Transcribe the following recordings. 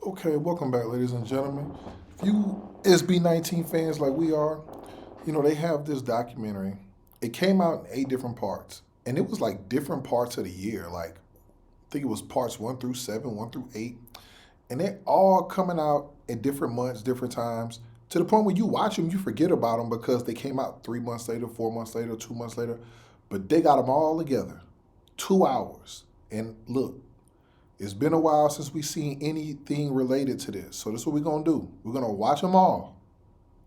Okay, welcome back, ladies and gentlemen. If you SB19 fans like we are, they have this documentary. It came out in 8 different parts, and it was like different parts of the year. Like, I think it was parts 1 through 7, 1 through 8, and they're all coming out at different months, different times, to the point when you watch them, you forget about them because they came out 3 months later, 4 months later, 2 months later. But they got them all together, 2 hours. And look, it's been a while since we've seen anything related to this. So this is what we're gonna do. We're gonna watch them all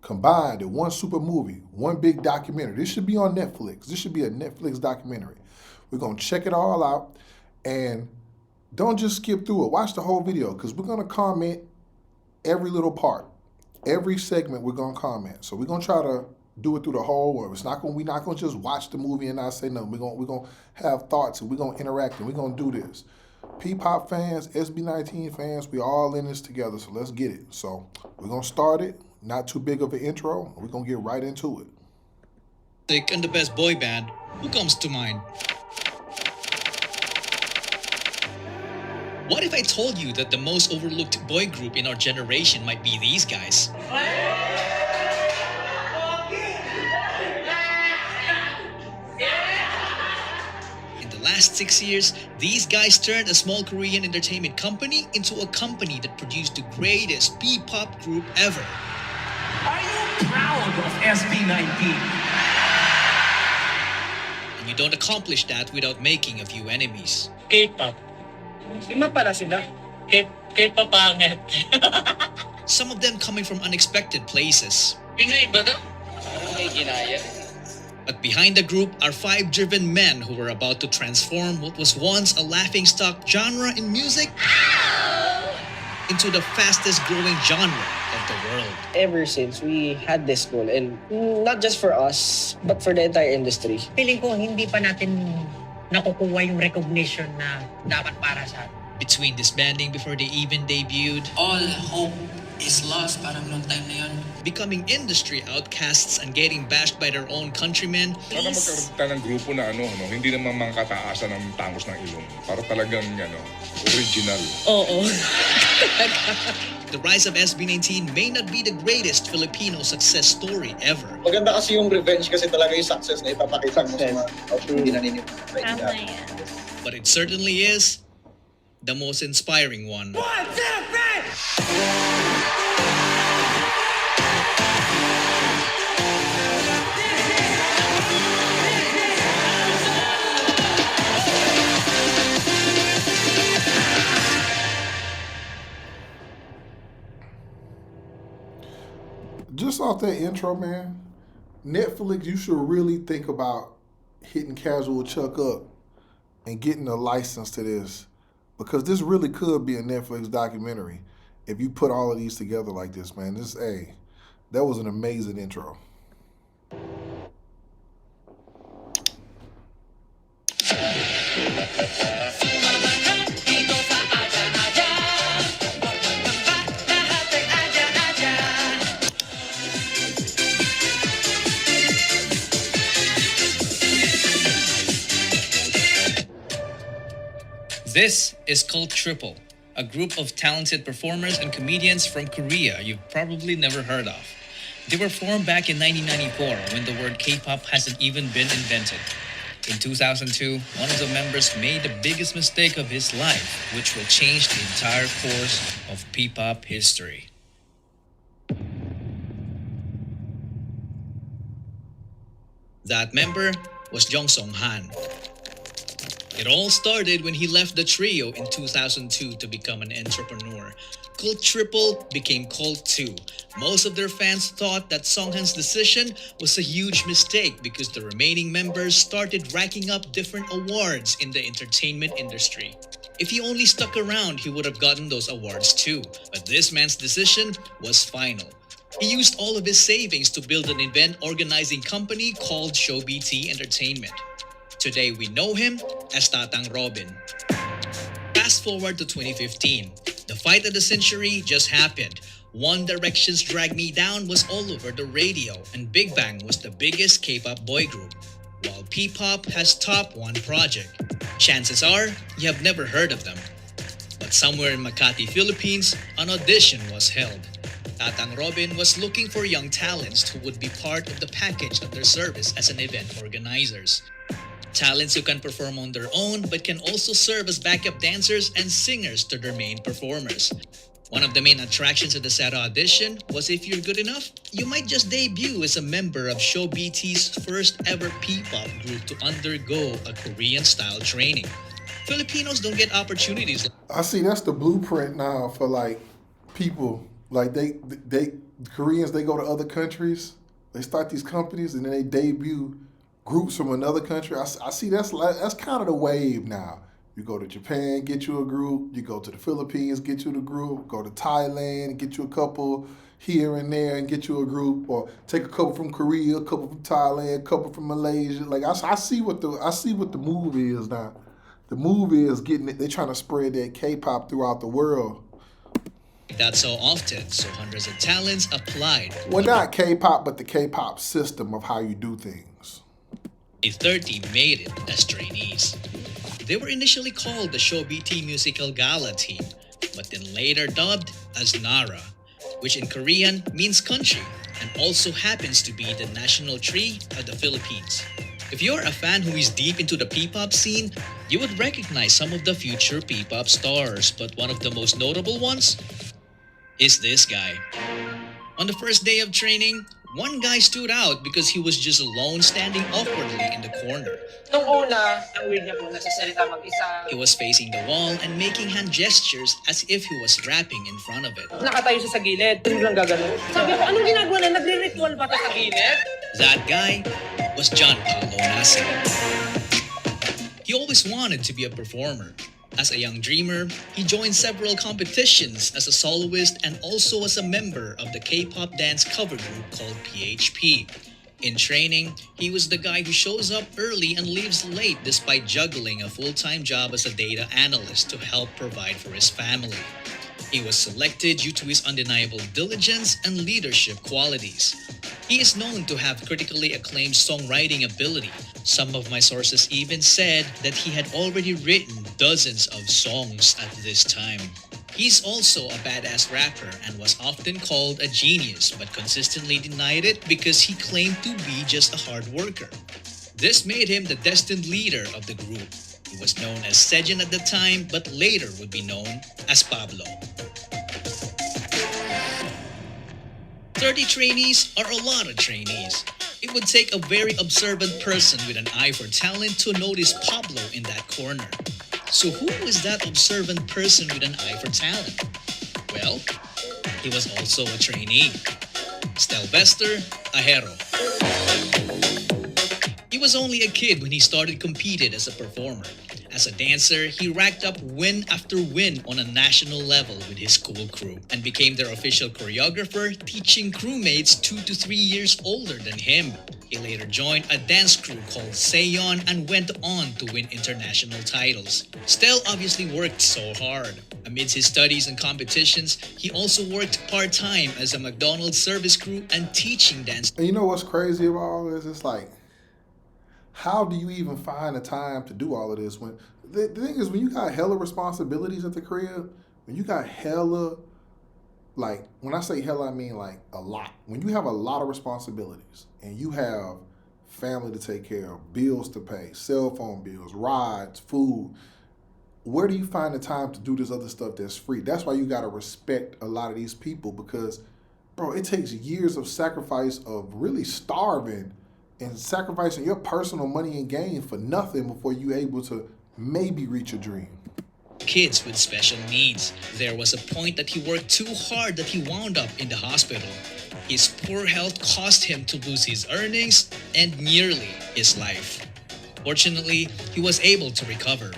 combined in one super movie, one big documentary. This should be on Netflix. This should be a Netflix documentary. We're gonna check it all out, and don't just skip through it. Watch the whole video, because we're gonna comment every little part. Every segment we're gonna comment. So we're gonna try to do it through the whole, or we're not gonna just watch the movie and not say nothing. We're gonna have thoughts, and we're gonna interact, and we're gonna do this. P-Pop fans, SB19 fans, we all in this together, so let's get it. So we're gonna start it, not too big of an intro, we're gonna get right into it. And the best boy band, who comes to mind? What if I told you that the most overlooked boy group in our generation might be these guys? In the last 6 years, these guys turned a small Korean entertainment company into a company that produced the greatest P-pop group ever. Are you proud of SB19? And you don't accomplish that without making a few enemies. K-pop. Lima pala sila. K-pop pangit. Some of them coming from unexpected places. Pinoy ba daw? Parang may ginaya. But behind the group are 5 driven men who were about to transform what was once a laughingstock genre in music into the fastest growing genre of the world. Ever since we had this goal, and not just for us, but for the entire industry. Feeling ko hindi pa natin nakukuha yung recognition na dapat para sa atin. Between disbanding before they even debuted, all hope is lost parang nung time na yun. becoming industry outcasts and getting bashed by their own countrymen, Sana magkaroon tayo ng grupo na hindi naman mga kataasan ng tangos ng ilong. Para talagang original. Oo. the rise of SB19 may not be the greatest Filipino success story ever. Maganda kasi yung revenge kasi talaga yung success na ipapakita mo sa mga hindi naniniwala. Tama yan. But it certainly is the most inspiring one. Just off that intro, man, Netflix, you should really think about hitting Casual Chuck up and getting a license to this, because this really could be a Netflix documentary if you put all of these together like this, man. That was an amazing intro. This is called Triple, a group of talented performers and comedians from Korea you've probably never heard of. They were formed back in 1994 when the word K-pop hasn't even been invented. In 2002, one of the members made the biggest mistake of his life, which will change the entire course of P-pop history. That member was Jong Song Han. It all started when he left the trio in 2002 to become an entrepreneur. Cult Triple became Cult 2. Most of their fans thought that Songhan's decision was a huge mistake because the remaining members started racking up different awards in the entertainment industry. If he only stuck around, he would have gotten those awards too. But this man's decision was final. He used all of his savings to build an event organizing company called ShowBT Entertainment. Today we know him as Tatang Robin. Fast forward to 2015. The fight of the century just happened. One Direction's Drag Me Down was all over the radio, and Big Bang was the biggest K-pop boy group, while P-pop has top one project. Chances are, you have never heard of them. But Somewhere in Makati, Philippines, an audition was held. Tatang Robin was looking for young talents who would be part of the package of their service as an event organizers. Talents who can perform on their own but can also serve as backup dancers and singers to their main performers. One of the main attractions of the SAT audition was if you're good enough, you might just debut as a member of Show BT's first ever P-pop group to undergo a Korean-style training. Filipinos don't get opportunities. I see that's the blueprint now for like people. Like they Koreans, they go to other countries, they start these companies, and then they debut groups from another country. I see that's kind of the wave now. You go to Japan, get you a group. You go to the Philippines, get you the group. Go to Thailand, get you a couple here and there, and get you a group. Or take a couple from Korea, a couple from Thailand, a couple from Malaysia. Like I see what the move is now. The move is getting it. They're trying to spread that K-pop throughout the world. That so often, so hundreds of talents applied. Well, not K-pop, but the K-pop system of how you do things. 30 made it as trainees. They were initially called the Show BT Musical Gala Team, but then later dubbed as Nara, which in Korean means country and also happens to be the national tree of the Philippines. If you're a fan who is deep into the P-pop scene, you would recognize some of the future P-pop stars, but one of the most notable ones is this guy. On the first day of training, one guy stood out because he was just alone standing awkwardly in the corner. Nung una, ang weird niya po, nagsasalita mag-isa. He was facing the wall and making hand gestures as if he was rapping in front of it. Nakatayo siya sa gilid, biglang gagano. Sabi ko, anong ginagawa na? Nagre-ritual ba ito sa gilid? That guy was John Paulo Nasa. He always wanted to be a performer. As a young dreamer, he joined several competitions as a soloist and also as a member of the K-pop dance cover group called PHP. In training, he was the guy who shows up early and leaves late despite juggling a full-time job as a data analyst to help provide for his family. He was selected due to his undeniable diligence and leadership qualities. He is known to have critically acclaimed songwriting ability. Some of my sources even said that he had already written dozens of songs at this time. He's also a badass rapper and was often called a genius but consistently denied it because he claimed to be just a hard worker. This made him the destined leader of the group. He was known as Sejin at the time but later would be known as Pablo. 30 trainees are a lot of trainees. It would take a very observant person with an eye for talent to notice Pablo in that corner. So who was that observant person with an eye for talent? Well, he was also a trainee. STELL a hero. He was only a kid when he started competing as a performer. As a dancer, he racked up win after win on a national level with his school crew and became their official choreographer, teaching crewmates 2 to 3 years older than him. He later joined a dance crew called Seon and went on to win international titles. STELL obviously worked so hard. Amidst his studies and competitions, he also worked part-time as a McDonald's service crew and teaching dance. And you know what's crazy about all this? It's like, how do you even find the time to do all of this? When the thing is, when you got hella responsibilities at the crib, when you got hella, like, when I say hella, I mean like a lot. When you have a lot of responsibilities and you have family to take care of, bills to pay, cell phone bills, rides, food, where do you find the time to do this other stuff that's free? That's why you got to respect a lot of these people because, bro, it takes years of sacrifice of really starving and sacrificing your personal money and gain for nothing before you're able to maybe reach a dream. Kids with special needs. There was a point that he worked too hard that he wound up in the hospital. His poor health caused him to lose his earnings and nearly his life. Fortunately, he was able to recover.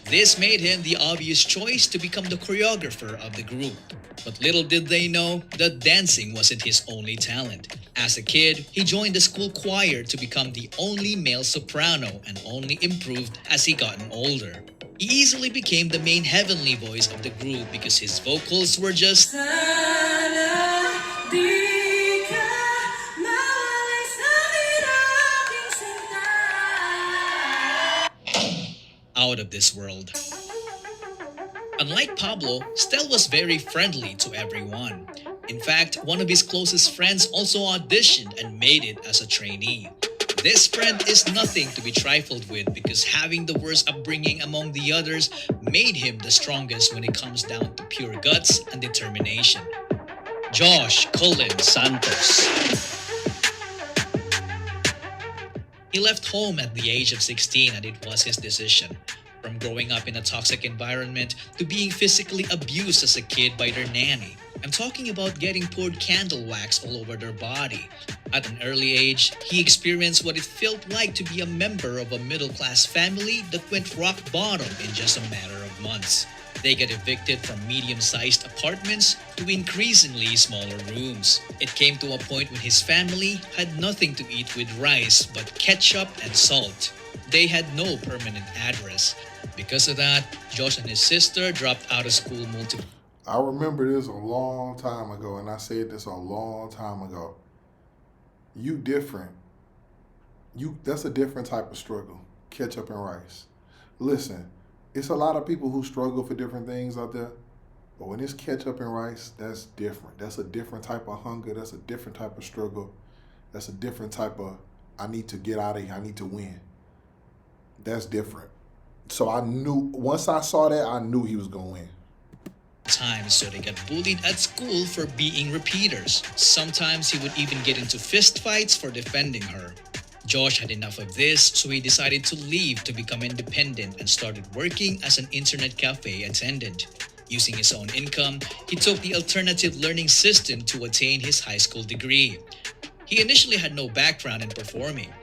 This made him the obvious choice to become the choreographer of the group. But little did they know that dancing wasn't his only talent. As a kid, he joined the school choir to become the only male soprano and only improved as he gotten older. He easily became the main heavenly voice of the group because his vocals were just out of this world. Unlike Pablo, Stell was very friendly to everyone. In fact, one of his closest friends also auditioned and made it as a trainee. This friend is nothing to be trifled with because having the worst upbringing among the others made him the strongest when it comes down to pure guts and determination. Josh Cullen Santos. He left home at the age of 16 and it was his decision. From growing up in a toxic environment to being physically abused as a kid by their nanny. I'm talking about getting poured candle wax all over their body. At an early age, he experienced what it felt like to be a member of a middle-class family that went rock bottom in just a matter of months. They get evicted from medium-sized apartments to increasingly smaller rooms. It came to a point when his family had nothing to eat with rice but ketchup and salt. They had no permanent address. Because of that, Josh and his sister dropped out of school multiple. I remember this a long time ago, and I said this a long time ago. You different. That's a different type of struggle. Ketchup and rice. Listen, it's a lot of people who struggle for different things out there, but when it's ketchup and rice, that's different. That's a different type of hunger. That's a different type of struggle. That's a different type of, I need to get out of here. I need to win. That's different. So I knew, once I saw that, I knew he was going to win. Times, so they got bullied at school for being repeaters. Sometimes he would even get into fist fights for defending her. Josh had enough of this, so he decided to leave to become independent and started working as an internet cafe attendant. Using his own income, he took the alternative learning system to attain his high school degree. He initially had no background in performing.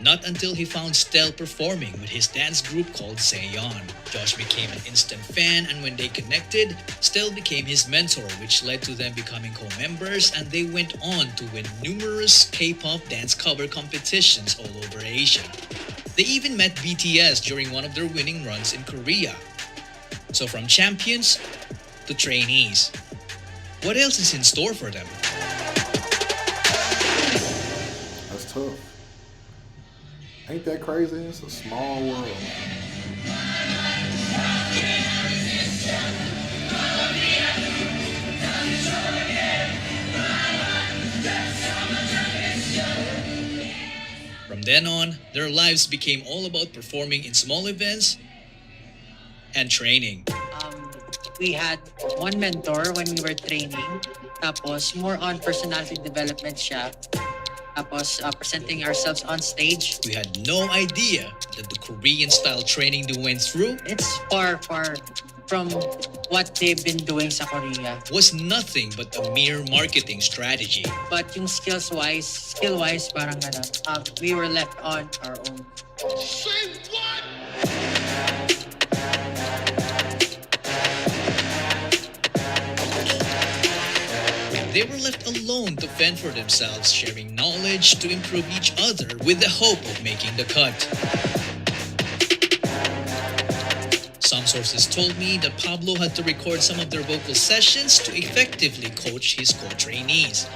Not until he found STELL performing with his dance group called Seyon. Josh became an instant fan, and when they connected, STELL became his mentor, which led to them becoming co-members, and they went on to win numerous K-pop dance cover competitions all over Asia. They even met BTS during one of their winning runs in Korea. So from champions to trainees, what else is in store for them? That's tough. Ain't that crazy? It's a small world. From then on, their lives became all about performing in small events and training. We had one mentor when we were training. Tapos, more on personality development siya. Tapos, presenting ourselves on stage. We had no idea that the Korean-style training they went through It's far, far from what they've been doing sa Korea. was nothing but a mere marketing strategy. But yung skill-wise, parang we were left on our own. They were left alone to fend for themselves, sharing knowledge to improve each other with the hope of making the cut. Some sources told me that Pablo had to record some of their vocal sessions to effectively coach his co-trainees.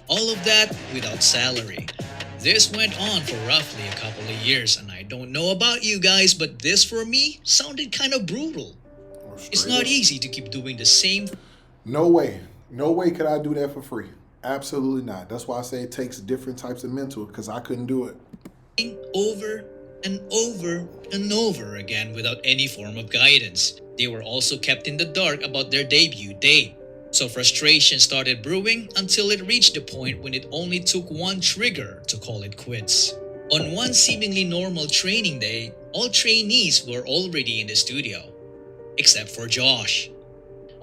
All of that without salary. This went on for roughly a couple of years, and I don't know about you guys, but this for me sounded kind of brutal. It's not easy to keep doing the same. No way. No way could I do that for free. Absolutely not. That's why I say it takes different types of mentor, because I couldn't do it. Over and over and over again without any form of guidance. They were also kept in the dark about their debut date. So frustration started brewing until it reached the point when it only took one trigger to call it quits. On one seemingly normal training day, all trainees were already in the studio, except for Josh.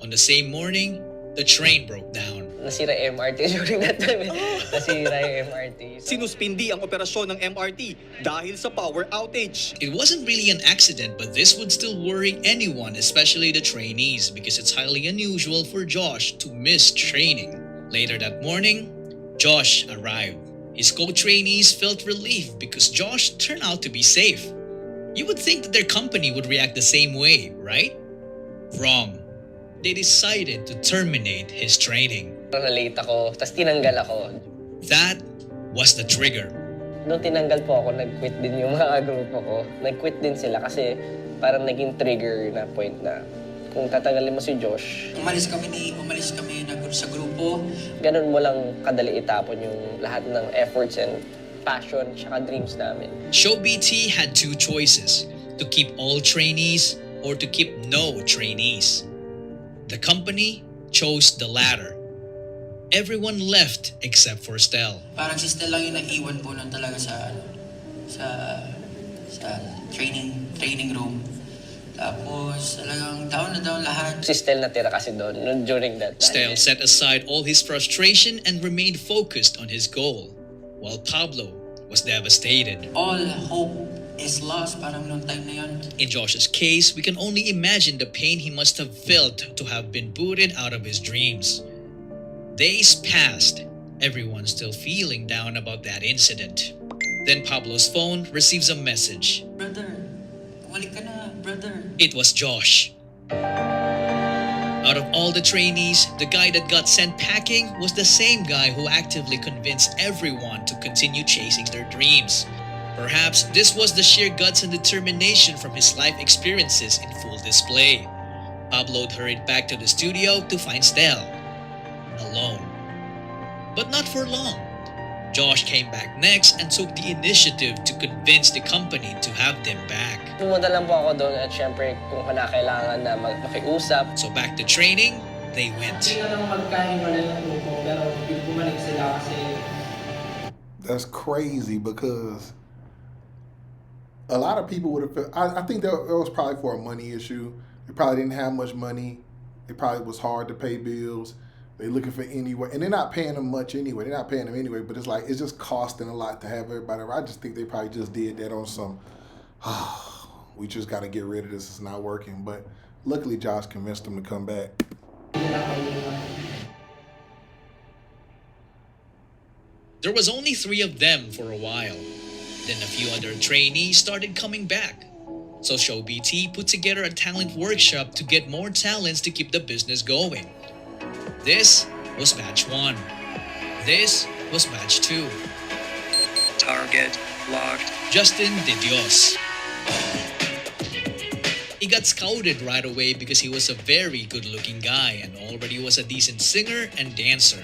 On the same morning, the train broke down. Nasira MRT during that time. Nasira yung MRT. Sinuspindi ang operasyon ng MRT dahil sa power outage. It wasn't really an accident, but this would still worry anyone, especially the trainees, because it's highly unusual for Josh to miss training. Later that morning, Josh arrived. His co-trainees felt relief because Josh turned out to be safe. You would think that their company would react the same way, right? Wrong. They decided to terminate his training. Na-late ako, tapos tinanggal ako. That was the trigger. Nung tinanggal po ako, nag-quit din yung mga grupo ko. Nag-quit din sila kasi parang naging trigger na point na Kung tatagalin mo si Josh, Umalis kami sa grupo. ganun mo lang kadali itapon yung lahat ng efforts and passion tsaka dreams namin. Show BT had two choices: to keep all trainees or to keep no trainees. The company chose the latter. Everyone left except for STELL. Parang si STELL lang yung naiwan po nun talaga sa training room. Tapos talagang down na down lahat. Si Stel natira kasi doon during that time. STELL set aside all his frustration and remained focused on his goal, while Pablo was devastated. All hope is lost parang nung time na yun. In Josh's case, we can only imagine the pain he must have felt to have been booted out of his dreams. Days passed, everyone still feeling down about that incident. Then Pablo's phone receives a message. Brother, walik ka na, brother. It was Josh. Out of all the trainees, the guy that got sent packing was the same guy who actively convinced everyone to continue chasing their dreams. Perhaps this was the sheer guts and determination from his life experiences in full display. Pablo hurried back to the studio to find STELL alone. But not for long. Josh came back next and took the initiative to convince the company to have them back. Pumunta lang po ako doon at syempre kung kailangan na makiusap. So back to training, they went. That's crazy because a lot of people would have. I think that it was probably for a money issue. They probably didn't have much money. It probably was hard to pay bills. They're looking for anyway, and they're not paying them much anyway. They're not paying them anyway, but it's like it's just costing a lot to have everybody. I just think they probably just did that on some. We just got to get rid of this. It's not working. But luckily, Josh convinced them to come back. There was only 3 of them for a while. Then a few other trainees started coming back. So Show BT put together a talent workshop to get more talents to keep the business going. This was batch 1. This was batch 2. Target locked. Justin De Dios. He got scouted right away because he was a very good-looking guy and already was a decent singer and dancer.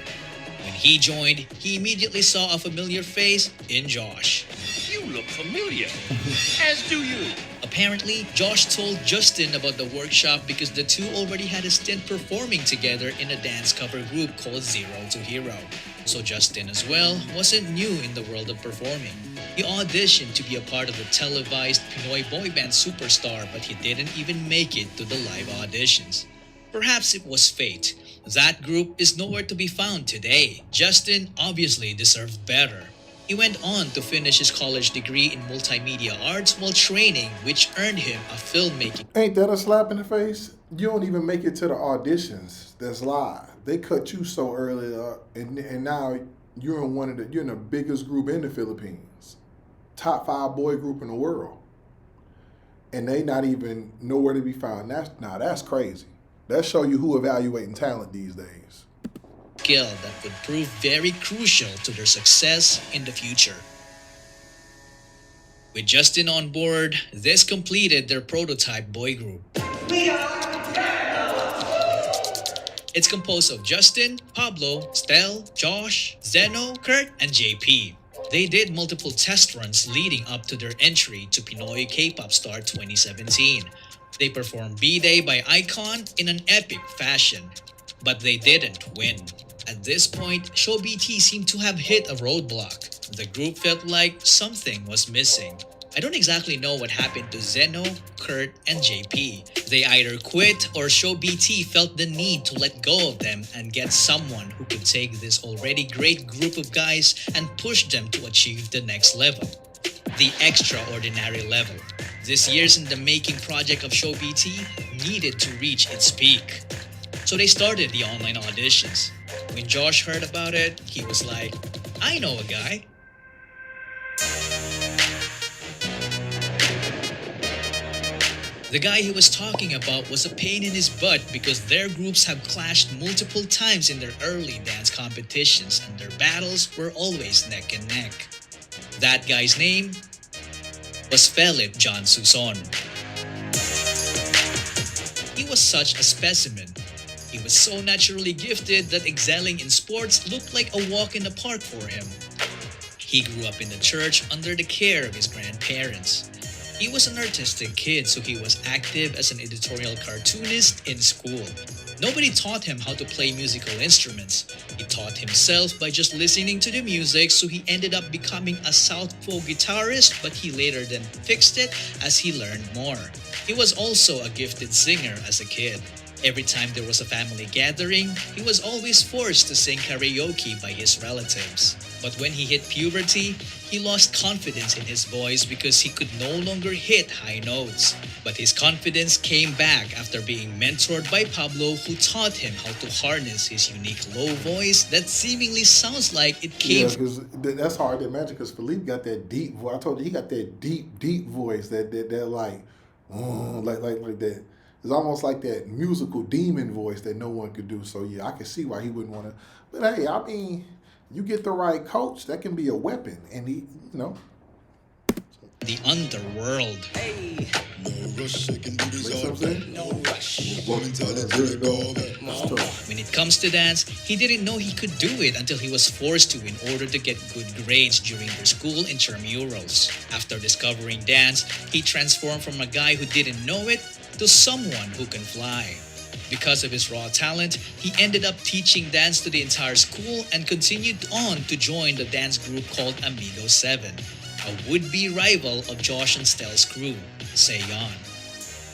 When he joined, he immediately saw a familiar face in Josh. You look familiar, as do you. Apparently, Josh told Justin about the workshop because the two already had a stint performing together in a dance cover group called Zero to Hero. So Justin as well wasn't new in the world of performing. He auditioned to be a part of the televised Pinoy boy band Superstar, but he didn't even make it to the live auditions. Perhaps it was fate. That group is nowhere to be found today. Justin obviously deserved better. He went on to finish his college degree in multimedia arts while training, which earned him a filmmaking. Ain't that a slap in the face? You don't even make it to the auditions that's live. They cut you so early and now you're in the biggest group in the Philippines. Top 5 boy group in the world. And they not even nowhere to be found. That's crazy. That show you who evaluating talent these days. Skill that would prove very crucial to their success in the future. With Justin on board, this completed their prototype boy group. It's composed of Justin, Pablo, STELL, Josh, Zeno, Kurt, and JP. They did multiple test runs leading up to their entry to Pinoy K-Pop Star 2017. They performed B-Day by Icon in an epic fashion, but they didn't win. At this point, Show BT seemed to have hit a roadblock. The group felt like something was missing. I don't exactly know what happened to Zeno, Kurt, and JP. They either quit or Show BT felt the need to let go of them and get someone who could take this already great group of guys and push them to achieve the next level. The extraordinary level. This years in the making project of Show BT needed to reach its peak. So they started the online auditions. When Josh heard about it, he was like, I know a guy. The guy he was talking about was a pain in his butt because their groups have clashed multiple times in their early dance competitions and their battles were always neck and neck. That guy's name was FELIP John Suson. He was such a specimen. He was so naturally gifted that excelling in sports looked like a walk in the park for him. He grew up in the church under the care of his grandparents. He was an artistic kid, so he was active as an editorial cartoonist in school. Nobody taught him how to play musical instruments. He taught himself by just listening to the music, so he ended up becoming a southpaw guitarist, but he later then fixed it as he learned more. He was also a gifted singer as a kid. Every time there was a family gathering, he was always forced to sing karaoke by his relatives. But when he hit puberty, he lost confidence in his voice because he could no longer hit high notes. But his confidence came back after being mentored by Pablo, who taught him how to harness his unique low voice that seemingly sounds like it came Yeah, because that's hard to imagine. Because Felipe got that deep voice. I told you he got that deep voice that like, like that. It's almost like that musical demon voice that no one could do. So yeah, I can see why he wouldn't want to. But hey, I mean, you get the right coach, that can be a weapon. And he, you know, the underworld. see what I'm saying? When it comes to dance, he didn't know he could do it until he was forced to in order to get good grades during their school intramurals. After discovering dance, he transformed from a guy who didn't know it to someone who can fly. Because of his raw talent, he ended up teaching dance to the entire school and continued on to join the dance group called Amigo 7, a would-be rival of Josh and STELL's crew, Seyon.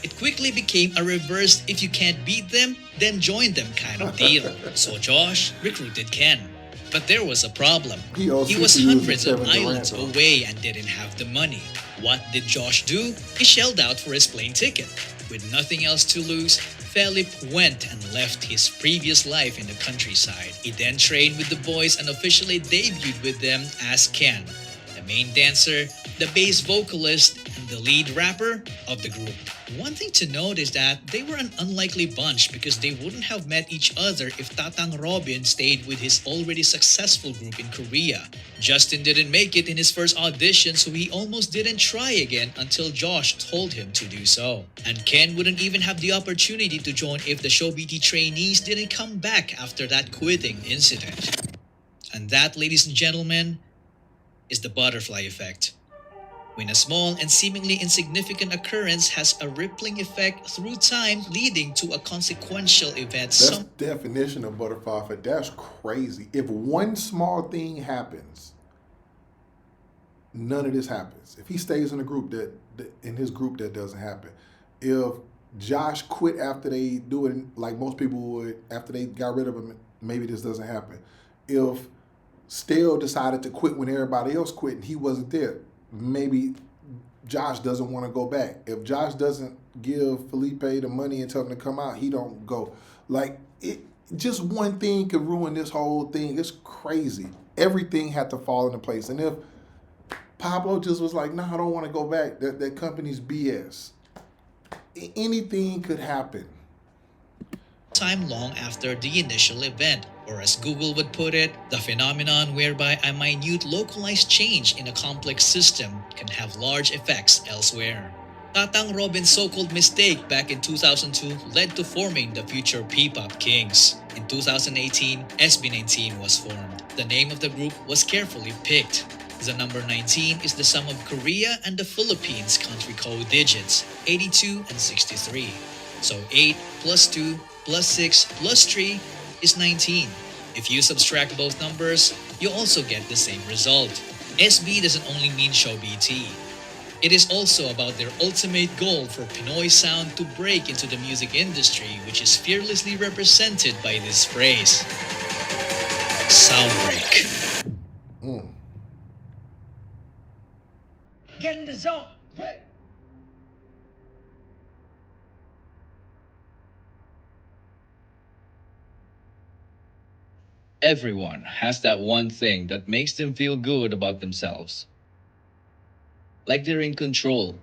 It quickly became a reverse if you can't beat them, then join them kind of deal. So Josh recruited Ken. But there was a problem. He was hundreds of islands away and didn't have the money. What did Josh do? He shelled out for his plane ticket. With nothing else to lose, FELIP went and left his previous life in the countryside. He then trained with the boys and officially debuted with them as Ken, the main dancer, the bass vocalist, and the lead rapper of the group. One thing to note is that they were an unlikely bunch because they wouldn't have met each other if Tatang Robin stayed with his already successful group in Korea. Justin didn't make it in his first audition, so he almost didn't try again until Josh told him to do so. And Ken wouldn't even have the opportunity to join if the Show BT trainees didn't come back after that quitting incident. And that, ladies and gentlemen, is the butterfly effect. When a small and seemingly insignificant occurrence has a rippling effect through time, leading to a consequential event. That's definition of butterfly effect. That's crazy. If one small thing happens, none of this happens. If he stays in a group in his group, that doesn't happen. If Josh quit after they do it, like most people would, after they got rid of him, maybe this doesn't happen. If STELL decided to quit when everybody else quit and he wasn't there, maybe Josh doesn't want to go back. If Josh doesn't give Felipe the money and tell him to come out, he don't go. Like, just one thing could ruin this whole thing. It's crazy. Everything had to fall into place. And if Pablo just was like, nah, I don't want to go back, that company's BS. Anything could happen. Time long after the initial event, or as Google would put it, the phenomenon whereby a minute localized change in a complex system can have large effects elsewhere. Tatang Robin's so-called mistake back in 2002 led to forming the future P-pop Kings. In 2018, SB19 was formed. The name of the group was carefully picked. The number 19 is the sum of Korea and the Philippines country code digits, 82 and 63. So 8 plus 2 plus 6 plus 3 is 19. If you subtract both numbers, you also get the same result. SB doesn't only mean Show BT. It is also about their ultimate goal for Pinoy sound to break into the music industry, which is fearlessly represented by this phrase, Soundbreak. Get in the zone. Everyone has that one thing that makes them feel good about themselves. Like they're in control.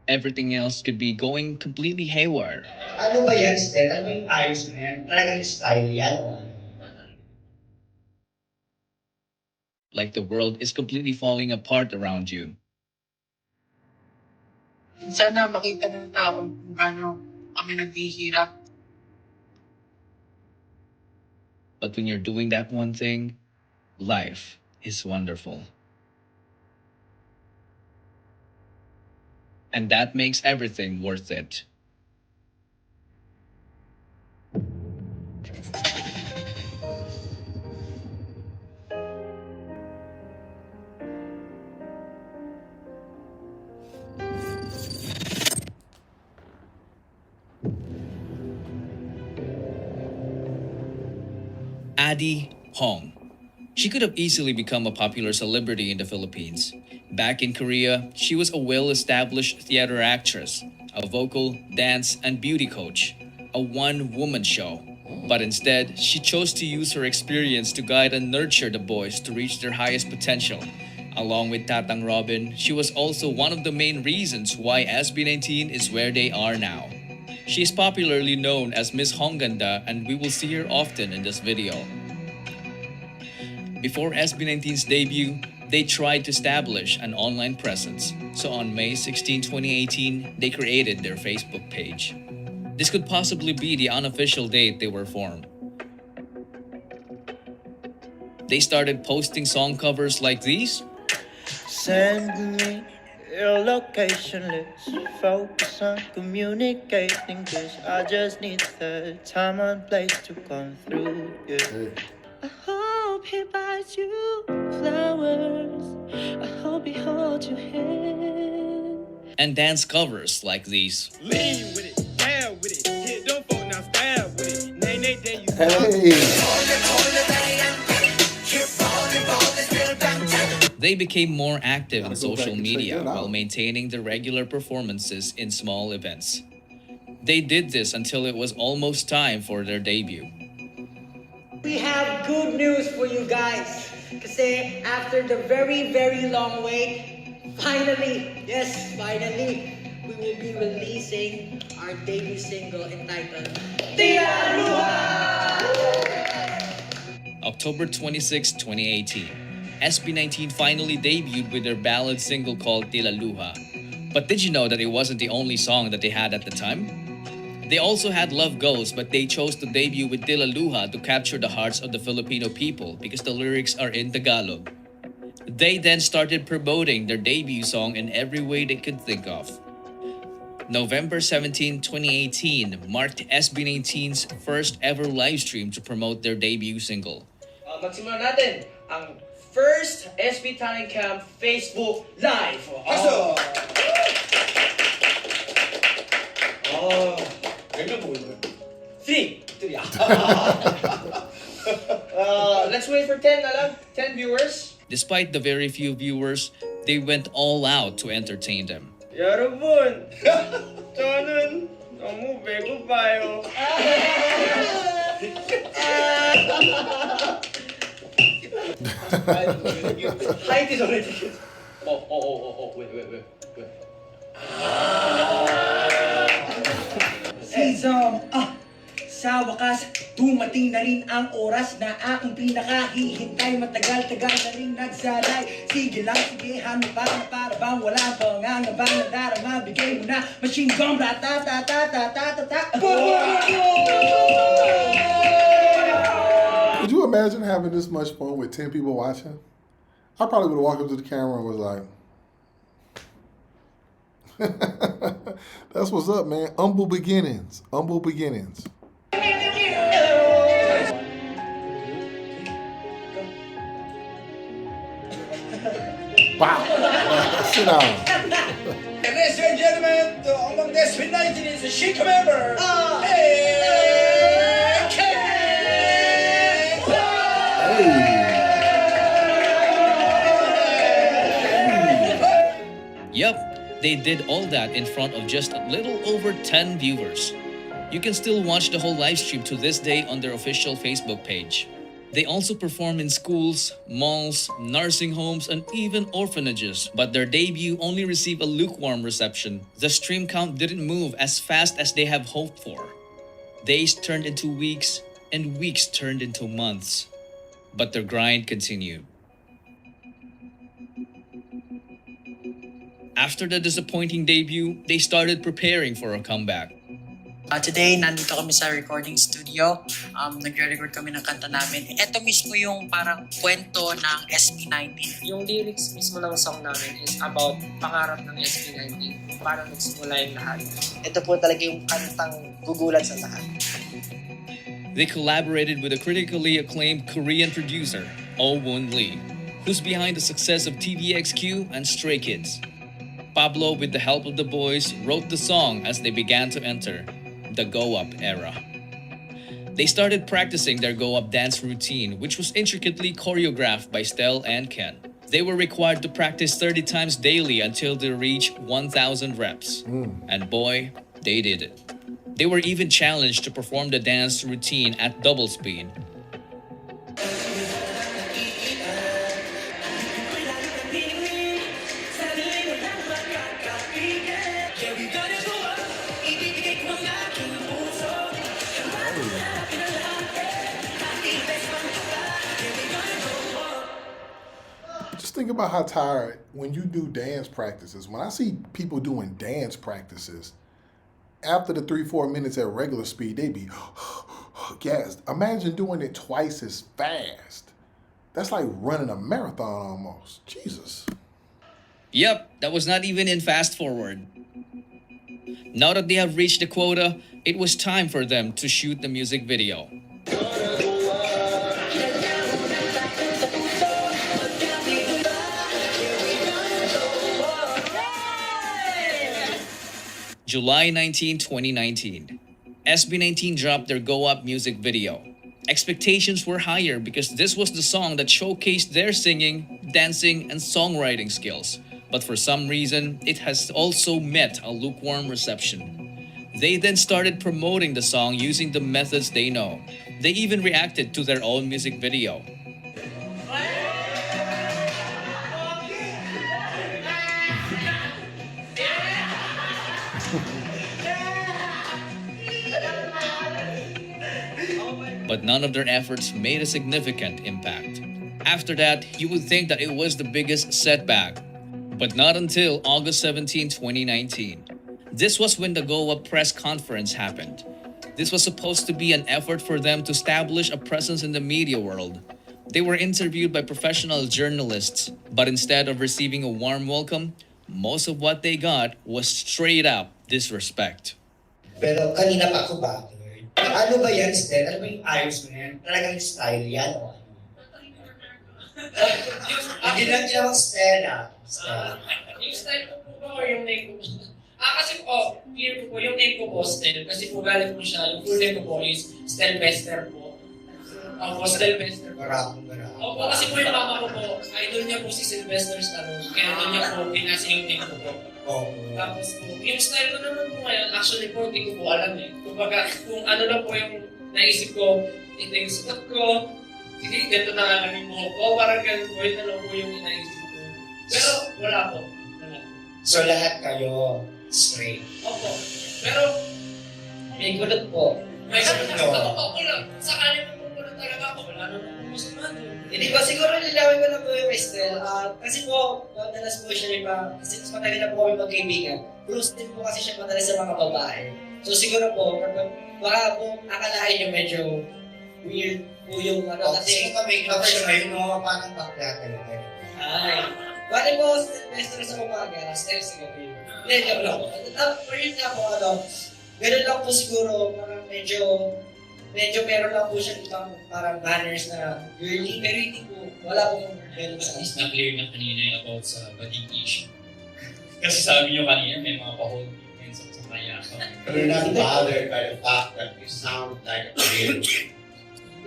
Everything else could be going completely haywire. Ano ba yan, Stel? Ano yung ayos na yan? Talagang style yan. Like the world is completely falling apart around you. Sana makita ng tao kung paano kami naghihirap. But when you're doing that one thing, life is wonderful. And that makes everything worth it. Addie Hong. She could have easily become a popular celebrity in the Philippines. Back in Korea, she was a well-established theater actress, a vocal, dance, and beauty coach, a one-woman show. But instead, she chose to use her experience to guide and nurture the boys to reach their highest potential. Along with Tatang Robin, she was also one of the main reasons why SB19 is where they are now. She is popularly known as Miss Hongganda, and we will see her often in this video. Before SB19's debut, they tried to establish an online presence. So on May 16, 2018, they created their Facebook page. This could possibly be the unofficial date they were formed. They started posting song covers like these. Send me your location, let's focus on communicating, cause I just need the time and place to come through, yeah. I hope he buys you flowers, I hope he holds your hand. And dance covers like these. Lean with it, down with it, hit them folk now stab with it. Nay, nay, day you They became more active in social media while maintaining the regular performances in small events. They did this until it was almost time for their debut. We have good news for you guys. Kasi after the very, very long wait, finally, yes, finally, we will be releasing our debut single entitled Tila Luha! October 26, 2018. SB19 finally debuted with their ballad single called Tila Luha. But did you know that it wasn't the only song that they had at the time? They also had Love Goes, but they chose to debut with Tila Luha to capture the hearts of the Filipino people because the lyrics are in Tagalog. They then started promoting their debut song in every way they could think of. November 17, 2018 marked SB19's first ever live stream to promote their debut single. Magsimula natin ang first SB Talent Camp Facebook Live. Oh! Oh! Ganda po yun. 3! Let's wait for 10 na lang. 10 viewers. Despite the very few viewers, they went all out to entertain them. 여러분, 저는 너무 배고파요. Height is already good. Wait. Sa wakas, dumating na rin ang oras na aking pinakahihintay. Matagal-tagal na rin nagsalay. Sige lang, sige, hano pa na para bang wala pangangabang nadarama. Bigay mo na, machine gun, ratatatatatatatata. Could you imagine having this much fun with 10 people watching? I probably would have walked up to the camera and was like, that's what's up, man. Humble beginnings. Humble beginnings. Wow. Sit down. Ladies and gentlemen, among the SB19 is a chic member. Yup, they did all that in front of just a little over 10 viewers. You can still watch the whole live stream to this day on their official Facebook page. They also perform in schools, malls, nursing homes, and even orphanages. But their debut only received a lukewarm reception. The stream count didn't move as fast as they have hoped for. Days turned into weeks, and weeks turned into months. But their grind continued. After the disappointing debut, they started preparing for a comeback. Today, nandito kami sa recording studio. Nagre-record kami ng kanta namin. Ito mismo yung parang kwento ng SB19. Yung lyrics mismo ng song namin is about pangarap ng SB19. Parang nagsimula yung lahat. Ito po talaga yung kantang gugulat sa lahat. They collaborated with a critically acclaimed Korean producer, Oh Woon Lee, who's behind the success of TVXQ and Stray Kids. Pablo, with the help of the boys, wrote the song as they began to enter the go-up era. They started practicing their go-up dance routine, which was intricately choreographed by STELL and Ken. They were required to practice 30 times daily until they reached 1,000 reps. And boy, they did it. They were even challenged to perform the dance routine at double speed. Just think about how tired when you do dance practices. When I see people doing dance practices, after the 3-4 minutes at regular speed, they be gassed. Imagine doing it twice as fast. That's like running a marathon almost. Jesus. Yep, that was not even in fast forward. Now that they have reached the quota, it was time for them to shoot the music video. July 19, 2019. SB19 dropped their Go Up music video. Expectations were higher because this was the song that showcased their singing, dancing, and songwriting skills. But for some reason, it has also met a lukewarm reception. They then started promoting the song using the methods they know. They even reacted to their own music video. But none of their efforts made a significant impact. After that, you would think that it was the biggest setback. But not until August 17, 2019. This was when the Go Up press conference happened. This was supposed to be an effort for them to establish a presence in the media world. They were interviewed by professional journalists, but instead of receiving a warm welcome, most of what they got was straight up disrespect. Pero kanina pa ako ba? Ano ba yan, Stel? Ano ba yung ayos mo yan? Talagang style yan? Hindi lang tinawag Stel, ah. Yung style ko po ba or yung name ko? Kasi po, clear ko po, yung name ko po, Stel. Kasi po galing po siya, yung full name ko po is Stel Bester po. Ako, Stel Bester po. Opo, kasi po yung mama ko po, idol niya po si Sylvester Stallone. Kaya doon niya po pinasa yung name ko po. Tapos po, yung style ko naman po ngayon, actually po, hindi ko po alam eh. Kumbaga, kung ano lang po yung naisip ko, ito yung sukat ko, sige, ganito na lang yung buhok ko, parang ganun po, yun na lang po yung inaisip ko. Pero wala po. Wala. So lahat kayo straight? Opo. Pero, may gulat po. May gulat po. Ako lang. Sakali mo po talaga ako. Wala naman po masama doon. Hindi ba, siguro nilawin ko na po yung Estel. Kasi po, madalas po siya kasi mas matagal na po kami magkaibigan. Close din po kasi siya madalas sa mga babae. So siguro po, baka po akalain niyo medyo weird po yung ano. Kasi kami siya ngayon, parang bakla talaga. Ay. Bali po, Sylvester sa umaga, Estel sa gabi. Hindi, joke lang po. For yun nga po, ganun lang po siguro, parang medyo meron lang po siya ibang parang banners na girly, pero hindi po, wala po meron sa is na-clear na kanina about sa bading issue. Kasi sabi niyo kanina, may mga pa-hold events at sa kaya. You're not bothered by the fact that you sound like a real.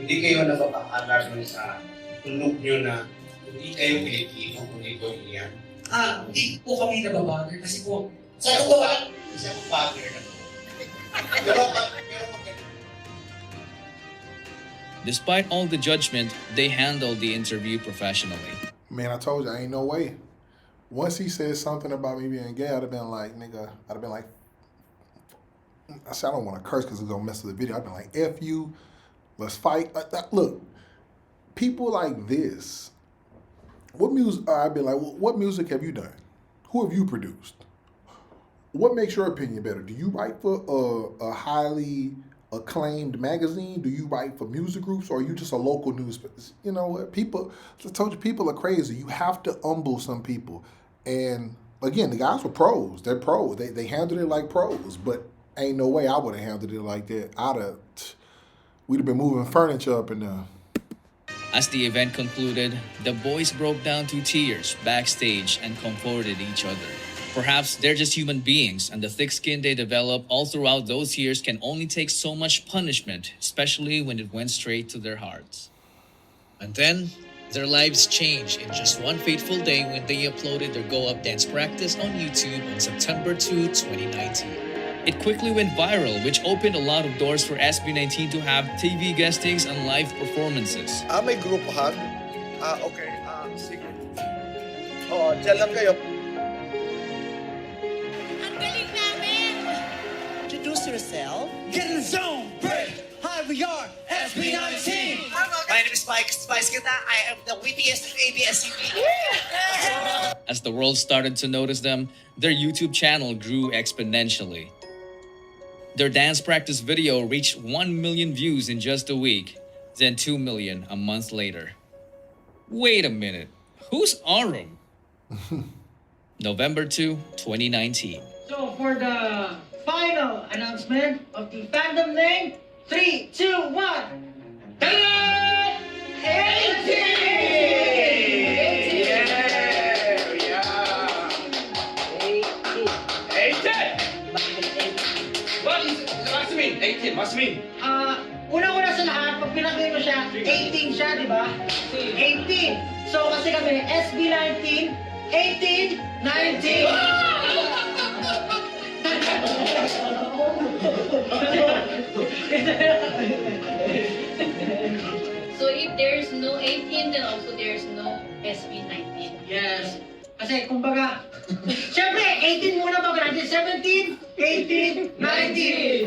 Hindi kayo napapakalar sa tunog nyo na hindi kayo Pilipino, kundi Korean. Hindi po kami nababother kasi po, Sa totoo lang, isa ko bother na to. Pero Despite all the judgment, they handled the interview professionally. Man, I told you, I ain't no way. Once he said something about me being gay, I'd have been like, nigga, I'd have been like, I said, I don't want to curse because it's going to mess with the video. I'd been like, F you, let's fight. Look, people like this, what music, I'd be like, what music have you done? Who have you produced? What makes your opinion better? Do you write for a highly acclaimed magazine? Do you write for music groups, or are you just a local newspaper? You know what? People, I told you, people are crazy. You have to humble some people. And again, the guys were pros. They're pros. They handled it like pros. But ain't no way I would have handled it like that. We'd have been moving furniture up in there. As the event concluded, the boys broke down to tears backstage and comforted each other. Perhaps they're just human beings, and the thick skin they develop all throughout those years can only take so much punishment, especially when it went straight to their hearts. And then, their lives changed in just one fateful day when they uploaded their Go Up dance practice on YouTube on September 2, 2019. It quickly went viral, which opened a lot of doors for SB19 to have TV guestings and live performances. May grupuhan? Okay. Sige. Oo, dyan lang kayo. Introduce yourself. Get in the zone. Break. Hi, we are SB19. My name is Mike Spice Kita. I am the wittiest ABS-CP. As the world started to notice them, their YouTube channel grew exponentially. Their dance practice video reached 1 million views in just a week, then 2 million a month later. Wait a minute, who's Arum? November 2, 2019. So for the final announcement of the fandom name, 3, 2, 1. Ta-da! What's mean? 18, what's mean? Una-una sa lahat, pag pinakita mo siya, 18 siya, di ba? 18. So kasi kami, SB19, 18, 19. So if there's no 18, then also there's no SB19. Yes. Kasi kumbaga, syempre, 18 muna pag 17, 18, 19. 18.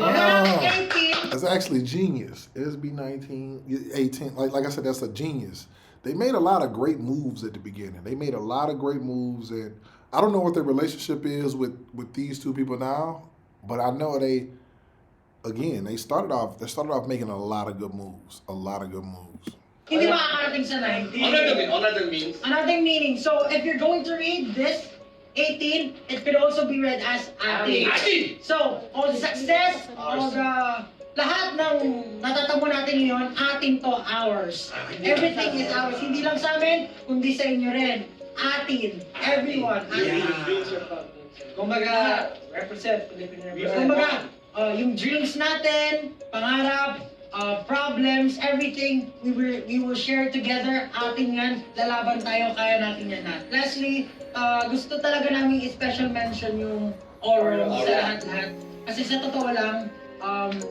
That's actually genius. SB19, 18, like I said, that's a genius. They made a lot of great moves at the beginning. They made a lot of great moves, and I don't know what their relationship is with these two people now, but I know they started off making a lot of good moves. A lot of good moves. Hindi makakarating sa 19. Another meaning. So if you're going to read this 18, it could also be read as ATIN. So all the success, all the lahat ng natatamo natin ngayon, atin to, ours. Everything is ours. Hindi lang sa amin, kundi sa inyo rin. Atin. Everyone. Atin. Kumbaga, represent Filipino. Kumbaga, yung dreams natin, pangarap, problems, everything, we will share together. Atin yan, lalaban tayo, kaya natin yan lahat. Lastly, gusto talaga namin i-special mention yung oral sa lahat-lahat. Kasi sa totoo lang,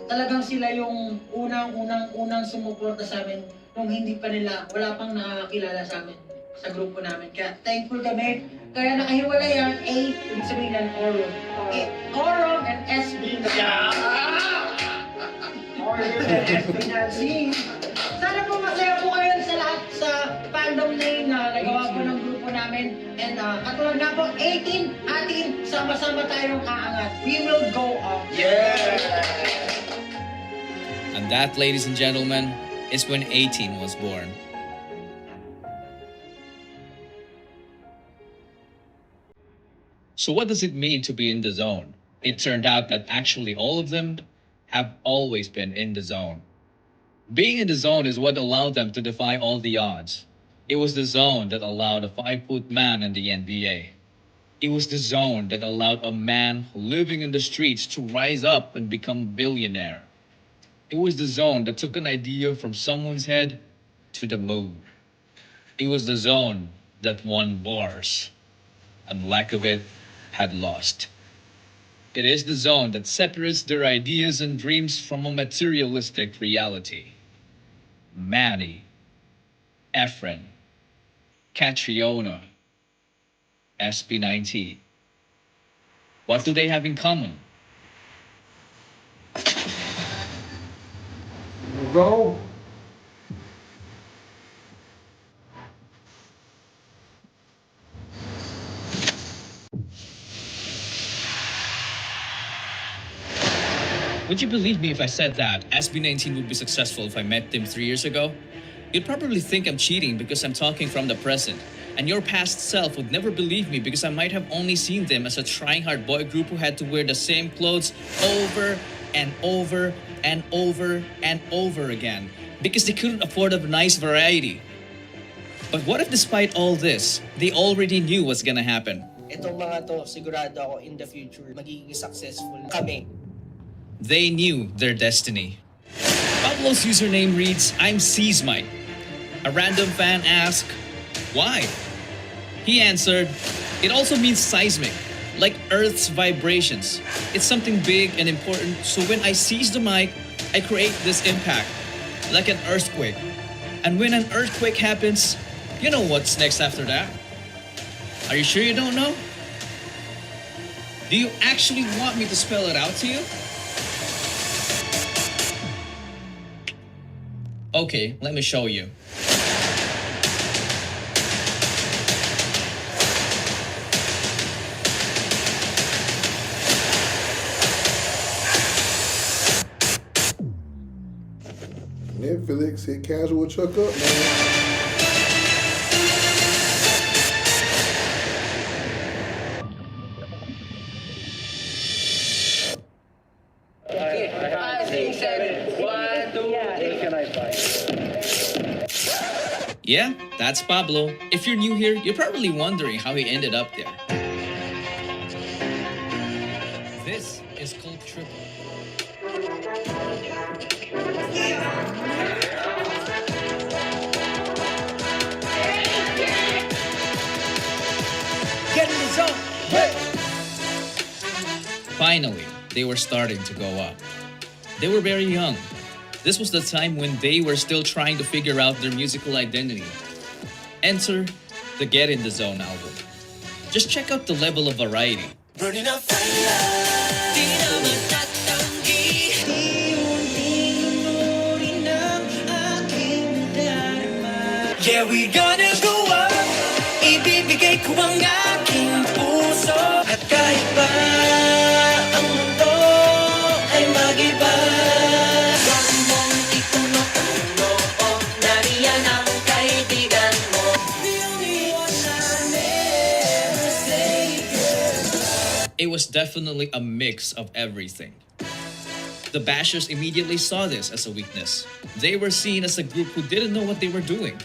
talagang sila yung unang sumuporta sa amin nung hindi pa nila, wala pang nakakilala sa amin, sa grupo namin. Kaya thankful kami. Kaya nakahiwala yan, ibig sabihin yan, Orum. Orum and SB. Sana po masaya po kayo sa lahat sa fandom name na nagawa po ng grupo namin. And katulad nga po, 18, atin, sama-sama tayong aangat. We will go up. Yeah! And that, ladies and gentlemen, is when 18 was born. So what does it mean to be in the zone? It turned out that actually all of them have always been in the zone. Being in the zone is what allowed them to defy all the odds. It was the zone that allowed a 5-foot man in the NBA. It was the zone that allowed a man living in the streets to rise up and become a billionaire. It was the zone that took an idea from someone's head to the moon. It was the zone that won wars, and lack of it had lost. It is the zone that separates their ideas and dreams from a materialistic reality. Manny, Efren, Catriona, SB19. What do they have in common? Go. Would you believe me if I said that SB19 would be successful if I met them 3 years ago? You'd probably think I'm cheating because I'm talking from the present. And your past self would never believe me because I might have only seen them as a trying hard boy group who had to wear the same clothes over and over and over and over again because they couldn't afford a nice variety. But what if despite all this, they already knew what's gonna happen? Itong mga to, sigurado ako in the future, magiging successful kami. They knew their destiny. Pablo's username reads, I'm Seasmite. A random fan asked, why? He answered, it also means seismic, like Earth's vibrations. It's something big and important, so when I seize the mic, I create this impact, like an earthquake. And when an earthquake happens, you know what's next after that? Are you sure you don't know? Do you actually want me to spell it out to you? Okay, let me show you. Netflix hit casual chuck up, man. Yeah, that's Pablo. If you're new here, you're probably wondering how he ended up there. This is called triple. Get in the zone. Hey. Finally, they were starting to go up. They were very young. This was the time when they were still trying to figure out their musical identity. Enter the Get in the Zone album. Just check out the level of variety. Burning up fire. Di na matatanggi. Unti-unuri ng aking darama. Yeah, we gonna go up. Ibibigay ko ang aking puso. At kahit pa ang mundo ay mag-iba. Gawin mong ituno o nariyan ang kaibigan mo. The only one I never say goodbye. It was definitely a mix of everything. The bashers immediately saw this as a weakness. They were seen as a group who didn't know what they were doing.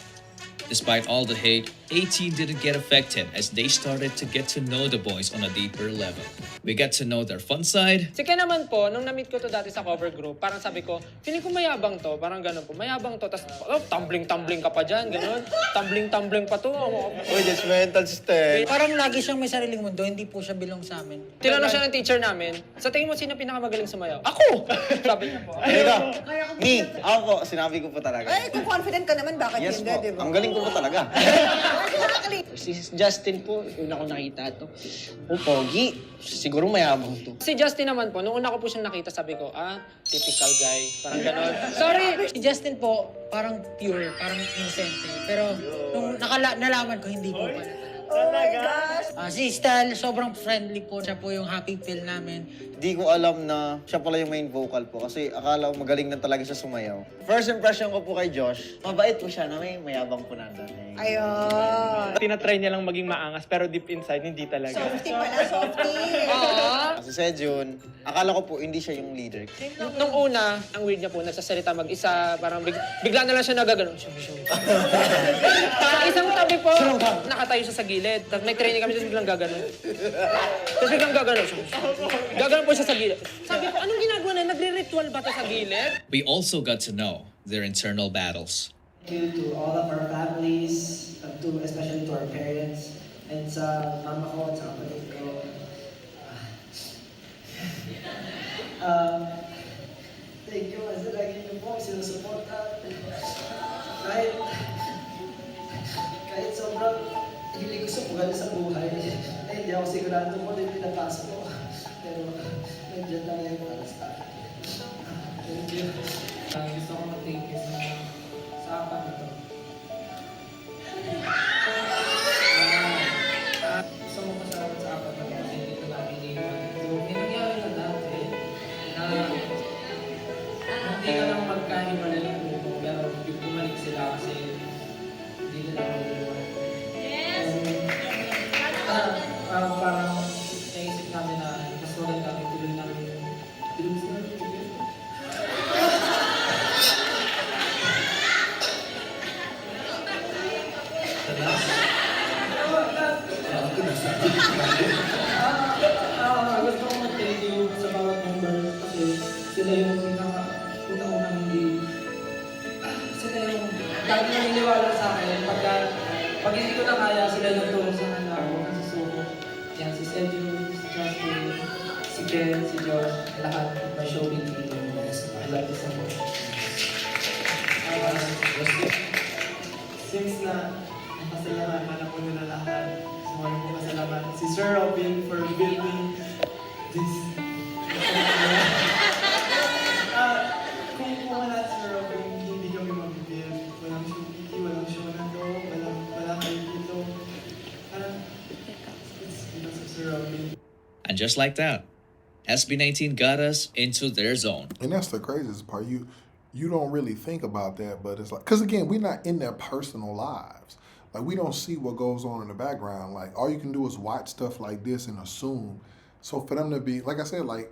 Despite all the hate, ATIN didn't get affected as they started to get to know the boys on a deeper level. We got to know their fun side. Si Ken naman po, nung na-meet ko to dati sa cover group, parang sabi ko, feeling ko mayabang to, parang gano'n po, mayabang to, tapos tumbling-tumbling ka pa dyan, gano'n. Tumbling-tumbling pa to. Uy, judgmental STELL. Parang lagi siyang may sariling mundo, hindi po siya bilong sa amin. Tinanong siya ng teacher namin, sa tingin mo sino pinakamagaling sumayaw? Ako! Sabi niya po. Ako po, sinabi ko po talaga. Ay, kung confident ka naman, bakit Yes hindi, po, di ba? ang galing ko po talaga. Si Justin po, una ko nakita to. Pogi. Siguro mayabang to. Si Justin naman po, nung una ko po siyang nakita, sabi ko, typical guy. Parang gano'n. Sorry! Si Justin po, parang pure, parang innocente. Pero nung nalaman ko, hindi po pala. Oh my gosh! Si STELL, sobrang friendly po. Siya po yung happy pill namin. Di ko alam na siya pala yung main vocal po kasi akala ko magaling na talaga siya sumayaw. First impression ko po kay Josh, mabait po siya na mayabang po nandun. Ayun! Tinatry niya lang maging maangas pero deep inside hindi talaga. Softy pala, softy! Kasi Sejun, akala ko po hindi siya yung leader. Nung una, ang weird niya po, nagsasalita mag-isa, parang bigla na lang siya nagaganon. Parang isang tabi po, nakatayo siya sa gilid. Tapos may training kami, tapos biglang gaganon. Tapos biglang gaganon siya. Gaganon po siya sa gilid. Sabi ko, anong ginagawa na? Nagre-ritual ba ito sa gilid? We also got to know their internal battles. Due to all of our families, especially to our parents, and sa mama ko at sa kapatid ko. Thank you kasi lagi niyo po sinusuporta. Kahit sobrang hindi ko supugan sa buhay, hindi ako sigurado mo din pinapasok ko. Pero nandiyan lang yung para sa akin. Thank you. Gusto ko mag-thank you sa apat na to. Gusto mo pasalamat sa apat na to kasi hindi ko lagi iniwan. So, may nangyari na dati na lagi naniniwala sa akin, pag hindi ko na kaya, sila nagtulong sa akin na ako nasusuko. Yan, si Sergio, si Justin, si Ken, si Josh, lahat, my showbiz team. I love you so much. Since na napasalamatan ako nila lahat, gusto ko rin po pasalamatan si Sir Robin for building this. Kung wala si Sir Robin, hindi kami mag-build. Walang showbiz, walang show na to, walang kayo dito. Parang, it's because of Sir Robin. And just like that, SB19 got us into their zone. And that's the craziest part. You don't really think about that, but it's like, because again, we're not in their personal lives. Like, we don't see what goes on in the background. Like, all you can do is watch stuff like this and assume. So for them to be, like I said, like,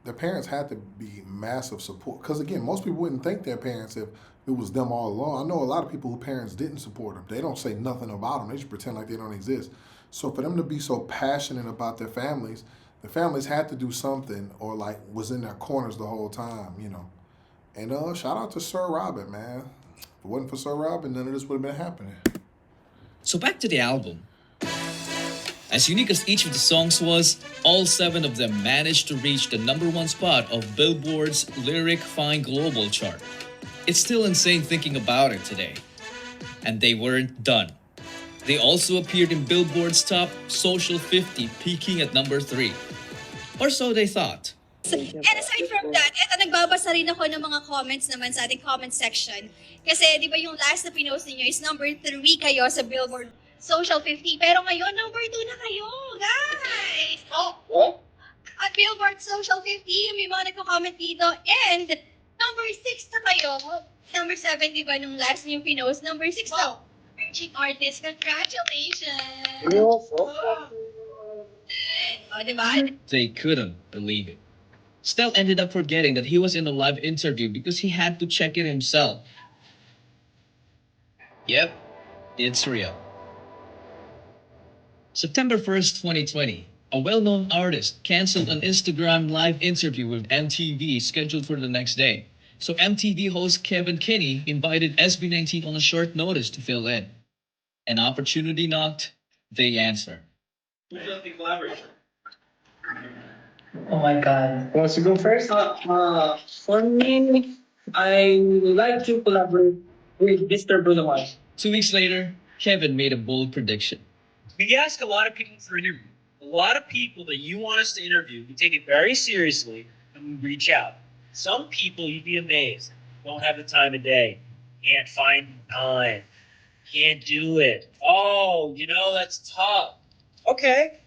their parents had to be massive support. Because again, most people wouldn't thank their parents if it was them all along. I know a lot of people whose parents didn't support them. They don't say nothing about them. They just pretend like they don't exist. So for them to be so passionate about their families, the families had to do something, or like was in their corners the whole time, you know. And shout out to Sir Robin, man. If it wasn't for Sir Robin, none of this would have been happening. So back to the album. As unique as each of the songs was, all 7 of them managed to reach the #1 spot of Billboard's Lyric Fine Global chart. It's still insane thinking about it today. And they weren't done. They also appeared in Billboard's top Social 50, peaking at #3. Or so they thought. And aside from that, eto, nagbabasa rin ako ng mga comments naman sa ating comment section. Kasi di ba yung last na pinost niyo is #3 kayo sa Billboard Social 50. Pero ngayon, #2 na kayo, guys! Oh, at Billboard Social 50, may mga nagko-comment dito. And #6 na kayo. #7, di ba, nung last niyo pinost? #6 na. Emerging artist, congratulations! Oh, di ba? They couldn't believe it. STELL ended up forgetting that he was in a live interview because he had to check it himself. Yep, it's real. September 1st, 2020, a well-known artist canceled an Instagram live interview with MTV scheduled for the next day. So MTV host Kevin Kinney invited SB19 on a short notice to fill in. An opportunity knocked, they answered. Who's on the collaboration? Oh my God. Wants to go first? For me, I like to collaborate with Mr. Bruno Mars. 2 weeks later, Kevin made a bold prediction. We ask a lot of people for interviews. A lot of people that you want us to interview, we take it very seriously and we reach out. Some people, you'd be amazed, don't have the time of day, can't find time, can't do it. Oh, that's tough. Okay,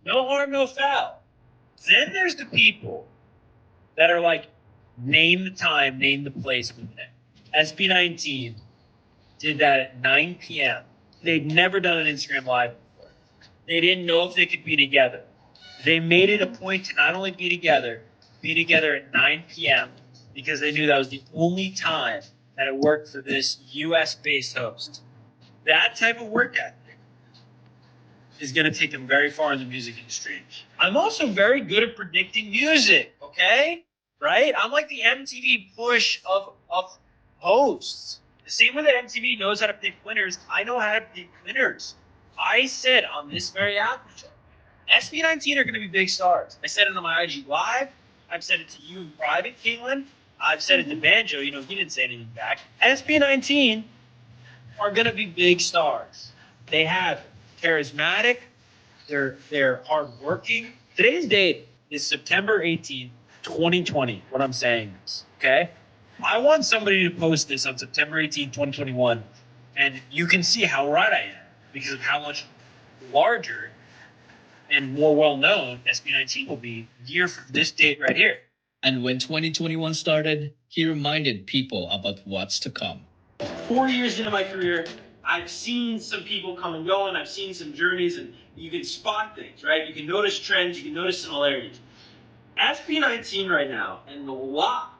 no harm, no foul. Then there's the people that are like, name the time, name the place with it. SB19 did that at 9 p.m. They'd never done an Instagram Live before. They didn't know if they could be together. They made it a point to not only be together at 9 p.m. because they knew that was the only time that it worked for this US-based host. That type of work ethic is going to take them very far in the music industry. I'm also very good at predicting music, okay? Right? I'm like the MTV push of hosts. The same way that MTV knows how to predict winners, I know how to predict winners. I said on this very Apple show, SB19 are going to be big stars. I said it on my IG Live. I've said it to you in private, Caitlin. I've said it to Banjo. He didn't say anything back. SB19 are going to be big stars. They have charismatic. They're hardworking. Today's date is September 18th, 2020. What I'm saying is, okay? I want somebody to post this on September 18th, 2021, and you can see how right I am because of how much larger and more well-known SB19 will be a year from this date right here. And when 2021 started, he reminded people about what's to come. 4 years into my career, I've seen some people come and go, and I've seen some journeys, and you can spot things, right? You can notice trends, you can notice similarities. SB19 right now, and the lot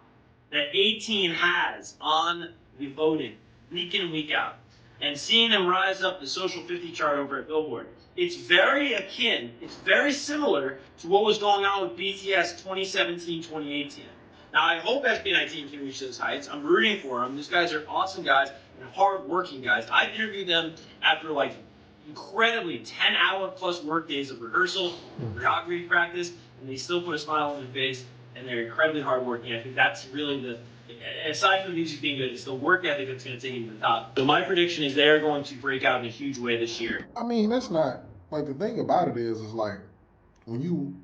that ATIN has on the voting, week in and week out, and seeing them rise up the Social 50 chart over at Billboard, it's very akin, it's very similar to what was going on with BTS 2017, 2018. Now, I hope SB19 can reach those heights. I'm rooting for them. These guys are awesome guys and hard-working guys. I interviewed them after like incredibly 10-hour plus work days of rehearsal, choreography practice, and they still put a smile on their face, and they're incredibly hardworking. I think that's really the, aside from the music being good, it's the work ethic that's going to take you to the top. So my prediction is they're going to break out in a huge way this year. I mean, that's not, like, the thing about it is like, when you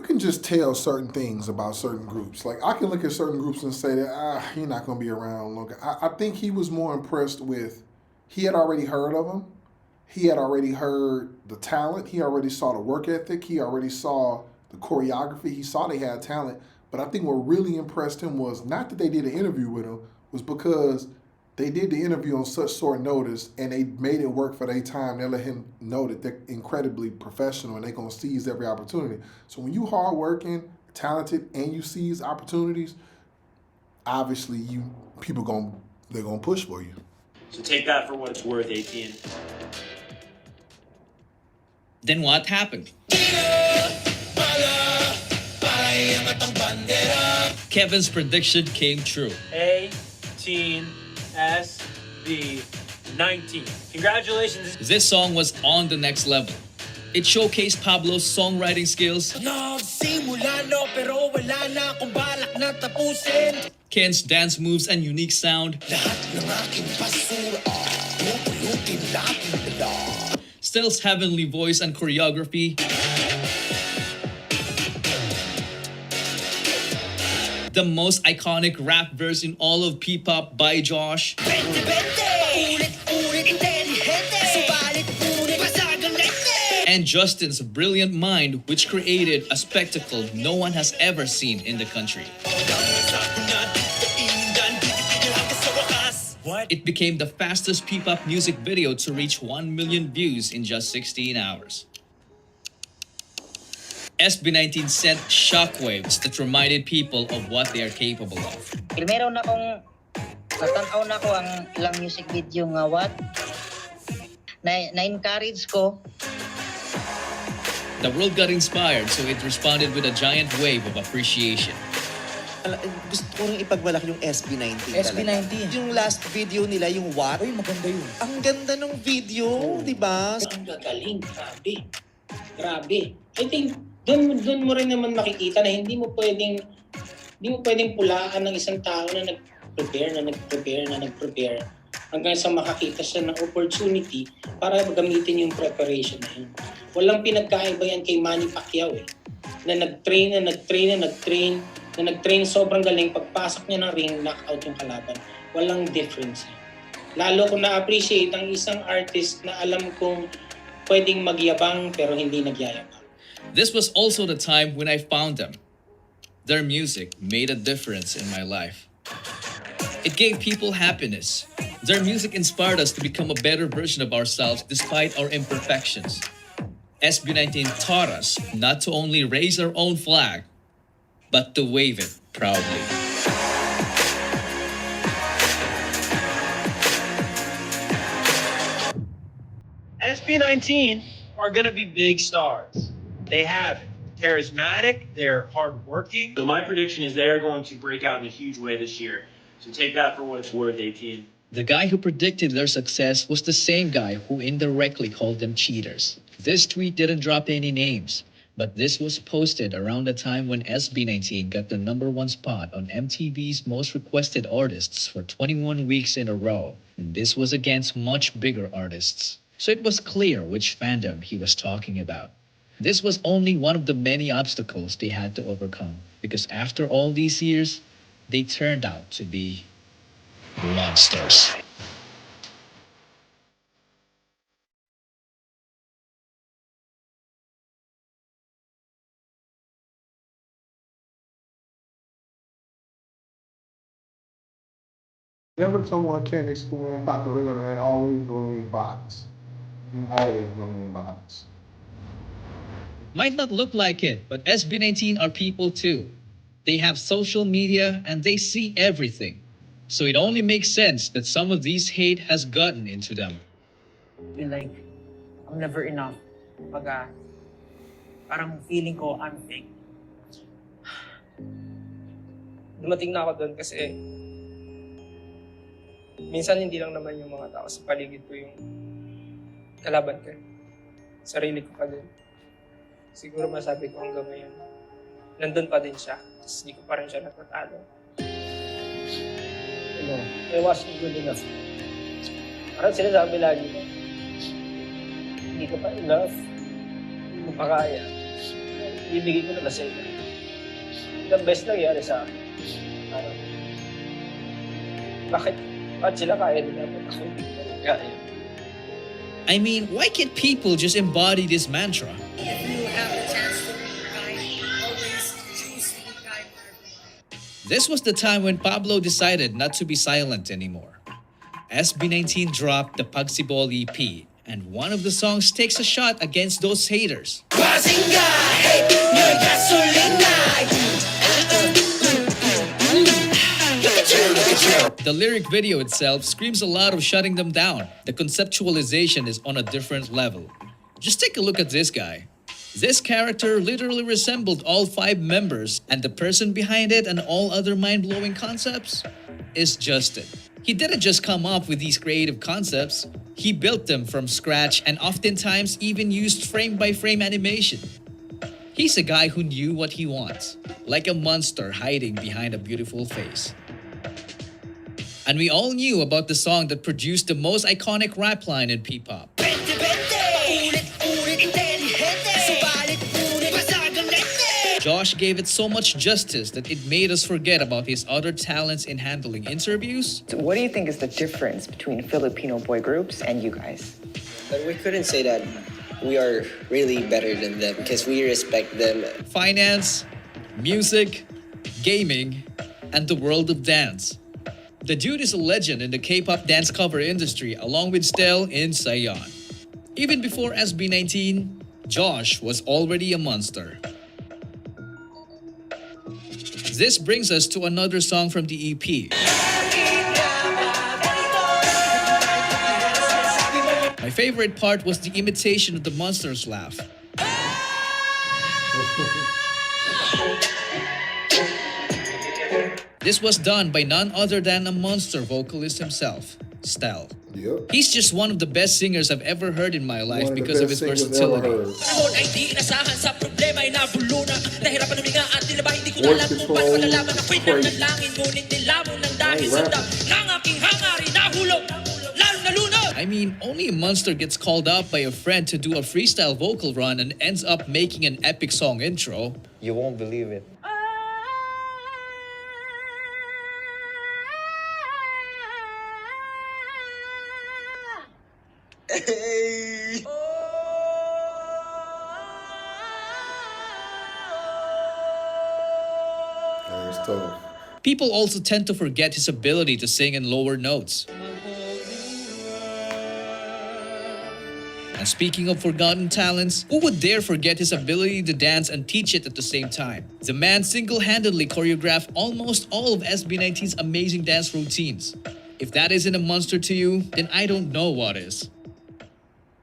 can just tell certain things about certain groups. Like, I can look at certain groups and say that, you're not going to be around long. I think he was more impressed with, he had already heard of them. He had already heard the talent. He already saw the work ethic. He already saw the choreography. He saw they had talent. But I think what really impressed him was not that they did an interview with him, was because they did the interview on such short notice and they made it work for their time. They let him know that they're incredibly professional and they're going to seize every opportunity. So when you hardworking, talented, and you seize opportunities, obviously they're going to push for you. So take that for what it's worth, ATIN. Then what happened? Kevin's prediction came true. ATIN SB19. Congratulations. This song was on the next level. It showcased Pablo's songwriting skills, Ken's dance moves and unique sound, STELL's heavenly voice and choreography, the most iconic rap verse in all of P-pop by Josh, and Justin's brilliant mind, which created a spectacle no one has ever seen in the country. It became the fastest P-pop music video to reach 1 million views in just 16 hours. SB19 sent shockwaves that reminded people of what they are capable of. Meron akong natanaw na ko ang ilang music video nga what na-encourage ko. The world got inspired, so it responded with a giant wave of appreciation. Gusto ko rin ipagmalaki yung SB19 SB19. Yung last video nila, yung what? Uy, maganda yun. Ang ganda ng video, di ba? Ang gagaling, grabe. Grabe. I think, doon mo rin naman makikita na hindi mo pwedeng pulaan ng isang tao na nag-prepare hanggang sa makakita siya ng opportunity para gamitin yung preparation na yun. Walang pinagkaiba yan kay Manny Pacquiao eh. Na nag-train sobrang galing, pagpasok niya ng ring, knockout yung kalaban. Walang difference. Lalo ko na-appreciate ang isang artist na alam kong pwedeng magyabang pero hindi nagyayabang. This was also the time when I found them. Their music made a difference in my life. It gave people happiness. Their music inspired us to become a better version of ourselves despite our imperfections. SB19 taught us not to only raise our own flag, but to wave it proudly. SB19 are going to be big stars. They have it. Charismatic, they're hardworking. So my prediction is they're going to break out in a huge way this year. So take that for what it's worth, ATIN. The guy who predicted their success was the same guy who indirectly called them cheaters. This tweet didn't drop any names, but this was posted around the time when SB19 got the #1 spot on MTV's Most Requested Artists for 21 weeks in a row. And this was against much bigger artists. So it was clear which fandom he was talking about. This was only one of the many obstacles they had to overcome, because after all these years, they turned out to be monsters. Whenever someone can explore popular, they're always going to box. Always going to box. Might not look like it, but SB19 are people too. They have social media and they see everything. So it only makes sense that some of these hate has gotten into them. I feel like I'm never enough. Parang feeling ko I'm fake. dumating na ako doon kasi minsan hindi lang naman yung mga tao sa paligid ko yung kalaban ko. Sarili ko pa din. Siguro masabi ko hanggang ngayon, nandun pa din siya. Tapos hindi ko pa rin siya natatalo. I wasn't good enough. Parang sinasabi lagi ko, hindi ka pa enough. Hindi mo pa kaya. Ibigay ko na sa iyo. The best nangyari sa akin. Parang, bakit sila kaya nila at ako hindi ko kaya? I mean, why can't people just embody this mantra? If you have the chance to be kind, always choose to be kind for everyone. This was the time when Pablo decided not to be silent anymore. SB19 dropped the Pagsibol EP, and one of the songs takes a shot against those haters. The lyric video itself screams a lot of shutting them down. The conceptualization is on a different level. Just take a look at this guy. This character literally resembled all 5 members, and the person behind it and all other mind-blowing concepts is Justin. He didn't just come up with these creative concepts, he built them from scratch and oftentimes even used frame-by-frame animation. He's a guy who knew what he wants, like a monster hiding behind a beautiful face. And we all knew about the song that produced the most iconic rap line in P-pop. Josh gave it so much justice that it made us forget about his other talents in handling interviews. So what do you think is the difference between Filipino boy groups and you guys? But we couldn't say that we are really better than them because we respect them. Finance, music, gaming, and the world of dance. The dude is a legend in the K-pop dance cover industry along with STELL in Saigon. Even before SB19, Josh was already a monster. This brings us to another song from the EP. My favorite part was the imitation of the monster's laugh. This was done by none other than a monster vocalist himself, STELL. Yep. He's just one of the best singers I've ever heard in my life because of his versatility. I mean, only a monster gets called up by a friend to do a freestyle vocal run and ends up making an epic song intro. You won't believe it. Hey. That's tough. People also tend to forget his ability to sing in lower notes. And speaking of forgotten talents, who would dare forget his ability to dance and teach it at the same time? The man single-handedly choreographed almost all of SB19's amazing dance routines. If that isn't a monster to you, then I don't know what is.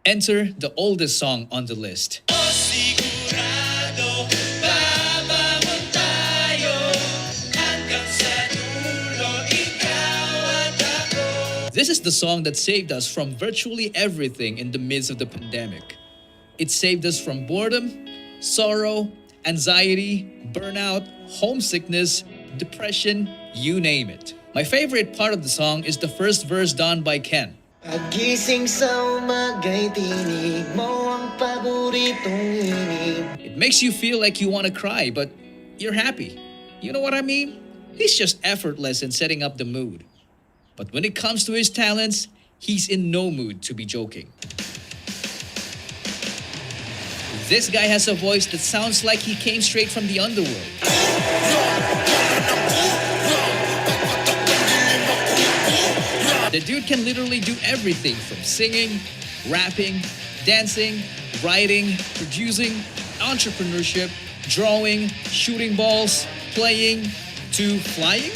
Enter the oldest song on the list. This is the song that saved us from virtually everything in the midst of the pandemic. It saved us from boredom, sorrow, anxiety, burnout, homesickness, depression, you name it. My favorite part of the song is the first verse done by Ken. Pagising sa umaga'y tinig mo ang paboritong inig. It makes you feel like you want to cry, but you're happy. You know what I mean? He's just effortless in setting up the mood. But when it comes to his talents, he's in no mood to be joking. This guy has a voice that sounds like he came straight from the underworld. The dude can literally do everything from singing, rapping, dancing, writing, producing, entrepreneurship, drawing, shooting balls, playing, to flying.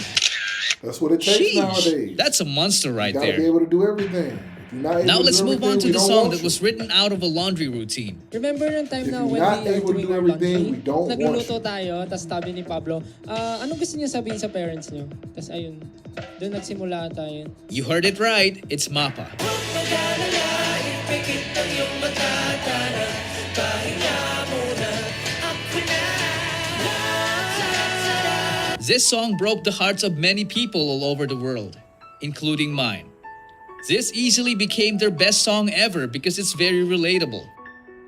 That's what it takes Sheesh, nowadays. that's a monster right You gotta there. be able to do everything. Now let's move on to the song that was written out of a laundry routine. Remember yung time na when we are doing our laundry, nagluluto tayo, tapos sabi ni Pablo, anong gusto niya sabihin sa parents niyo? Tapos ayun, doon nagsimula tayo. You heard it right, it's Mapa. This song broke the hearts of many people all over the world, including mine. This easily became their best song ever because it's very relatable.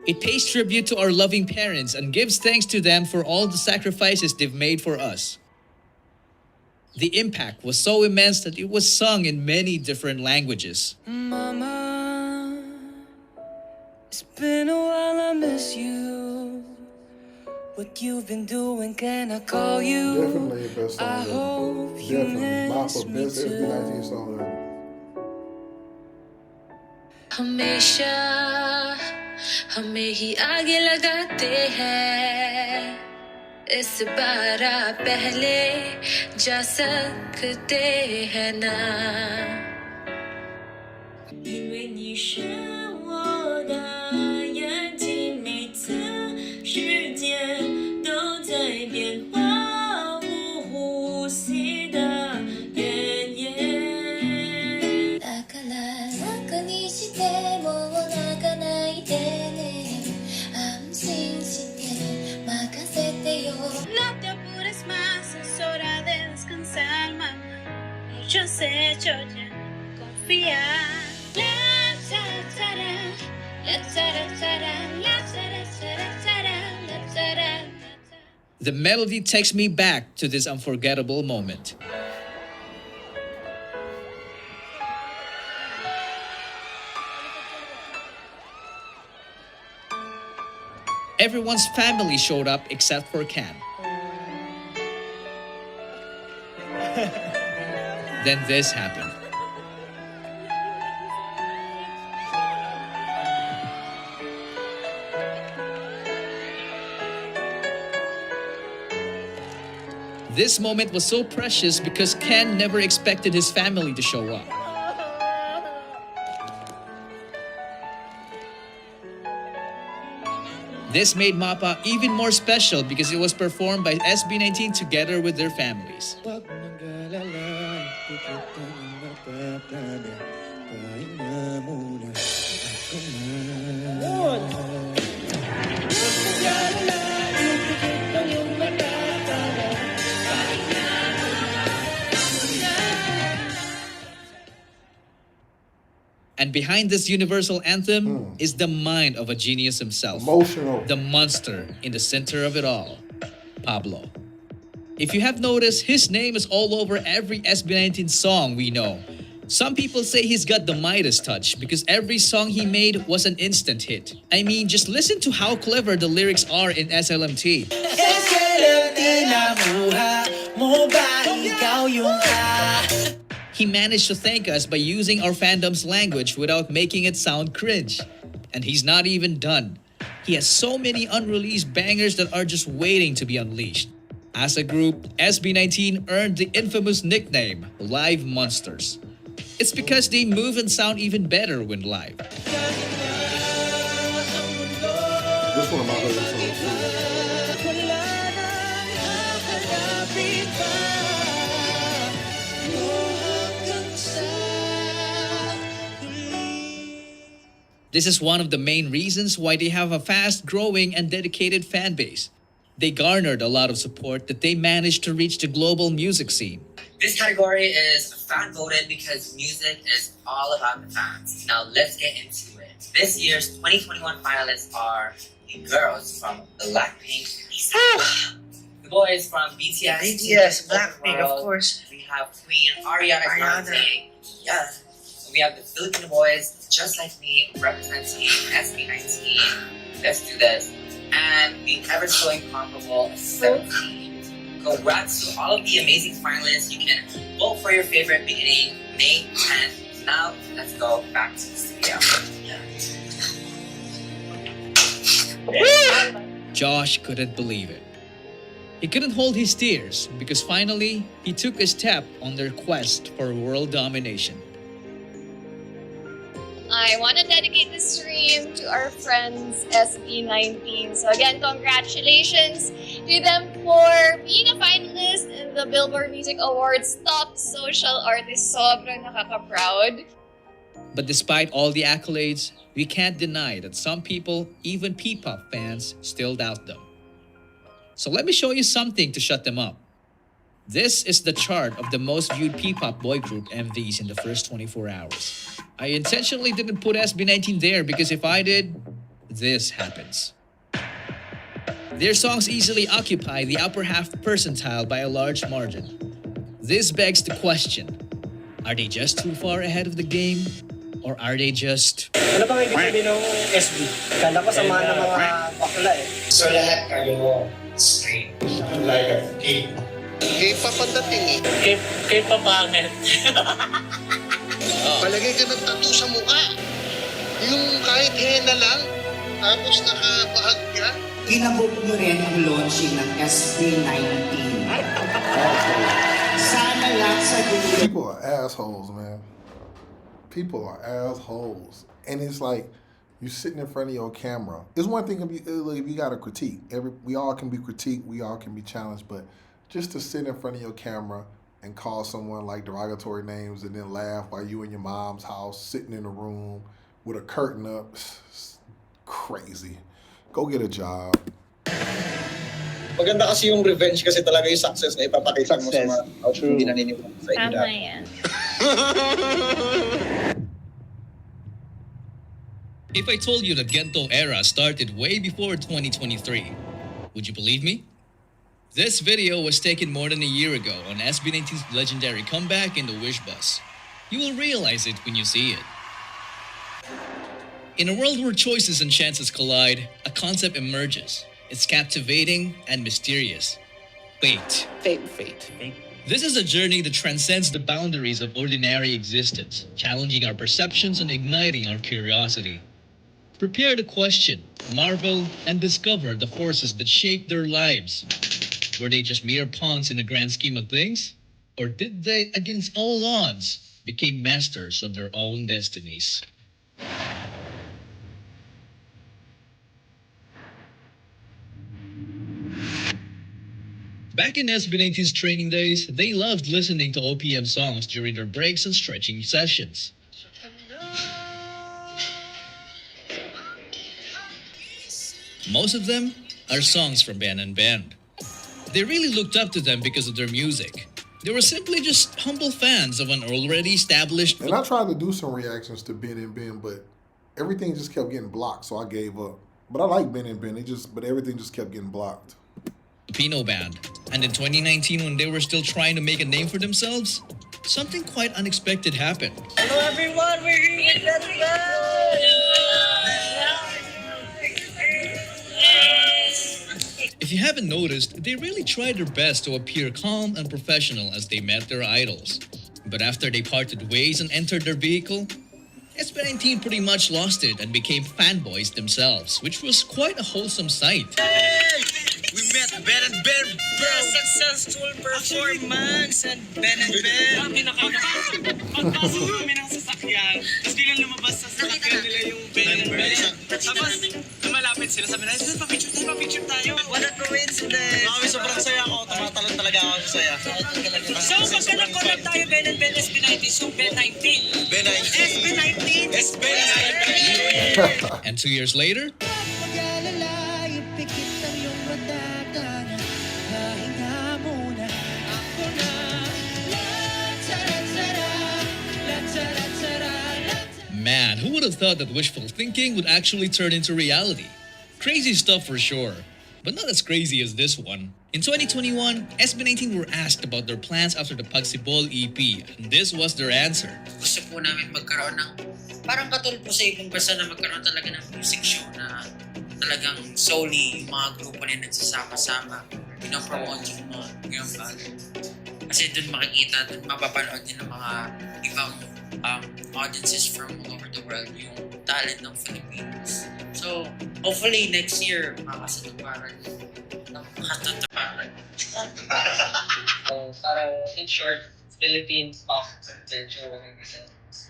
It pays tribute to our loving parents and gives thanks to them for all the sacrifices they've made for us. The impact was so immense that it was sung in many different languages. Mama, it's been a while, I miss you. What you've been doing, can I call you? Definitely a best song. I hope you miss me best SB19 song ever. हमेशा हमें ही आगे लगाते हैं इस बार पहले जा सकते हैं ना因为你是我的眼睛每次世界都在变化无呼吸的原野だから楽にしても泣かないでね安心して任せてよ No te apures más, es hora de descansar, mamá. Mucho has hecho ya, confía. The melody takes me back to this unforgettable moment. Everyone's family showed up except for Can. Then this happened. This moment was so precious because Ken never expected his family to show up. This made Mapa even more special because it was performed by SB19 together with their families. And behind this universal anthem is the mind of a genius himself. Emotional. The monster in the center of it all, Pablo. If you have noticed, his name is all over every SB19 song we know. Some people say he's got the Midas touch because every song he made was an instant hit. I mean, just listen to how clever the lyrics are in SLMT. He managed to thank us by using our fandom's language without making it sound cringe. And he's not even done. He has so many unreleased bangers that are just waiting to be unleashed. As a group, SB19 earned the infamous nickname, Live Monsters. It's because they move and sound even better when live. This one of my favorite songs too. This is one of the main reasons why they have a fast-growing and dedicated fan base. They garnered a lot of support that they managed to reach the global music scene. This category is fan-voted because music is all about the fans. Now let's get into it. This year's 2021 finalists are the girls from Blackpink, the boys from BTS, Blackpink, of course. We have Queen Ariana Grande. Yeah. We have the Filipino boys, just like me, representing SB19. Let's do this. And the ever so incomparable 17. Congrats to all of the amazing finalists. You can vote for your favorite beginning May 10th. Now, let's go back to the studio. Josh couldn't believe it. He couldn't hold his tears because finally, he took a step on their quest for world domination. I want to dedicate this stream to our friends SB19. So again, congratulations to them for being a finalist in the Billboard Music Awards Top Social Artist. Sobrang nakaka-proud. But despite all the accolades, we can't deny that some people, even P-pop fans, still doubt them. So let me show you something to shut them up. This is the chart of the most viewed P-pop boy group MVs in the first 24 hours. I intentionally didn't put SB19 there because if I did, this happens. Their songs easily occupy the upper half percentile by a large margin. This begs the question, are they just too far ahead of the game? Or are they just... Ano bang ibig sabihin ng SB? Kala ko sama ng mga bakla eh. So lahat kayo straight. Like a cake. K-pop ang dating eh. K-pop pangit. Palagay ka ng tattoo sa mukha. Yung kahit henna lang, tapos nakabahag ka. Kinabog nyo rin ang launching ng SB19. Sana lang sa dulo. People are assholes, man. People are assholes. And it's like, you're sitting in front of your camera. It's one thing if you got a critique. We all can be critiqued, we all can be challenged, but just to sit in front of your camera and call someone like derogatory names and then laugh while you in your mom's house, sitting in a room with a curtain up, it's crazy. Go get a job. Maganda kasi yung revenge kasi talaga yung success na ipapakita mo sa mga hindi naniniwala sa inyo. Tama yan. If I told you that GENTO era started way before 2023, would you believe me? This video was taken more than a year ago on SB19's legendary comeback in the Wish Bus. You will realize it when you see it. In a world where choices and chances collide, a concept emerges. It's captivating and mysterious. Fate. Fate. This is a journey that transcends the boundaries of ordinary existence, challenging our perceptions and igniting our curiosity. Prepare to question, marvel, and discover the forces that shape their lives. Were they just mere pawns in the grand scheme of things? Or did they, against all odds, become masters of their own destinies? Back in SB19's training days, they loved listening to OPM songs during their breaks and stretching sessions. Most of them are songs from Ben and Ben. They really looked up to them because of their music. They were simply just humble fans of an already established... And I tried to do some reactions to Ben and Ben, but everything just kept getting blocked, so I gave up. But I like Ben and Ben, but everything just kept getting blocked. Filipino band. And in 2019, when they were still trying to make a name for themselves, something quite unexpected happened. Hello everyone, we're here with If you haven't noticed, they really tried their best to appear calm and professional as they met their idols. But after they parted ways and entered their vehicle, SB19 pretty much lost it and became fanboys themselves, which was quite a wholesome sight. Hey! We met Ben and Ben, bro! Successful performance and Ben and Ben! Pagpasok namin ng sasakyan, tapos bilang lumabas sa sasakyan nila yung Ben and Ben. Tapos lumalapit sila, sabi na, pa-picture tayo. What a coincidence! Mami, sobrang saya ako. Tumatalon talaga ako sa saya. So, pagka nag-collab tayo, Ben and Ben SB19, so Ben19. Ben19. SB19. And 2 years later, man, who would have thought that wishful thinking would actually turn into reality? Crazy stuff for sure, but not as crazy as this one. In 2021, SB19 were asked about their plans after the Pagsibol EP, and this was their answer. Gusto po namin magkaroon ng parang katulad po sa ibang bansa na magkaroon talaga ng music show na talagang solely yung mga grupo na nagsasama-sama, pinapromote yung mga ngayong bagay. Kasi dun makikita, dun mapapanood din ng mga ibang audiences from all over the world yung talent ng Filipinos. So, hopefully next year, makakasatuparan. So, parang in short, Philippines pop culture.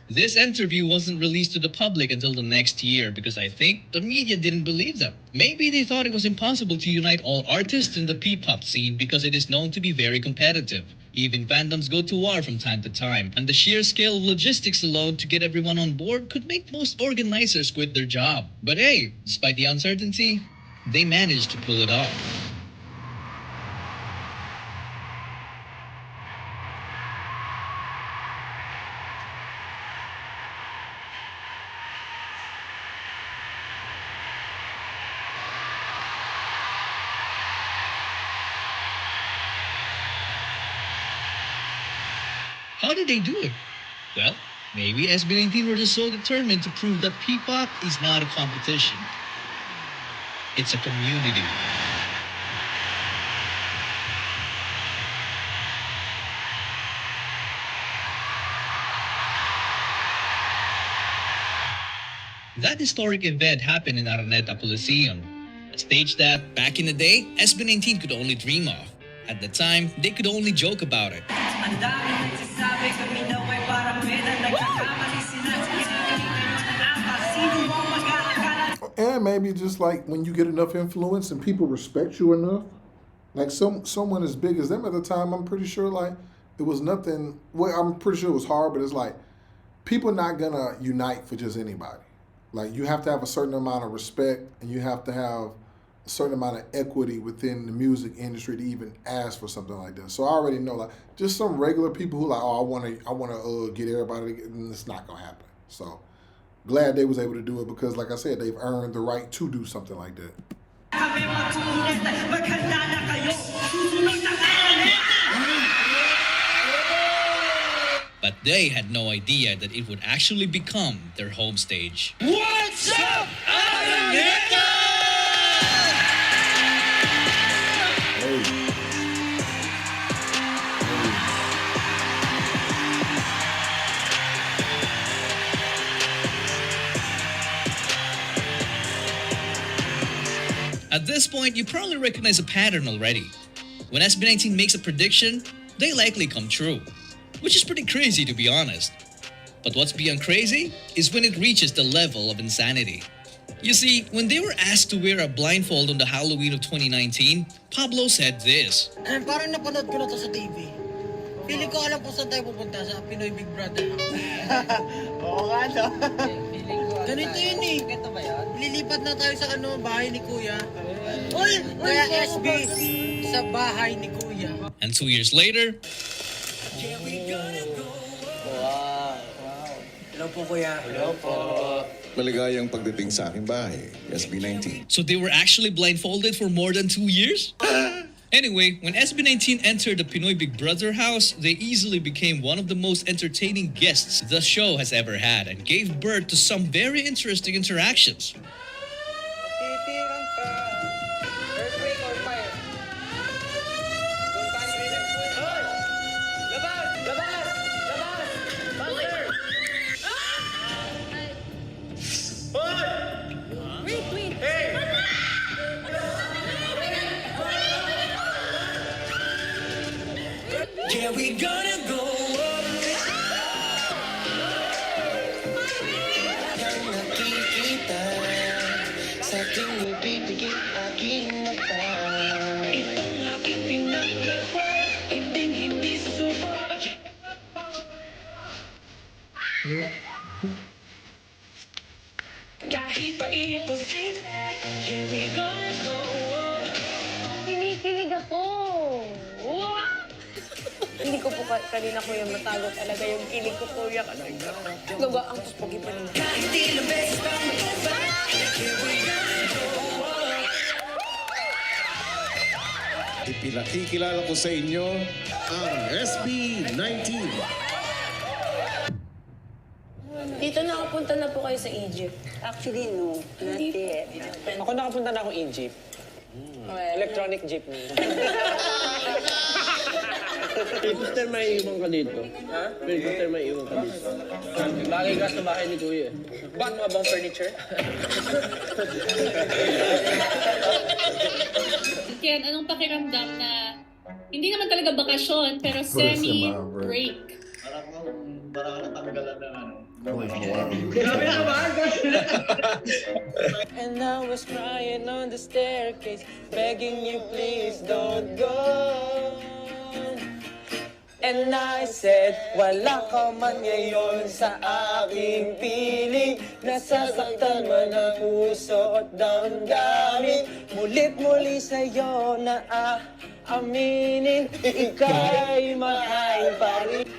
This interview wasn't released to the public until the next year because I think the media didn't believe them. Maybe they thought it was impossible to unite all artists in the P-pop scene because it is known to be very competitive. Even fandoms go to war from time to time, and the sheer scale of logistics alone to get everyone on board could make most organizers quit their job. But hey, despite the uncertainty, they managed to pull it off. How did they do it? Well, maybe SB19 were just so determined to prove that P-pop is not a competition. It's a community. That historic event happened in Araneta Coliseum, a stage that, back in the day, SB19 could only dream of. At the time, they could only joke about it. And maybe just like when you get enough influence and people respect you enough, like someone as big as them at the time, I'm pretty sure like it was nothing. Well, I'm pretty sure it was hard, but it's like people not gonna unite for just anybody. Like you have to have a certain amount of respect, and you have to have a certain amount of equity within the music industry to even ask for something like this. So I already know, like, just some regular people who like, oh, I wanna get everybody, and it's not gonna happen. So glad they was able to do it because, like I said, they've earned the right to do something like that. But they had no idea that it would actually become their home stage. What's up, Araneta? At this point, you probably recognize a pattern already. When SB19 makes a prediction, they likely come true. Which is pretty crazy, to be honest. But what's beyond crazy is when it reaches the level of insanity. You see, when they were asked to wear a blindfold on the Halloween of 2019, Pablo said this. Parang napanood ko na to sa TV. Feeling ko alam po saan tayo pupunta sa Pinoy Big Brother. Oo nga, no? Ganito yun eh. Ganito ba yan? Lilipat na tayo sa bahay ni Kuya. Kaya SB, sa bahay ni Kuya. And 2 years later, Wow. Hello po, Kuya. Hello po. Maligayang pagdating sa aking bahay, SB19. so they were actually blindfolded for more than 2 years? Anyway, when SB19 entered the Pinoy Big Brother house, they easily became one of the most entertaining guests the show has ever had and gave birth to some very interesting interactions. Earthquake or fire? Yeah, we gonna go up. Yang nakikita sa aking ibibigay aking mata. Itong aking pinaglawa, hindi suba. Kahit pa ipasin, here we gonna go up. Kinikilig ako. Hindi ko po kanina ko yung matago talaga yung kilig ko, Kuya. Gawa ang pupugi pa rin. Kahit ilang beses pang magkaba, here we gonna go up. Ipinakikilala ko sa inyo ang SB19. Dito nakapunta na po kayo sa Egypt. Actually, no. Not yet. Ako nakapunta na akong Egypt. Electronic jeepney. Peter, may iwan ka dito. Ha? Peter, may iwan ka dito. Bagay ka sa bahay ni Kuya. Ba't mga bang furniture? Ken, anong pakiramdam na hindi naman talaga bakasyon, pero semi-break? Parang Parang natanggalan ng ano. And I was crying on the staircase, begging you please don't go. And I said, wala ka man ngayon sa aking piling. Nasasaktan man ang puso at damdamin. Mulit-muli sa'yo na aaminin, ika'y mahal pa rin.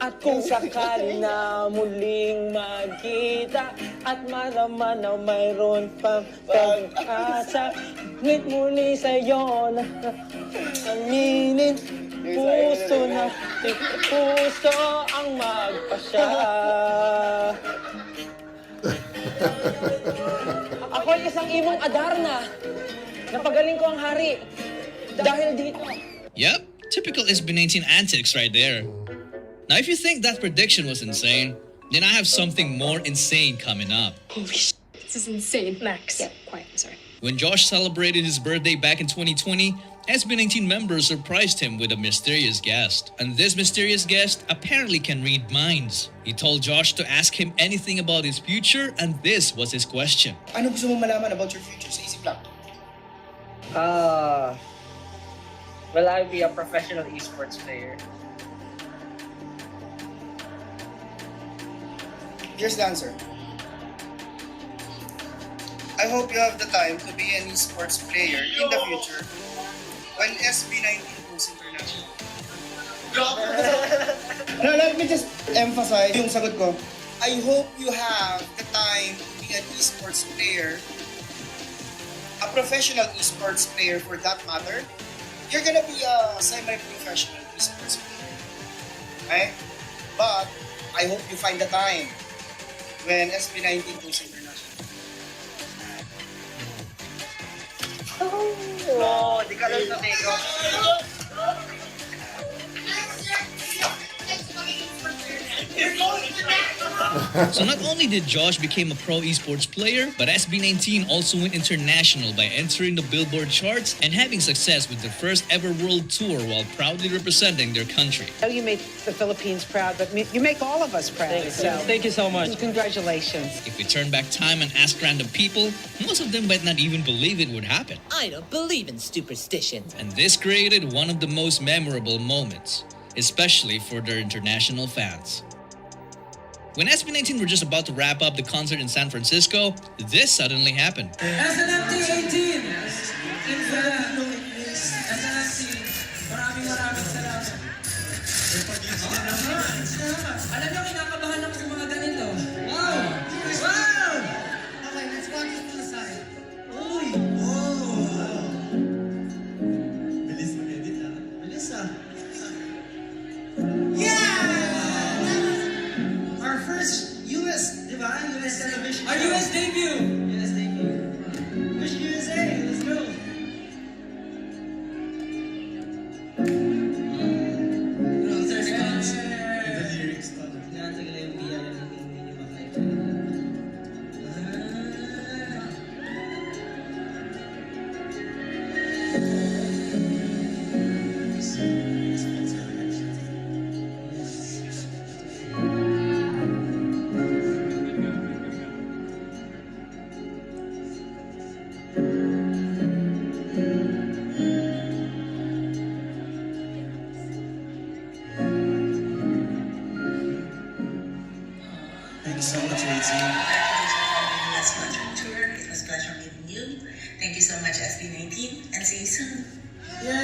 At kung sakali na muling magkita at malaman na mayroon pang pag-asa, ngunit muli sa'yo na aminin, puso na puso ang magpasya. Ako'y isang imong Adarna. Napagaling ko ang hari dahil dito. Yep, typical SB19 antics right there. Now, if you think that prediction was insane, then I have something more insane coming up. Holy shit, this is insane. Max. Yeah, quiet, I'm sorry. When Josh celebrated his birthday back in 2020, SB19 members surprised him with a mysterious guest. And this mysterious guest apparently can read minds. He told Josh to ask him anything about his future, and this was his question. Ano gusto mong malaman about your future sa isip lang? Will I be a professional esports player? Here's the answer. I hope you have the time to be an esports player in the future when SB19 goes international. Now, let me just emphasize yung sagot ko. I hope you have the time to be an esports player, a professional esports player for that matter. You're gonna be a semi-professional esports player. Okay? But, I hope you find the time when SB19 goes international. Oh, di ka lang sa teko. So not only did Josh become a pro esports player, but SB19 also went international by entering the Billboard charts and having success with their first ever world tour while proudly representing their country. You make the Philippines proud, but you make all of us proud. Thank you so much. Congratulations. If we turn back time and ask random people, most of them might not even believe it would happen. I don't believe in superstitions. And this created one of the most memorable moments, especially for their international fans. When SB19 were just about to wrap up the concert in San Francisco, this suddenly happened. SNFT 18! In Filipino English, SNFT, maraming salamat. Alam niyo, kinakabahan ako sa mga ganito. Wow! Wow! Okay, let's watch this to the side. Uy! Oh! Bilis mag-edit ah. Bilis ah. Yeah! Our first US, di ba? US television. Our US debut! US debut. Wish USA! Let's go! Thank you so much, ATIN. Last concert tour. It was a pleasure meeting you. Thank you so much, SB19, and see you soon. Hello,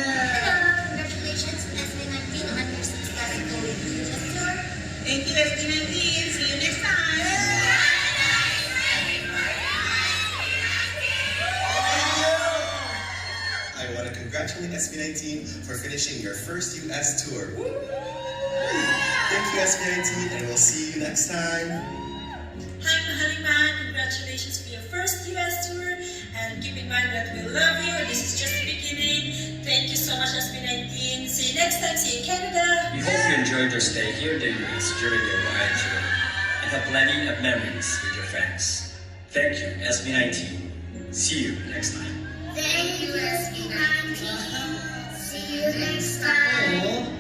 congratulations to SB19 on your successful tour. Thank you, SB19. See you next time. I want to congratulate SB19 for finishing your first US tour. Thank you, SB19, and we'll see you next time. Hi, Mahaliman. Congratulations for your first US tour. And keep in mind that we love you. This is just the beginning. Thank you so much, SB19. See you next time. See you in Canada. We hope you enjoyed your stay here in the US during your wild tour and have plenty of memories with your friends. Thank you, SB19. See you next time. Thank you, SB19. See you next time.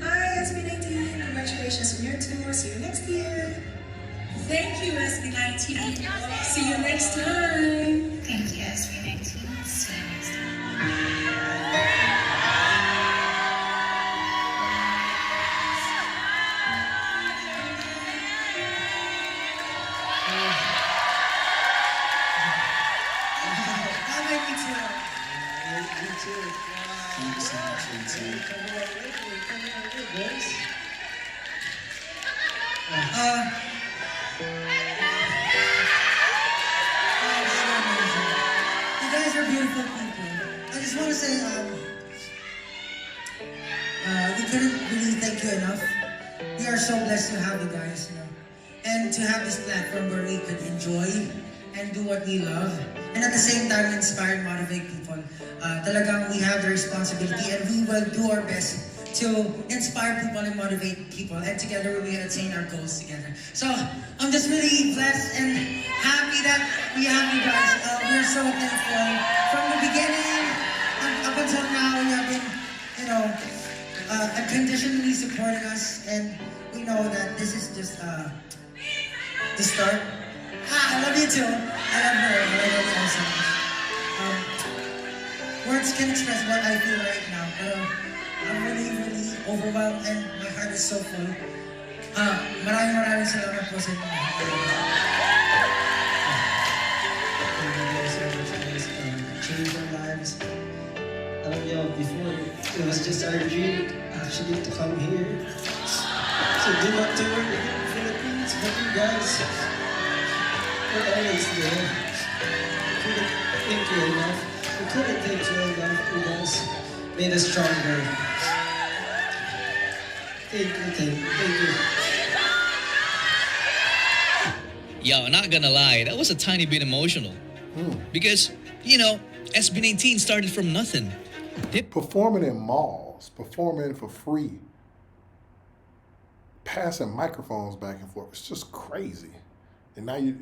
Hi, SB19. Congratulations on your your tour. See you next year. Thank you, SB19. See you next time. Thank you, SB19. See you next time. You guys are beautiful people. I just want to say, we couldn't really thank you enough. We are so blessed to have you guys, and to have this platform where we could enjoy and do what we love, and at the same time inspire and motivate people. Talagang we have the responsibility, and we will do our best to inspire people and motivate people, and together we attain our goals together. So I'm just really blessed and happy that we have you guys. We're so thankful. From the beginning up until now, you have been, unconditionally supporting us, and we know that this is just the start. I love you too. I love her. I love you all so much. Words can express what I feel right now, but I'm really, really overwhelmed, and my heart is so full. Maraming salamat po sa inyo. Change our lives. Alam niyo, before, it was just our dream actually to come here. So do not tour in the Philippines, but you guys were always there. Couldn't thank you enough. We couldn't thank you enough. You guys made us stronger. Thank you. Yo, not gonna lie, that was a tiny bit emotional. Because, SB19 started from nothing. Performing in malls, performing for free, passing microphones back and forth. It's just crazy. And now you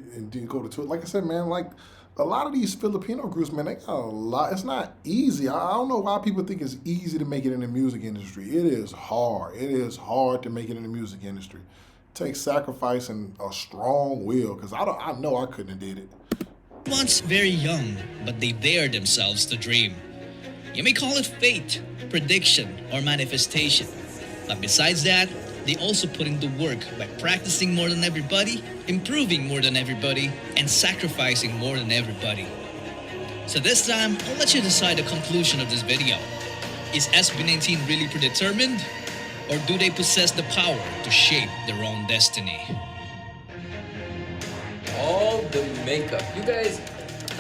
go to tour. Like I said, man, like a lot of these Filipino groups, man, they got a lot. It's not easy. I don't know why people think it's easy to make it in the music industry. It is hard. It is hard to make it in the music industry. It takes sacrifice and a strong will, because I know I couldn't have did it. Once very young, but they dared themselves to dream. You may call it fate, prediction, or manifestation. But besides that, they also put in the work by practicing more than everybody, improving more than everybody, and sacrificing more than everybody. So this time, I'll let you decide the conclusion of this video. Is SB19 really predetermined? Or do they possess the power to shape their own destiny? All the makeup. You guys,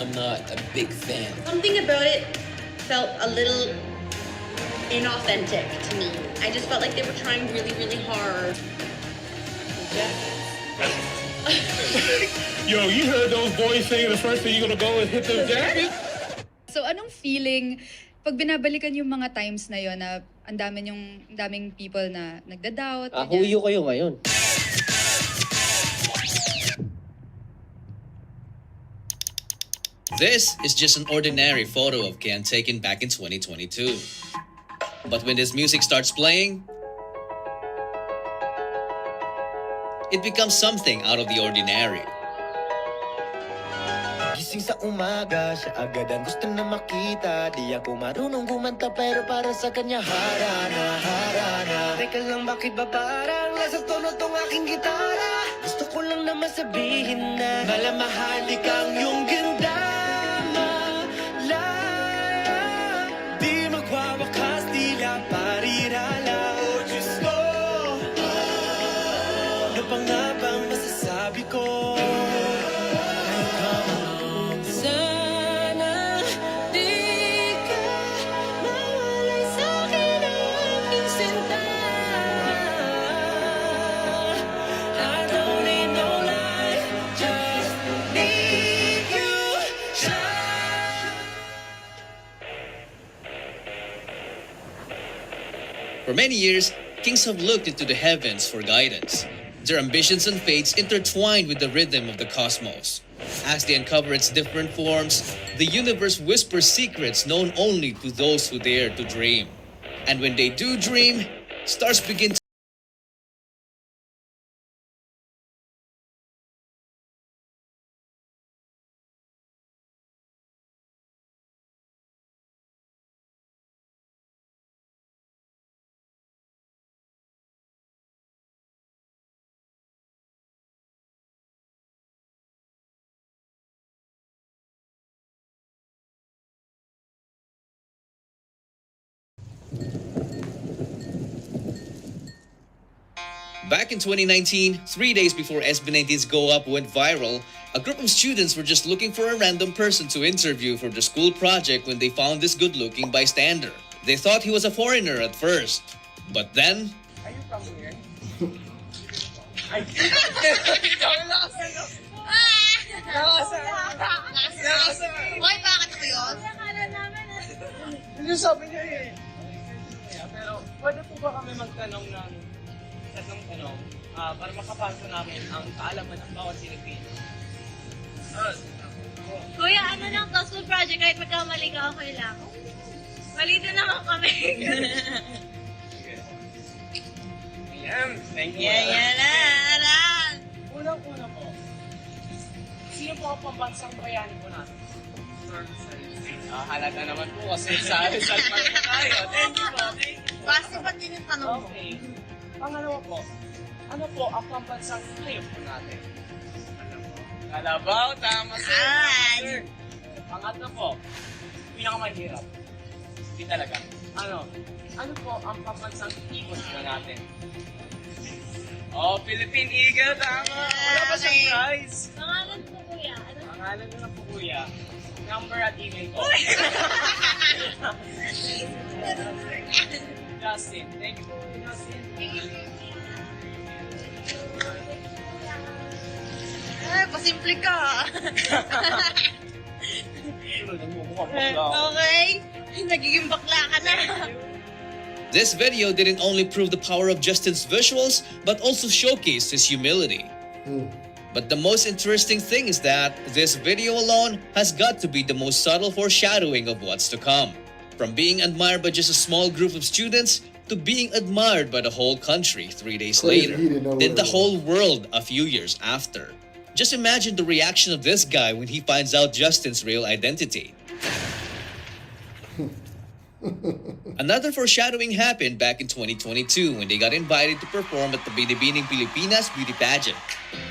I'm not a big fan. Something about it felt a little inauthentic to me. I just felt like they were trying really, really hard. Yo, you heard those boys saying the first thing you're gonna go is hit the jacket? So anong feeling pag binabalikan yung mga times na yon na ang daming people na nagda-doubt? Huyo kayo ngayon. This is just an ordinary photo of Ken taken back in 2022. But when this music starts playing, it becomes something out of the ordinary. Gising sa umaga, siya agad ang gusto na makita. Di ako marunong gumanta pero para sa kanya harana. Teka lang, bakit ba parang nasa tono tong aking gitara? Gusto ko lang naman sabihin na malamahali kang yung ganda. Di magwawakas, tila parirala. Oh, Diyos ko, ano pa nga bang masasabi ko? Sana di ka mawalay sa'kin ang aking sinta. I don't need no lie, just need you. For many years, kings have looked into the heavens for guidance. Their ambitions and fates intertwined with the rhythm of the cosmos. As they uncover its different forms, the universe whispers secrets known only to those who dare to dream. And when they do dream, stars begin to Back in 2019, 3 days before SB19's Go Up went viral, a group of students were just looking for a random person to interview for the school project when they found this good-looking bystander. They thought he was a foreigner at first, but then... Are you from here? Why, bakit ako yun? Hindi sabi niya eh. Pero pwede po ba kami magtanong ng tatlong tanong para makapasa namin ang kaalaman ng bawat Filipino? Kuya, ano lang to, school project, kahit magkamali ka, okay lang. Mali din naman kami. Ayan, thank you. Yan lang. Unang-una po, sino po ang pambansang bayani po natin? Halaga naman po kasi sa Rizal pa rin tayo. Thank you po. Basta pa din yung tanong mo. Okay. Pangalawa po, ano po ang pambansang hayop po natin? Kalabaw, tama sir. Pangatlo po, pinakamahirap. Hindi talaga. Ano po ang pambansang ibon po natin? Oh, Philippine Eagle, tama. Wala ba siyang prize? Pangalan po kuya. Pangalan na po kuya. Number at email po. Justin, thank you po, Justin. Pasimple ka. Okay. Nagiging bakla ka na. This video didn't only prove the power of Justin's visuals, but also showcased his humility. But the most interesting thing is that this video alone has got to be the most subtle foreshadowing of what's to come. From being admired by just a small group of students to being admired by the whole country 3 days later, then the whole world a few years after. Just imagine the reaction of this guy when he finds out Justin's real identity. Another foreshadowing happened back in 2022 when they got invited to perform at the Binibining Pilipinas beauty pageant.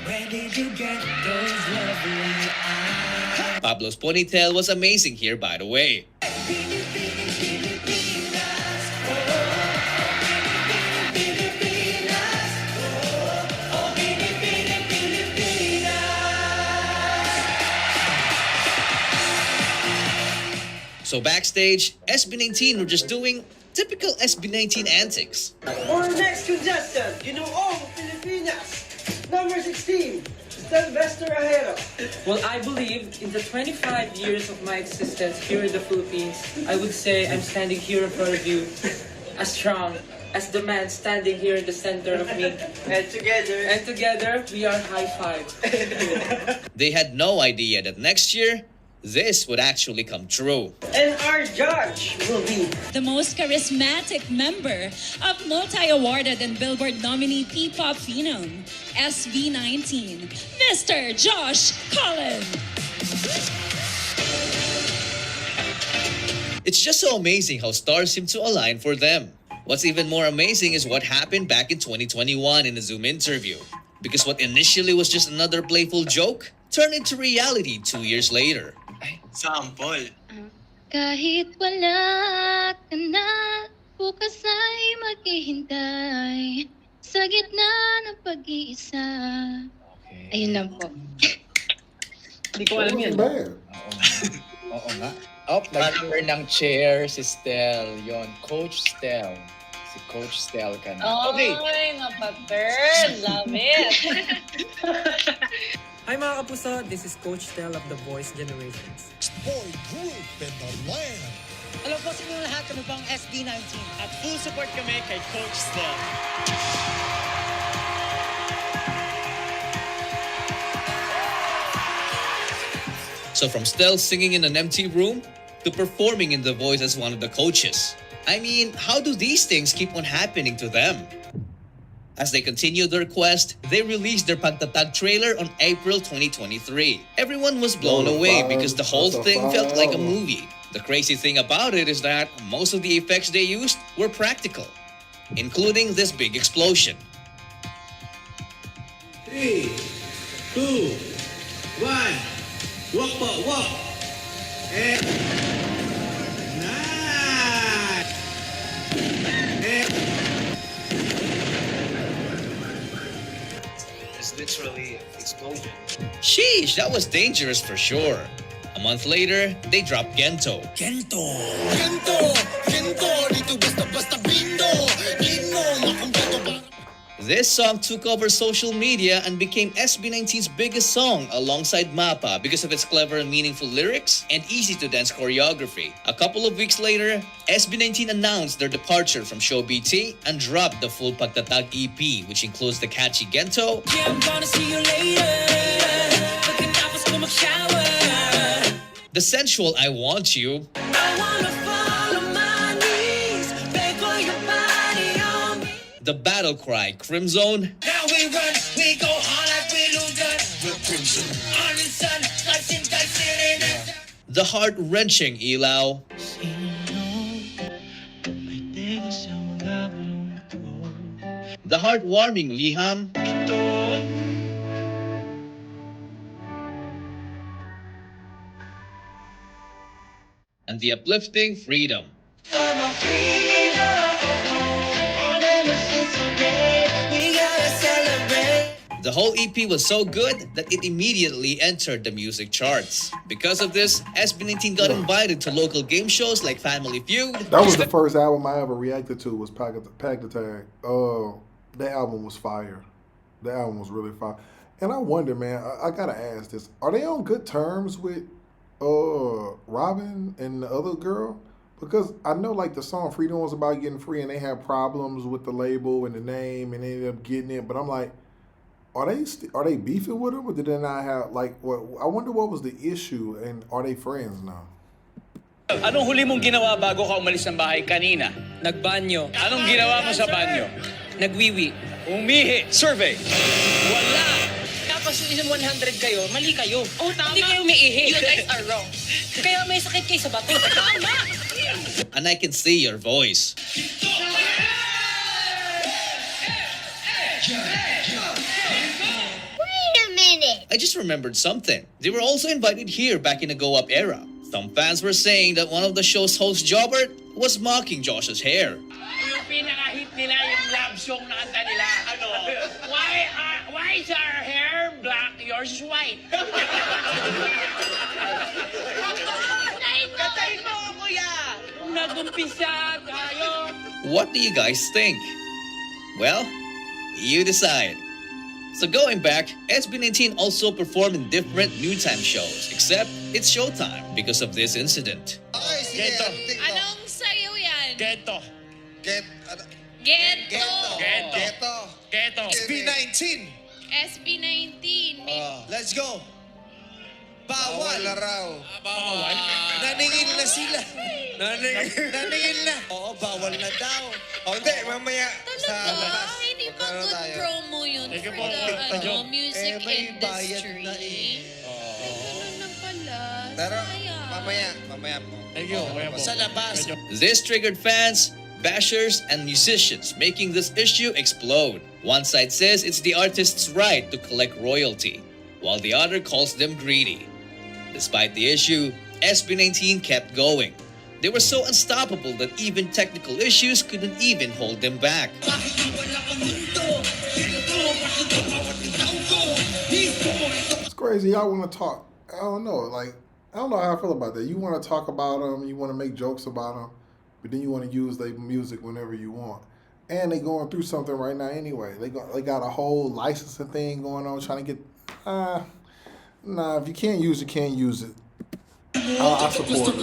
Where did you get those lovely eyes? Pablo's ponytail was amazing here, by the way. So backstage, SB19 were just doing typical SB19 antics. Our next contestant, Ginoong Filipinas, number 16, STELL. Well, I believe in the 25 years of my existence here in the Philippines, I would say I'm standing here in front of you as strong as the man standing here in the center of me. And together, we are high five. They had no idea that next year, this would actually come true. And our judge will be the most charismatic member of multi-awarded and Billboard nominee P-pop phenom, SB19, Mr. Josh Cullen. It's just so amazing how stars seem to align for them. What's even more amazing is what happened back in 2021 in a Zoom interview. Because what initially was just another playful joke turned into reality 2 years later. Sample. Kahit wala ka na, bukas ay maghihintay sa gitna ng pag-iisa. Ayun lang po. Hindi ko alam yan. Oo nga. Nag-turn ng chair si STELL. Yon, Coach STELL. Si Coach STELL ka na. Okay. Ay, napaturn. Love it. Hi mga kapuso, this is Coach STELL of The Voice Generations. Boy group in the land. Alam po sa inyo lahat, kami pang SB19. At full support kami kay Coach STELL. So from STELL singing in an empty room to performing in The Voice as one of the coaches. I mean, how do these things keep on happening to them? As they continued their quest, they released their Pagtatag trailer on April 2023. Everyone was blown away because the whole thing felt like a movie. The crazy thing about it is that most of the effects they used were practical, including this big explosion. 3, 2, 1, walk po, walk! And... nice! And... literally explosion. Sheesh, that was dangerous for sure. A month later, they dropped GENTO. Gento! Gento! Gento! Dito basta-basta bindo! Dino! Makumpleto ba? This song took over social media and became SB19's biggest song alongside MAPA because of its clever and meaningful lyrics and easy-to-dance choreography. A couple of weeks later, SB19 announced their departure from Show BT and dropped the full Pagtatag EP, which includes the catchy GENTO, Yeah, I'm gonna see you later. Pagkatapos ko mag-shower. the sensual I Want You, I wanna fall on my knees, beg for your body on me. the battle cry Crimson, Now we run, we go hard like we lose gun. The crimson. On the sun, slicing, dicing, and the heart-wrenching Ilaw, the heartwarming Liham, and the uplifting Freedom. The whole EP was so good that it immediately entered the music charts. Because of this, SB19 got invited to local game shows like Family Feud. That was the first album I ever reacted to, was Pagtatag. That album was fire. That album was really fire. And I wonder, man, I gotta ask this. Are they on good terms with Robin and the other girl? Because I know like the song Freedom was about getting free and they had problems with the label and the name and they ended up getting it. But I'm like, are they beefing with him, or did they not have like what? I wonder what was the issue, and are they friends now? Anong huli mong ginawa bago ka umalis ng bahay kanina? Nagbanyo. Anong ginawa mo sa banyo? Nagwiwi. Umihi. Survey. Wala. Tapos yung 100 kayo, mali kayo. Oh, tama. Hindi kayo umiihi. You guys are wrong. Kaya may sakit kayo sa bato. Tama! And I can see your voice. Wait a minute! I just remembered something. They were also invited here back in the Go Up era. Some fans were saying that one of the show's host, Jobert, was mocking Josh's hair. Yung pinaka-hit nila, yung love song na kanta nila. Ano? Why is our hair black? Yours is white. Katayin mo, kuya! Nag-umpisa tayo. What do you guys think? Well, you decide. So going back, SB19 also performed in different noontime shows, except it's showtime because of this incident. Okay, sige. Gento. Anong sayo yan? Gento. Gento! Gento. Gento. SB19. SB19. Let's go. Bawal na raw. Bawal? Naningil na sila. Naningil na. Oo, bawal na daw. O hindi, mamaya sa labas. Hindi ba Magkano good tayo? promo yun Thank you for po. the music may bayad industry? na Ganun lang pala. Pero Sayang. mamaya po. Thank you. Sa labas. This triggered fans, bashers, and musicians, making this issue explode. One side says it's the artist's right to collect royalty, while the other calls them greedy. Despite the issue, SB19 kept going. They were so unstoppable that even technical issues couldn't even hold them back. It's crazy. Y'all want to talk. I don't know. Like, I don't know how I feel about that. You want to talk about them, you want to make jokes about them, but then you want to use their music whenever you want. And they going through something right now anyway. They got a whole licensing thing going on, trying to get. Nah, if you can't use it, can't use it. I support it.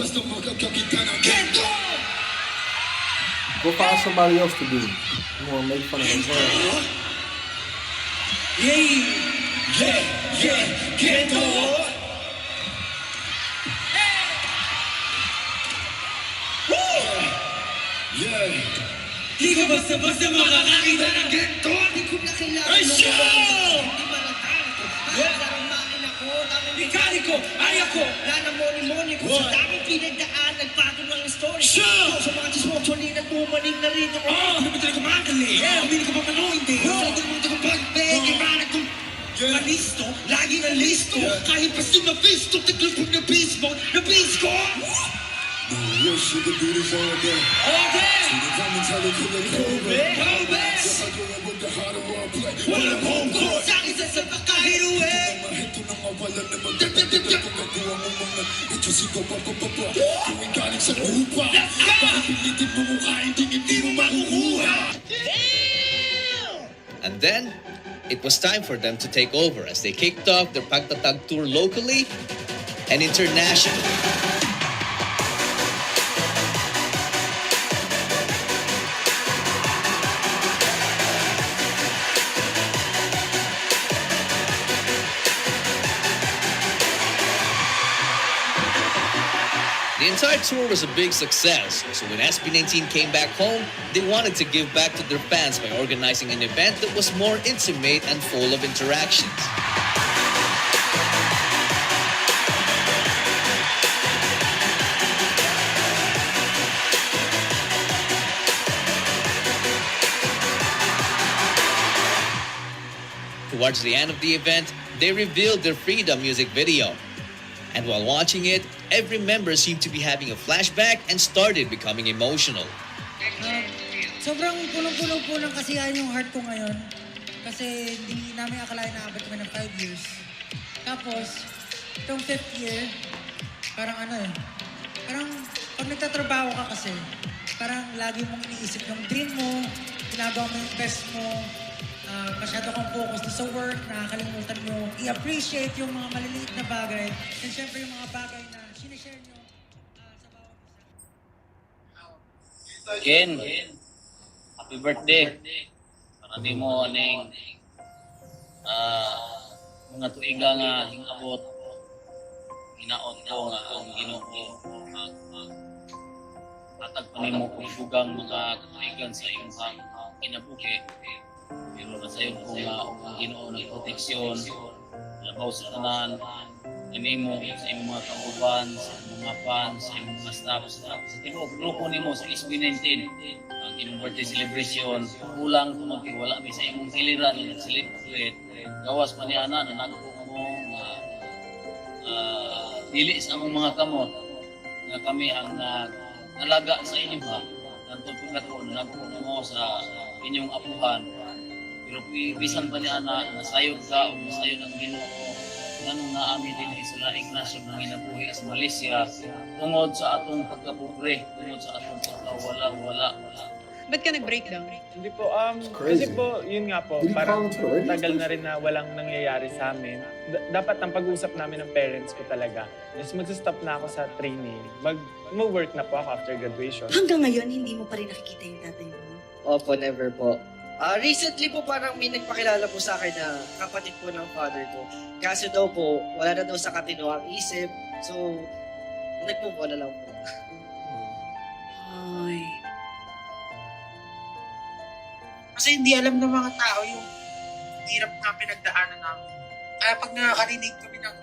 Go find somebody else to do it. You want to make fun of them? Gento! Di ko basta-basta makakakita ng Gento! Di ko na kailangan ng hindi malatang Ikari ko, ay ako, lana moni-moni ko sa daming pinagdaan, nagbago ng story. Sa mga chismocholi na bumaning na rin ako. Ano ba talaga magaling? Hindi ko pa mano, hindi. Talagang mga tagapag-beg, imanag kong malisto, lagi na listo. Kahit pa sinabisto, taglupog na bismo, na bisko! Yo, sugar do this all day. All day! So the comments how they kill it, hold back. Hold back! Just like you're with the harder one play. Walang home court! Sa akin isa sa pakahiruwe. Ito na mawala naman. Gumagawa mo mga ito sigaw pa. Tuwing galing sa lupa. Parang pilitin mo mukha, hindi mo makukuha. And then, it was time for them to take over as they kicked off their Pagtatag tour locally and internationally. The entire tour was a big success, so when SB19 came back home, they wanted to give back to their fans by organizing an event that was more intimate and full of interactions. Towards the end of the event, they revealed their Freedom music video. And while watching it, every member seemed to be having a flashback and started becoming emotional. Sobrang punong-punong po ng kasiyahan yung heart ko ngayon. Kasi hindi namin akalain na abot kami ng 5 years. Tapos, itong 5th year, parang parang pag nagtatrabaho ka kasi, parang lagi mong iniisip yung dream mo, ginagawa mo yung best mo, masyado kang focused sa work, nakakalimutan mo i-appreciate yung mga maliliit na bagay. And syempre yung mga bagay na sinishare nyo sa bawat isa. Jen, happy birthday. Para di mo aning mga tuiga nga hingabot. Hinaon ko nga ang Ginoo tatag pa nimo kung sugang mga tuigan sa iyong kinabuhi. Pero nasayon ko nga ang Ginoo ng proteksyon, labaw sa tanan, nimo sa imong mga kauban, sa imong mga fans, sa imong mga staff, sa tinuod grupo nimo sa SB19. Ang imong birthday celebration, kulang kung magtiwala mi sa imong giliran ng celebrate. Gawas pa ni ana na nagpo mo dili sa among mga kamot nga kami ang nalaga sa inyo ha. Nantupin na ko, nagpo mo sa inyong apuhan. Pero bisan pa ni ana, nasayod ka o nasayod ang Ginoo. Ganun na amin din sa laing nasyon ng inabuhi sa Malaysia tungod sa atong pagkapobre, tungod sa atong pagkawala-wala. Ba't ka nag-breakdown? Hindi po, kasi po, yun nga po, parang tagal na rin na walang nangyayari sa amin. Dapat ang pag-uusap namin ng parents ko talaga is mag-stop na ako sa training. Mag-work na po ako after graduation. Hanggang ngayon, hindi mo pa rin nakikita yung tatay mo? Opo, never po. Recently po parang may nagpakilala po sa akin na kapatid po ng father ko. Kaso daw po, wala na daw sa katino ang isip. So, nag-move on na lang po. Ay. Kasi hindi alam ng mga tao yung hirap na pinagdaanan namin. Kaya pag nakakarinig kami ng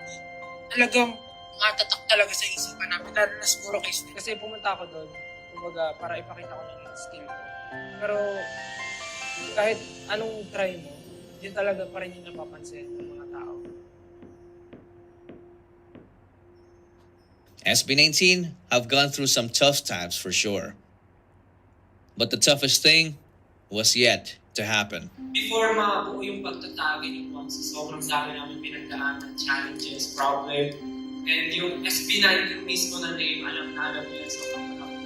talagang matatak talaga sa isipan namin, lalo na siguro kay Steve. Kasi pumunta ako doon, kumbaga, para ipakita ko lang yung skill ko. Pero kahit anong try mo, yun talaga pa rin yung napapansin ng mga tao. SB19 have gone through some tough times for sure. But the toughest thing was yet to happen. Before mabuo yung pagtatagin yung Ponce, sobrang dami namin pinagdaanan, challenges, problem. And yung SB19 mismo na name, alam yan. So,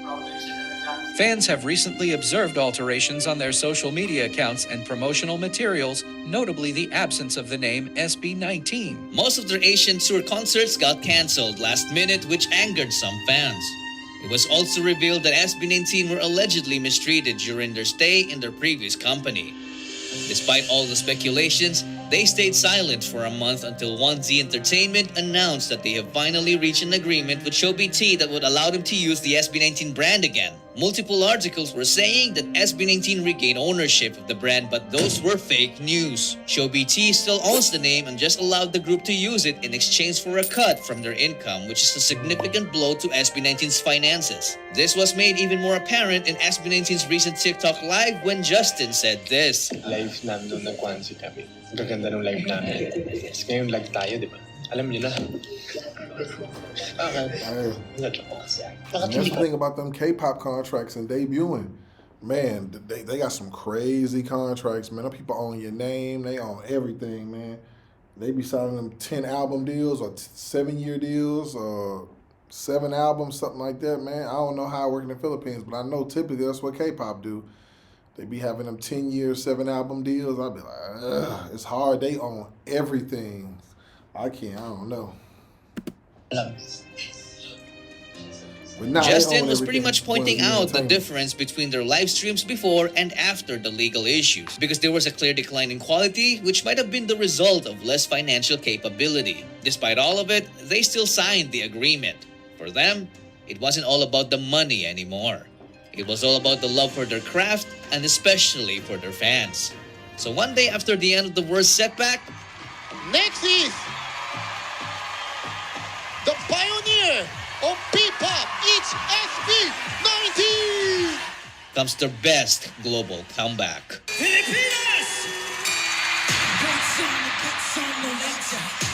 problem siya talaga. Fans have recently observed alterations on their social media accounts and promotional materials, notably the absence of the name SB19. Most of their Asian tour concerts got cancelled last minute, which angered some fans. It was also revealed that SB19 were allegedly mistreated during their stay in their previous company. Despite all the speculations, they stayed silent for a month until 1Z Entertainment announced that they have finally reached an agreement with ShowBT that would allow them to use the SB19 brand again. Multiple articles were saying that SB19 regained ownership of the brand, but those were fake news. ShowBT still owns the name and just allowed the group to use it in exchange for a cut from their income, which is a significant blow to SB19's finances. This was made even more apparent in SB19's recent TikTok live when Justin said this. Live namin nung nag-Kwanzi kami. Ang gaganda ng live namin. Tapos ngayon live tayo, di ba? Alam niyo na. And that's the thing about them K-pop contracts and debuting. man, they got some crazy contracts, man. Them people own your name, they own everything, man. They be signing them 10 album deals or 7-year deals or 7 albums, something like that, man. I don't know how it works in the Philippines, but I know typically that's what K-pop do. They be having them 10-year, 7 album deals. I'd be like, ugh, it's hard. They own everything. I don't know. Justin was pretty much pointing out the difference between their live streams before and after the legal issues, because there was a clear decline in quality, which might have been the result of less financial capability. Despite all of it, they still signed the agreement. For them, it wasn't all about the money anymore. It was all about the love for their craft and especially for their fans. So one day after the end of the worst setback, next is the pioneer of P-pop, it's SB19! comes their best global comeback. Filipinos!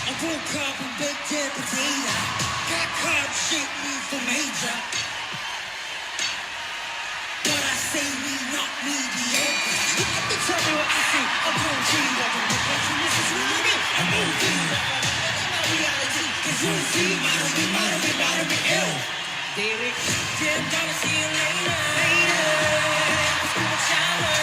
I woke up and baked a potato. Got carb shit me for major. But I say we not mediocre. Let me tell you what I see. I'm going to see what I'm watching. This is really I'm moving. Reality, cause you see, model me, ill. Derek, $10, see you later. Let's go shower.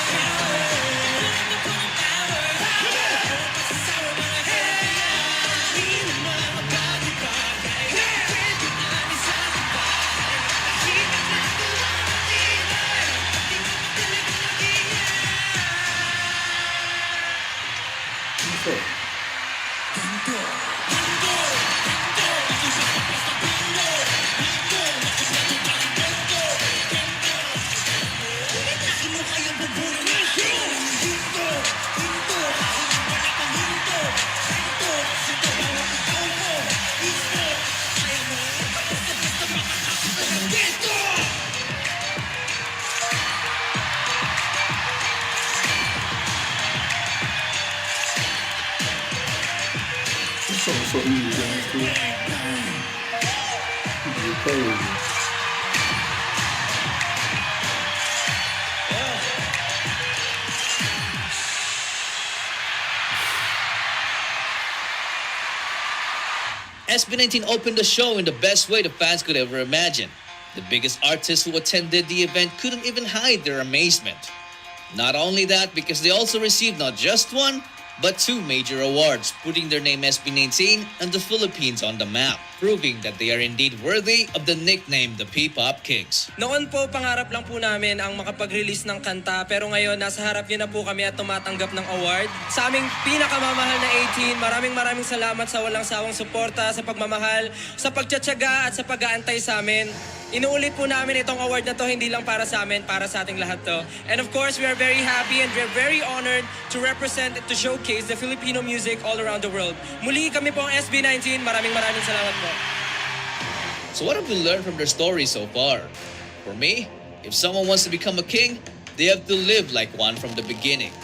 So easy to dance to. You're crazy. SB19 opened the show in the best way the fans could ever imagine. The biggest artists who attended the event couldn't even hide their amazement. Not only that, because they also received not just one, but 2 major awards, putting their name SB19 and the Philippines on the map, proving that they are indeed worthy of the nickname the P-pop Kings. Noon po, pangarap lang po namin ang makapag-release ng kanta, pero ngayon nasa harap niyo na po kami at tumatanggap ng award. Sa aming pinakamamahal na ATIN, maraming salamat sa walang sawang suporta, sa pagmamahal, sa pagtsatsaga at sa pag-aantay sa amin. Inuulit po namin itong award na to hindi lang para sa amin, para sa ating lahat to. And of course, we are very happy and we're very honored to represent and to showcase the Filipino music all around the world. Muli kami po ang SB19. Maraming salamat po. So what have we learned from their story so far? For me, if someone wants to become a king, they have to live like one from the beginning.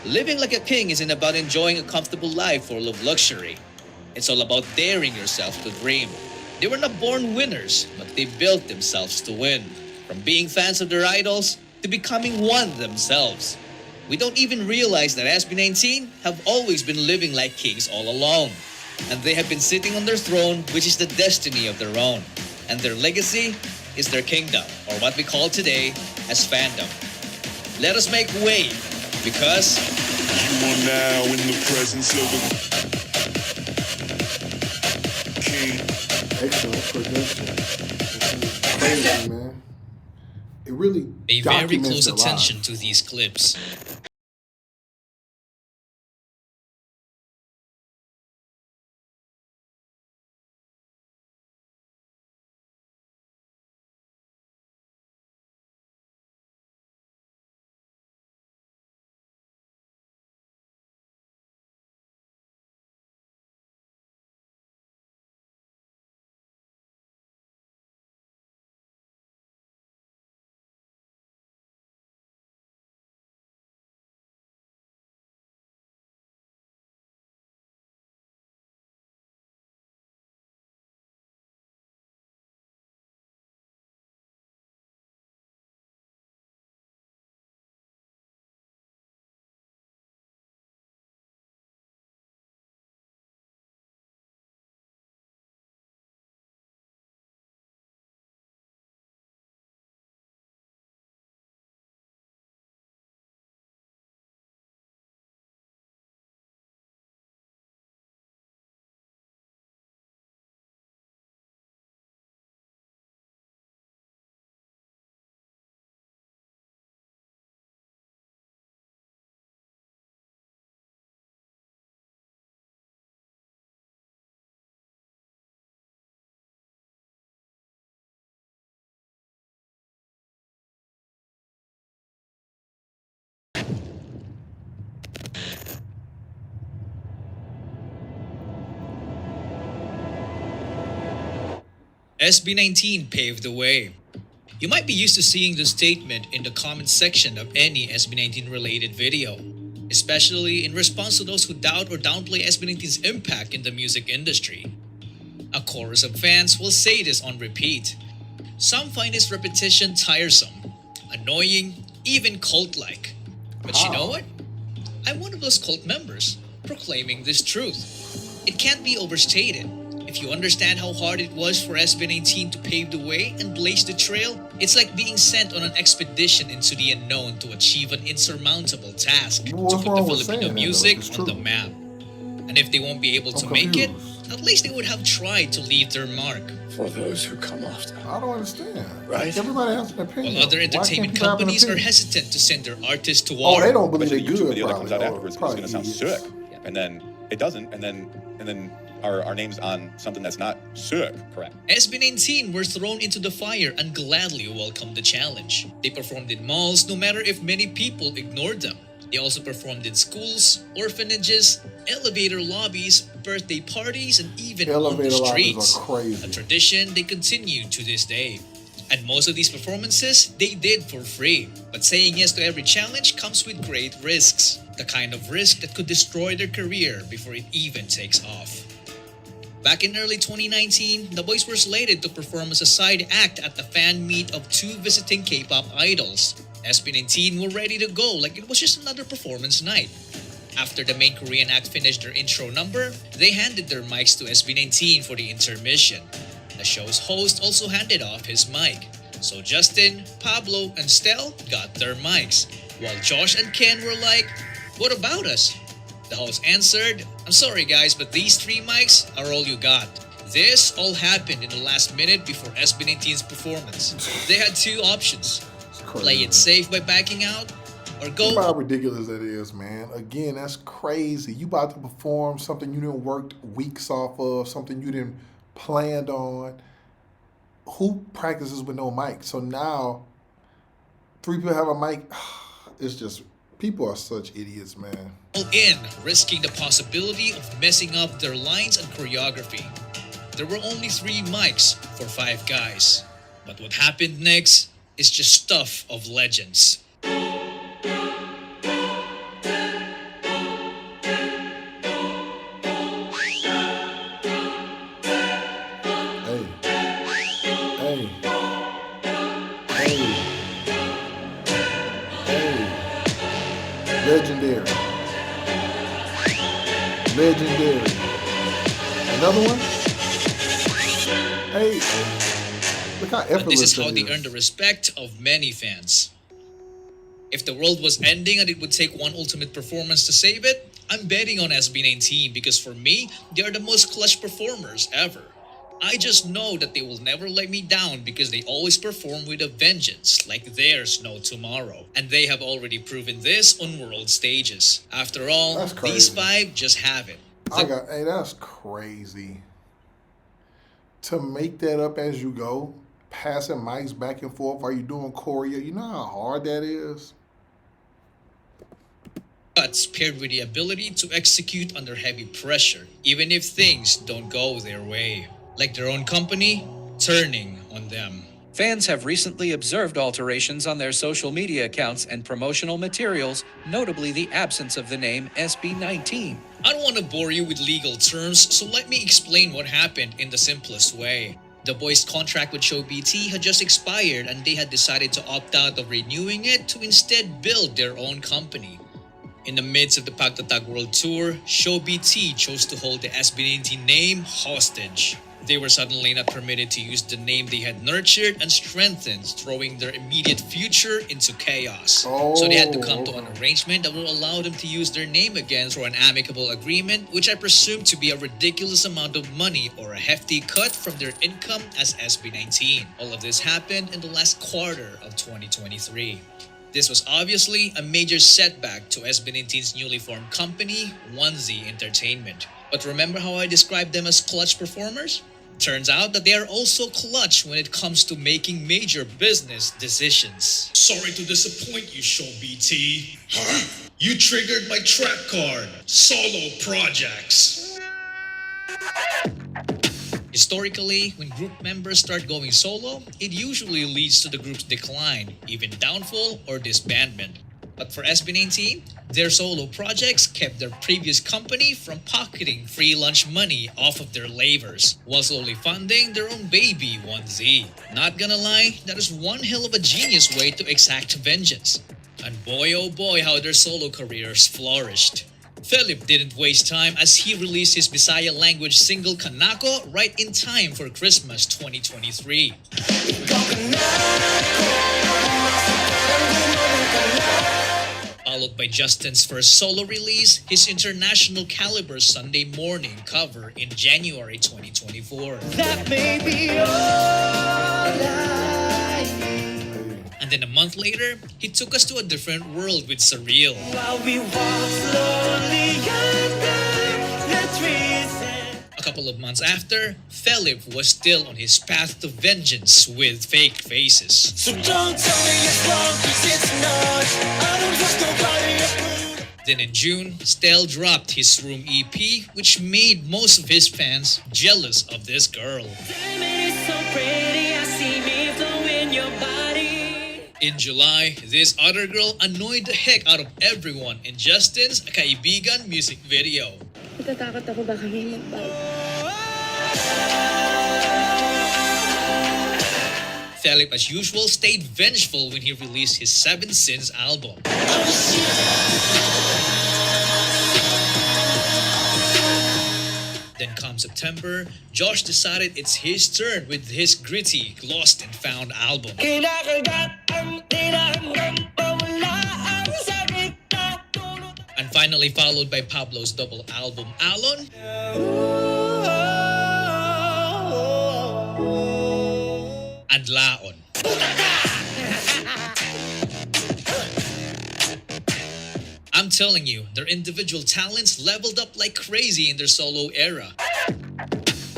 Living like a king isn't about enjoying a comfortable life full of luxury. It's all about daring yourself to dream. They were not born winners, but they built themselves to win. From being fans of their idols to becoming one themselves. We don't even realize that SB19 have always been living like kings all along. And they have been sitting on their throne, which is the destiny of their own. And their legacy is their kingdom, or what we call today as fandom. Let us make way, because you are now in the presence of a king. Excellent production. Crazy, man. It really pay very documents close their attention lives. to these clips. SB19 paved the way. You might be used to seeing this statement in the comment section of any SB19 related video, especially in response to those who doubt or downplay SB19's impact in the music industry. A chorus of fans will say this on repeat. Some find this repetition tiresome, annoying, even cult-like. But you know what? I'm one of those cult members, proclaiming this truth. It can't be overstated. If you understand how hard it was for SB19 to pave the way and blaze the trail, it's like being sent on an expedition into the unknown to achieve an insurmountable task to put the Filipino music on the map. And if they won't be able to make it, at least they would have tried to leave their mark. For those who come after. I don't understand. Right? Everybody has an opinion. While other entertainment companies are hesitant to send their artists to Oh, war. they don't believe But they're the YouTube good. video that comes out Probably. afterwards is going to sound sick, and then it doesn't, and then our name's on something that's not sick. Correct. SB19 were thrown into the fire and gladly welcomed the challenge. They performed in malls no matter if many people ignored them. They also performed in schools, orphanages, elevator lobbies, birthday parties, and even on the Elevator lobbies streets. are crazy. A tradition they continue to this day. And most of these performances, they did for free. But saying yes to every challenge comes with great risks. The kind of risk that could destroy their career before it even takes off. Back in early 2019, the boys were slated to perform as a side act at the fan meet of two visiting K-pop idols. SB19 were ready to go like it was just another performance night. After the main Korean act finished their intro number, they handed their mics to SB19 for the intermission. The show's host also handed off his mic. So Justin, Pablo, and STELL got their mics, while Josh and Ken were like, "What about us?" The host answered, "I'm sorry guys, but these 3 mics are all you got." This all happened in the last minute before SB19's performance. They had 2 options. Play it safe by backing out, or go. How ridiculous that is, man. Again, that's crazy. You about to perform something you didn't work weeks off of, something you didn't planned on. Who practices with no mic? So now 3 people have a mic. It's just, people are such idiots, man. All in, risking the possibility of messing up their lines and choreography. There were only 3 mics for 5 guys. But what happened next is just stuff of legends. Legendary. Legendary. Another one? Hey, look how effortless But this is how it they is. earned the respect of many fans. If the world was ending and it would take one ultimate performance to save it, I'm betting on SB19 because for me, they are the most clutch performers ever. I just know that they will never let me down because they always perform with a vengeance, like there's no tomorrow. And they have already proven this on world stages. After all, That's crazy. these 5 just have it. Hey, that's crazy. To make that up as you go, passing mics back and forth while you're doing choreo, you know how hard that is? Guts paired with the ability to execute under heavy pressure, even if things don't go their way. Like their own company, turning on them. Fans have recently observed alterations on their social media accounts and promotional materials, notably the absence of the name SB19. I don't want to bore you with legal terms, so let me explain what happened in the simplest way. The boys' contract with Show BT had just expired and they had decided to opt out of renewing it to instead build their own company. In the midst of the Pagtatag World Tour, Show BT chose to hold the SB19 name hostage. They were suddenly not permitted to use the name they had nurtured and strengthened, throwing their immediate future into chaos. So they had to come to an arrangement that will allow them to use their name again through an amicable agreement, which I presume to be a ridiculous amount of money or a hefty cut from their income as SB19. All of this happened in the last quarter of 2023. This was obviously a major setback to SB19's newly formed company, Onesie Entertainment. But remember how I described them as clutch performers? Turns out that they are also clutch when it comes to making major business decisions. Sorry to disappoint you, Show BT. You triggered my trap card. Solo projects. Historically, when group members start going solo, it usually leads to the group's decline, even downfall or disbandment. But for SB19, their solo projects kept their previous company from pocketing free lunch money off of their labors, while slowly funding their own baby 1Z. Not gonna lie, that is one hell of a genius way to exact vengeance. And boy oh boy how their solo careers flourished. FELIP didn't waste time as he released his Bisaya language single Kanako right in time for Christmas 2023. Followed by Justin's first solo release, his international caliber Sunday Morning cover in January 2024. That may be all And then a month later, he took us to a different world with Surreal. while we walk slowly under the trees. A couple of months after, FELIP was still on his path to vengeance with Fake Faces. So don't tell me it's wrong, 'cause it's not. I don't trust nobody. Then in June, STELL dropped his Room EP, which made most of his fans jealous of this girl. Damn it, it's so pretty. I see me flowing your body. In July, this other girl annoyed the heck out of everyone in Justin's Kaibigan music video. Natatakot ako baka may magbago. FELIP, as usual, stayed vengeful when he released his Seven Sins album. Then come September, Josh decided it's his turn with his gritty Lost and Found album. And finally followed by Pablo's double album Alon and Laon. I'm telling you, their individual talents leveled up like crazy in their solo era.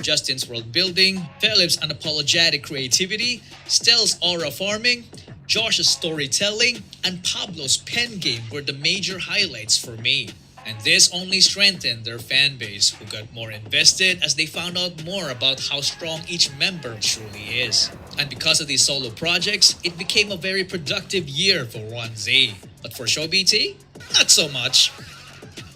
Justin's world building, FELIP's unapologetic creativity, STELL's aura farming, Josh's storytelling, and Pablo's pen game were the major highlights for me. And this only strengthened their fan base, who got more invested as they found out more about how strong each member truly is. And because of these solo projects, it became a very productive year for 1Z. But for Show BT, not so much.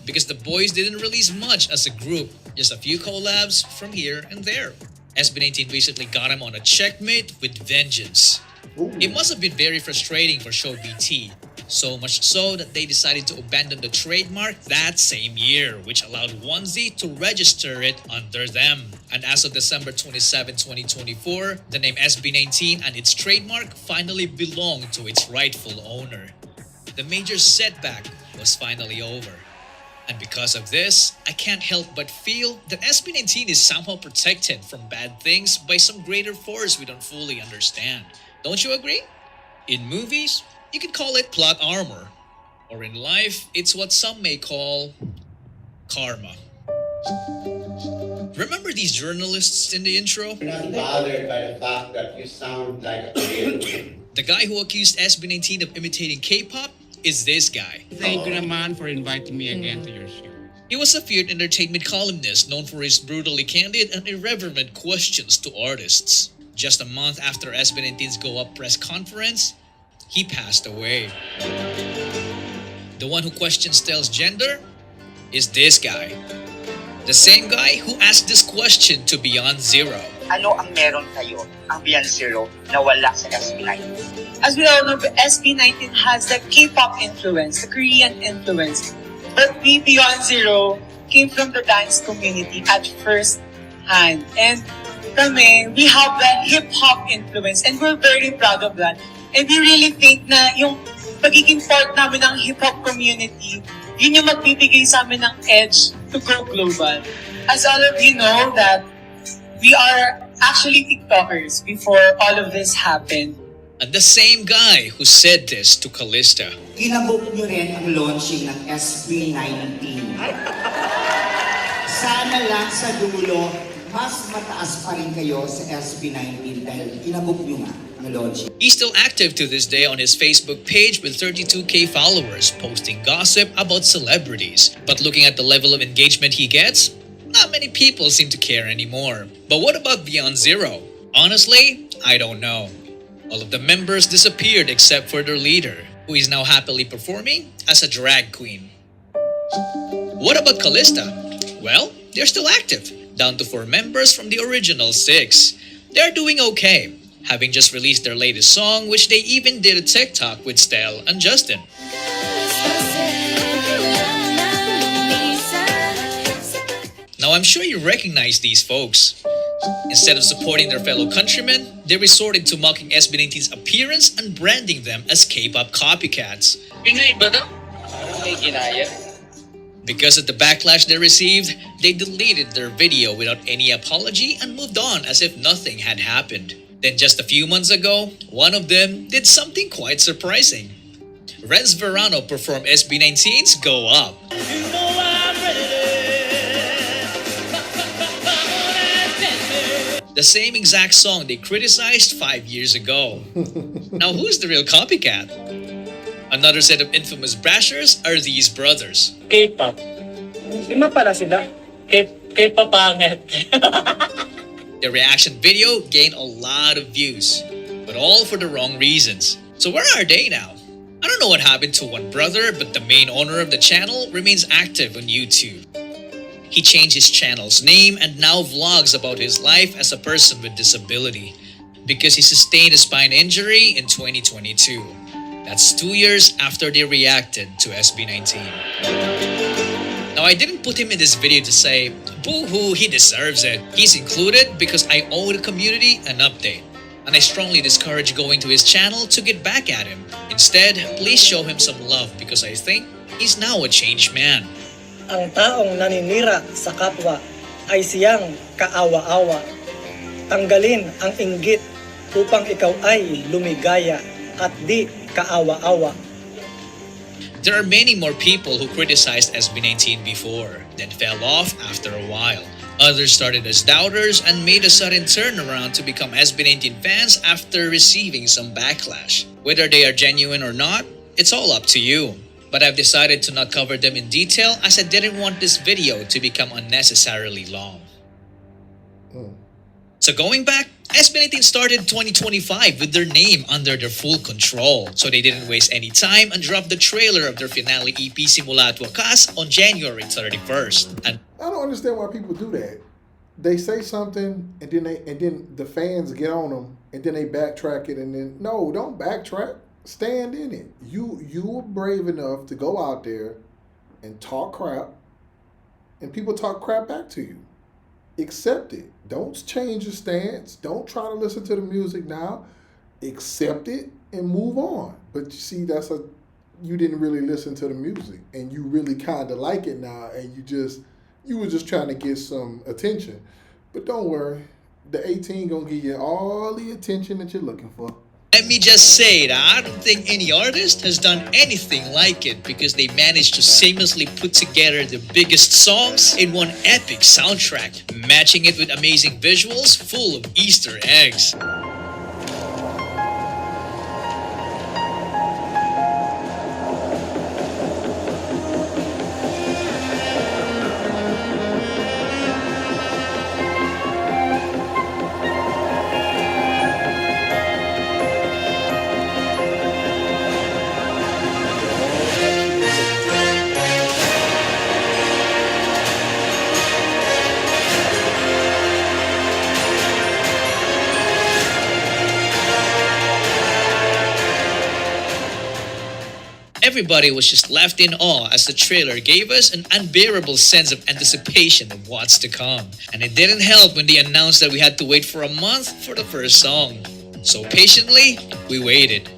Because the boys didn't release much as a group, just a few collabs from here and there. SB19 recently got him on a checkmate with vengeance. It must have been very frustrating for Show BT. So much so that they decided to abandon the trademark that same year, which allowed 1Z to register it under them. And as of December 27, 2024, the name SB19 and its trademark finally belonged to its rightful owner. The major setback was finally over. And because of this, I can't help but feel that SB19 is somehow protected from bad things by some greater force we don't fully understand. Don't you agree? In movies, you could call it plot armor. Or in life, it's what some may call karma. Remember these journalists in the intro? I'm not bothered by the fact that you sound like a kid. The guy who accused SB19 of imitating K-pop is this guy. Thank you naman for inviting me again to your show. He was a feared entertainment columnist known for his brutally candid and irreverent questions to artists. Just a month after SB19's Go Up press conference, he passed away. The one who questioned STELL's gender is this guy. The same guy who asked this question to Beyond Zero. Ano ang meron kayo, ang Beyond Zero, na wala sa SB19? As we all know, SB19 has the K-pop influence, the Korean influence. But we, Beyond Zero, came from the dance community at first hand. And kami, we have that hip-hop influence and we're very proud of that. And we really think na yung pagiging part namin ng hip-hop community, yun yung magbibigay sa amin ng edge to go global. As all of you know that we are actually TikTokers before all of this happened. And the same guy who said this to Callista. Kinabok nyo rin ang launching ng SB19. Sana lang sa dulo, mas mataas pa rin kayo sa SB19 dahil kinabok nyo nga ang launching. He's still active to this day on his Facebook page with 32K followers, posting gossip about celebrities. But looking at the level of engagement he gets, not many people seem to care anymore. But what about Beyond Zero? Honestly, I don't know. All of the members disappeared except for their leader, who is now happily performing as a drag queen. What about Callista? Well, they're still active, down to 4 members from the original 6. They're doing okay, having just released their latest song, which they even did a TikTok with STELL and Justin. Now I'm sure you recognize these folks. Instead of supporting their fellow countrymen, they resorted to mocking SB19's appearance and branding them as K-pop copycats. Because of the backlash they received, they deleted their video without any apology and moved on as if nothing had happened. Then just a few months ago, one of them did something quite surprising. Renz Verano performed SB19's Go Up. The same exact song they criticized 5 years ago. Now who's the real copycat? Another set of infamous bashers are these brothers. K-pop. Lima pala sila. K-popangit. The reaction video gained a lot of views, but all for the wrong reasons. So where are they now? I don't know what happened to one brother, but the main owner of the channel remains active on YouTube. He changed his channel's name and now vlogs about his life as a person with disability because he sustained a spine injury in 2022. That's 2 years after they reacted to SB19. Now I didn't put him in this video to say, boo-hoo, he deserves it. He's included because I owe the community an update. And I strongly discourage going to his channel to get back at him. Instead, please show him some love because I think he's now a changed man. Ang taong naninira sa kapwa ay siyang kaawa-awa. Tanggalin ang inggit upang ikaw ay lumigaya at di kaawa-awa. There are many more people who criticized SB19 before, then fell off after a while. Others started as doubters and made a sudden turnaround to become SB19 fans after receiving some backlash. Whether they are genuine or not, it's all up to you. But I've decided to not cover them in detail as I didn't want this video to become unnecessarily long. So going back, SB19 started 2025 with their name under their full control. So they didn't waste any time and dropped the trailer of their finale EP Simula at Wakas on January 31st. And I don't understand why people do that. They say something and then the fans get on them and then they backtrack it and then no, don't backtrack. Stand in it. You were brave enough to go out there and talk crap, and people talk crap back to you. Accept it. Don't change your stance. Don't try to listen to the music now. Accept it and move on. But you see, you didn't really listen to the music, and you really kind of like it now, and you were just trying to get some attention. But don't worry, the ATIN gonna give you all the attention that you're looking for. let me just say that I don't think any artist has done anything like it because they managed to seamlessly put together the biggest songs in one epic soundtrack, matching it with amazing visuals full of Easter eggs. Everybody was just left in awe as the trailer gave us an unbearable sense of anticipation of what's to come. And it didn't help when they announced that we had to wait for a month for the first song. So patiently, we waited.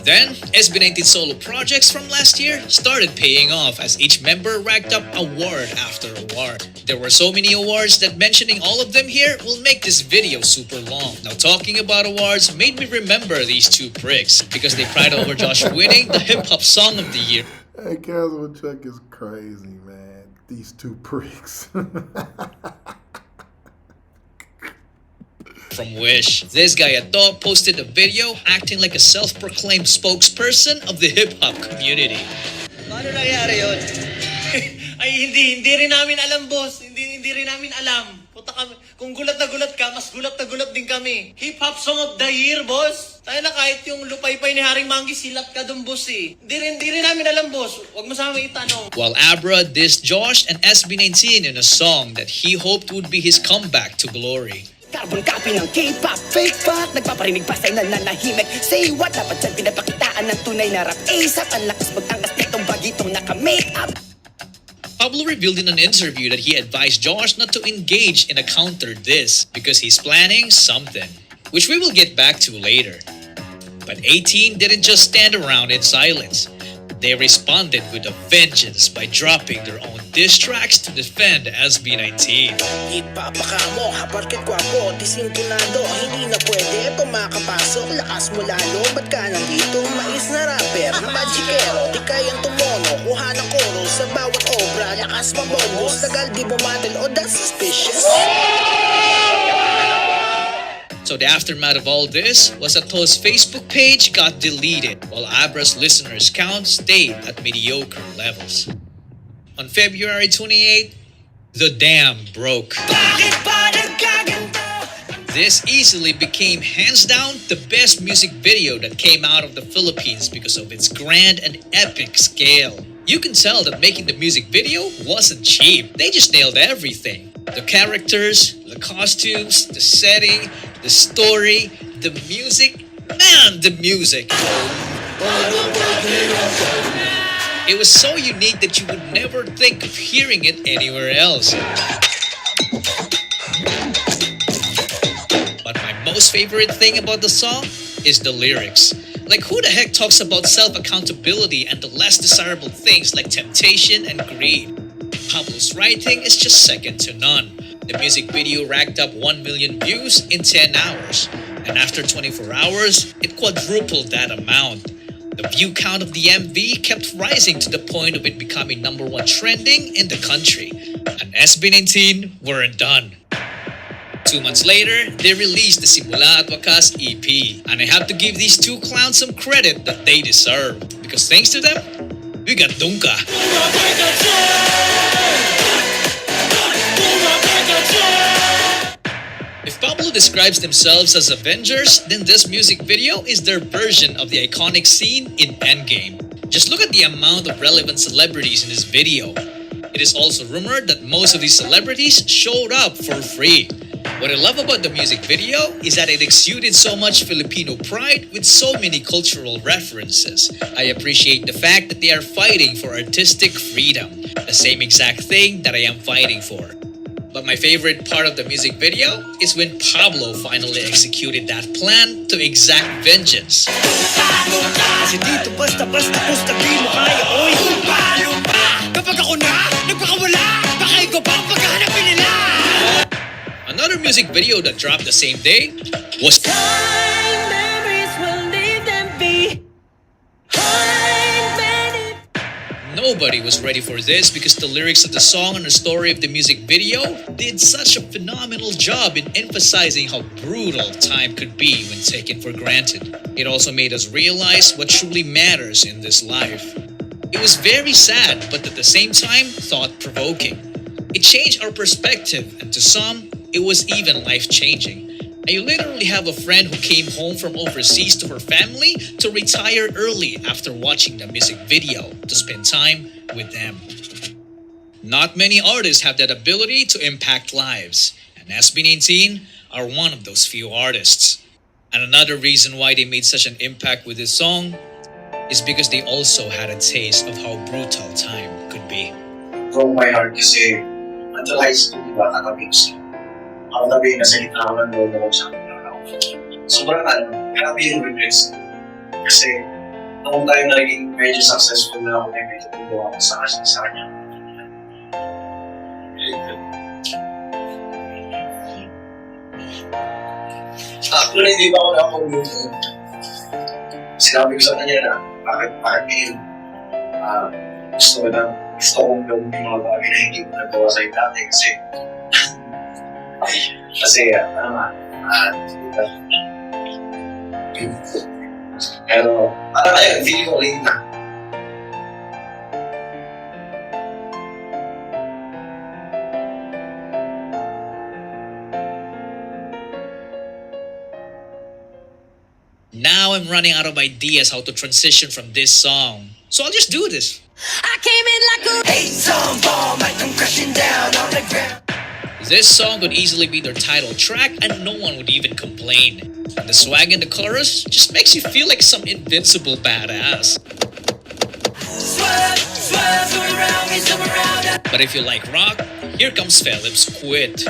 Then, SB19 solo projects from last year started paying off as each member racked up award after award. There were so many awards that mentioning all of them here will make this video super long. Now talking about awards made me remember these two pricks because they cried over Josh winning the Hip Hop Song of the Year. Hey, Casual Chuck is crazy, man. These two pricks. From Wish. This guy at top posted a video acting like a self-proclaimed spokesperson of the hip-hop community. Paano nangyari yun? Ay, hindi rin namin alam, boss. Hindi rin namin alam. Puta kami. Kung gulat na gulat ka, mas gulat na gulat din kami. Hip-Hop Song of the Year, boss. Tayo na kahit yung lupay-pay ni Haring Manggi, silat ka dun, boss eh. Di rin namin alam, boss. Huwag mo sa amin itanong. While Abra dissed Josh and SB19 in a song that he hoped would be his comeback to glory. Carbon copy ng K-pop, fake pop. Nagpaparinig pa sa'yo na nanahimik. Say what? Dapat dyan pinapakitaan ng tunay na rap. ASAP, ang lakas mag-angas nitong bagitong naka-make up. Pablo revealed in an interview that he advised Josh not to engage in a counter diss because he's planning something, which we will get back to later. But ATIN didn't just stand around in silence. They responded with a vengeance by dropping their own diss tracks to defend SB19. Ipapaka mo, haparket kwapo, disintunado. Hindi na pwede pumakapasok, lakas mo lalo. Ba't ka nandito? Mais na rapper, magikero. Di kayang tumono, kuha ng koro sa bawat obra. Lakas mabongos, tagal di bumatil o that's suspicious. So the aftermath of all this was that To's Facebook page got deleted while Abra's listeners' count stayed at mediocre levels. On February 28, the dam broke. This easily became hands down the best music video that came out of the Philippines because of its grand and epic scale. You can tell that making the music video wasn't cheap. They just nailed everything. The characters, the costumes, the setting, the story, the music. Man, the music. It was so unique that you would never think of hearing it anywhere else. But my most favorite thing about the song is the lyrics. Like, who the heck talks about self-accountability and the less desirable things like temptation and greed? Pablo's writing is just second to none. The music video racked up 1 million views in 10 hours. And after 24 hours, it quadrupled that amount. The view count of the MV kept rising to the point of it becoming #1 trending in the country. And SB19 weren't done. 2 months later, they released the Simula at Wakas EP. And I have to give these two clowns some credit that they deserve. Because thanks to them, we got Dunka. If Pablo describes themselves as Avengers, then this music video is their version of the iconic scene in Endgame. Just look at the amount of relevant celebrities in this video. It is also rumored that most of these celebrities showed up for free. What I love about the music video is that it exuded so much Filipino pride with so many cultural references. I appreciate the fact that they are fighting for artistic freedom, the same exact thing that I am fighting for. But my favorite part of the music video is when Pablo finally executed that plan to exact vengeance. Kasi dito basta-basta gusto di mo kaya. Oy, lumpa! Kapag ako na, nagpakawala, baka ikaw pa ang paghahanapin nila! Another music video that dropped the same day was Nobody was ready for this because the lyrics of the song and the story of the music video did such a phenomenal job in emphasizing how brutal time could be when taken for granted. It also made us realize what truly matters in this life. It was very sad, but at the same time, thought-provoking. It changed our perspective, and to some, it was even life-changing. I literally have a friend who came home from overseas to her family to retire early after watching the music video to spend time with them. Not many artists have that ability to impact lives, and SB19 are one of those few artists. And another reason why they made such an impact with this song is because they also had a taste of how brutal time could be. Broke my heart kasi until high school, diba, kaka-mix. Ako nabi, nasalita ako ng lolo ko sa akin. Sobrang grabe yung regrets. Kasi, noong time na naging medyo successful na ako, may tutubo ako sa kanya. Actually, hindi pa ako nakapag-move. Sinabi ko sa kanya na, bakit ngayon? Gusto kong gawin yung mga bagay na hindi ko nagawa sa'yo dati kasi pero ayun, feeling ko late na. Now I'm running out of ideas how to transition from this song. So I'll just do this. I came in like a hate bomb, I come crashing down on the ground. This song could easily be their title track and no one would even complain. And the swag in the chorus just makes you feel like some invincible badass. Swerve, swerve, swim around me, swim around. But if you like rock, here comes FELIP's Quit.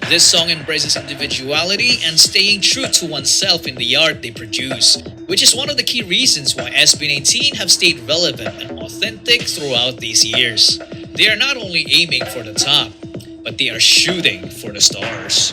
This song embraces individuality and staying true to oneself in the art they produce, which is one of the key reasons why SB19 have stayed relevant and authentic throughout these years. They are not only aiming for the top, but they are shooting for the stars.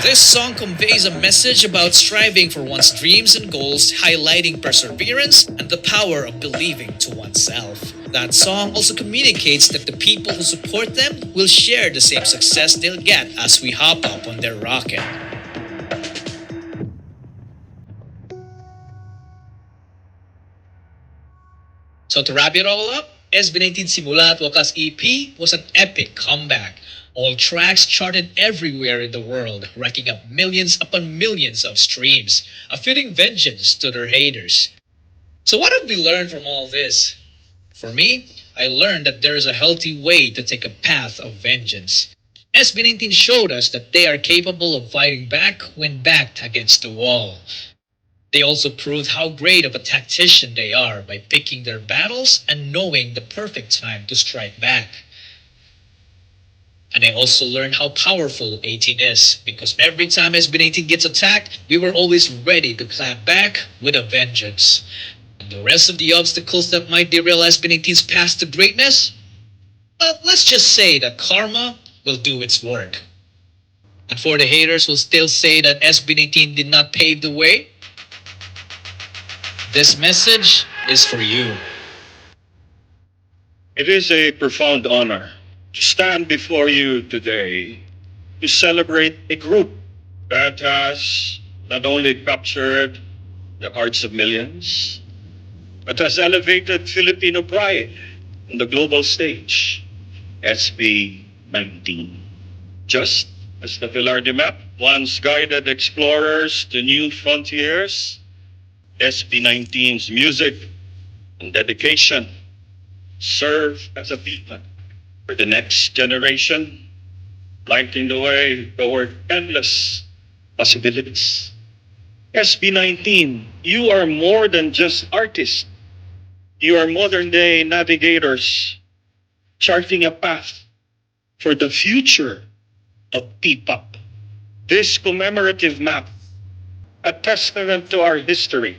This song conveys a message about striving for one's dreams and goals, highlighting perseverance and the power of believing to oneself. That song also communicates that the people who support them will share the same success they'll get as we hop up on their rocket. So to wrap it all up, SB19 Simula at Wakas EP was an epic comeback. All tracks charted everywhere in the world, racking up millions upon millions of streams, a fitting vengeance to their haters. So what have we learned from all this? For me, I learned that there is a healthy way to take a path of vengeance. SB19 showed us that they are capable of fighting back when backed against the wall. They also proved how great of a tactician they are by picking their battles and knowing the perfect time to strike back. And I also learned how powerful ATIN is, because every time SB19 gets attacked, we were always ready to clap back with a vengeance. And the rest of the obstacles that might derail SB19's path to greatness? Well, let's just say that karma will do its work. And for the haters who still say that SB19 did not pave the way, this message is for you. It is a profound honor to stand before you today to celebrate a group that has not only captured the hearts of millions, but has elevated Filipino pride on the global stage, SB19. Just as the Velarde map once guided explorers to new frontiers, SB19's music and dedication serve as a beacon for the next generation, lighting the way toward endless possibilities. SB19, you are more than just artists. You are modern-day navigators, charting a path for the future of PPOP. This commemorative map, a testament to our history,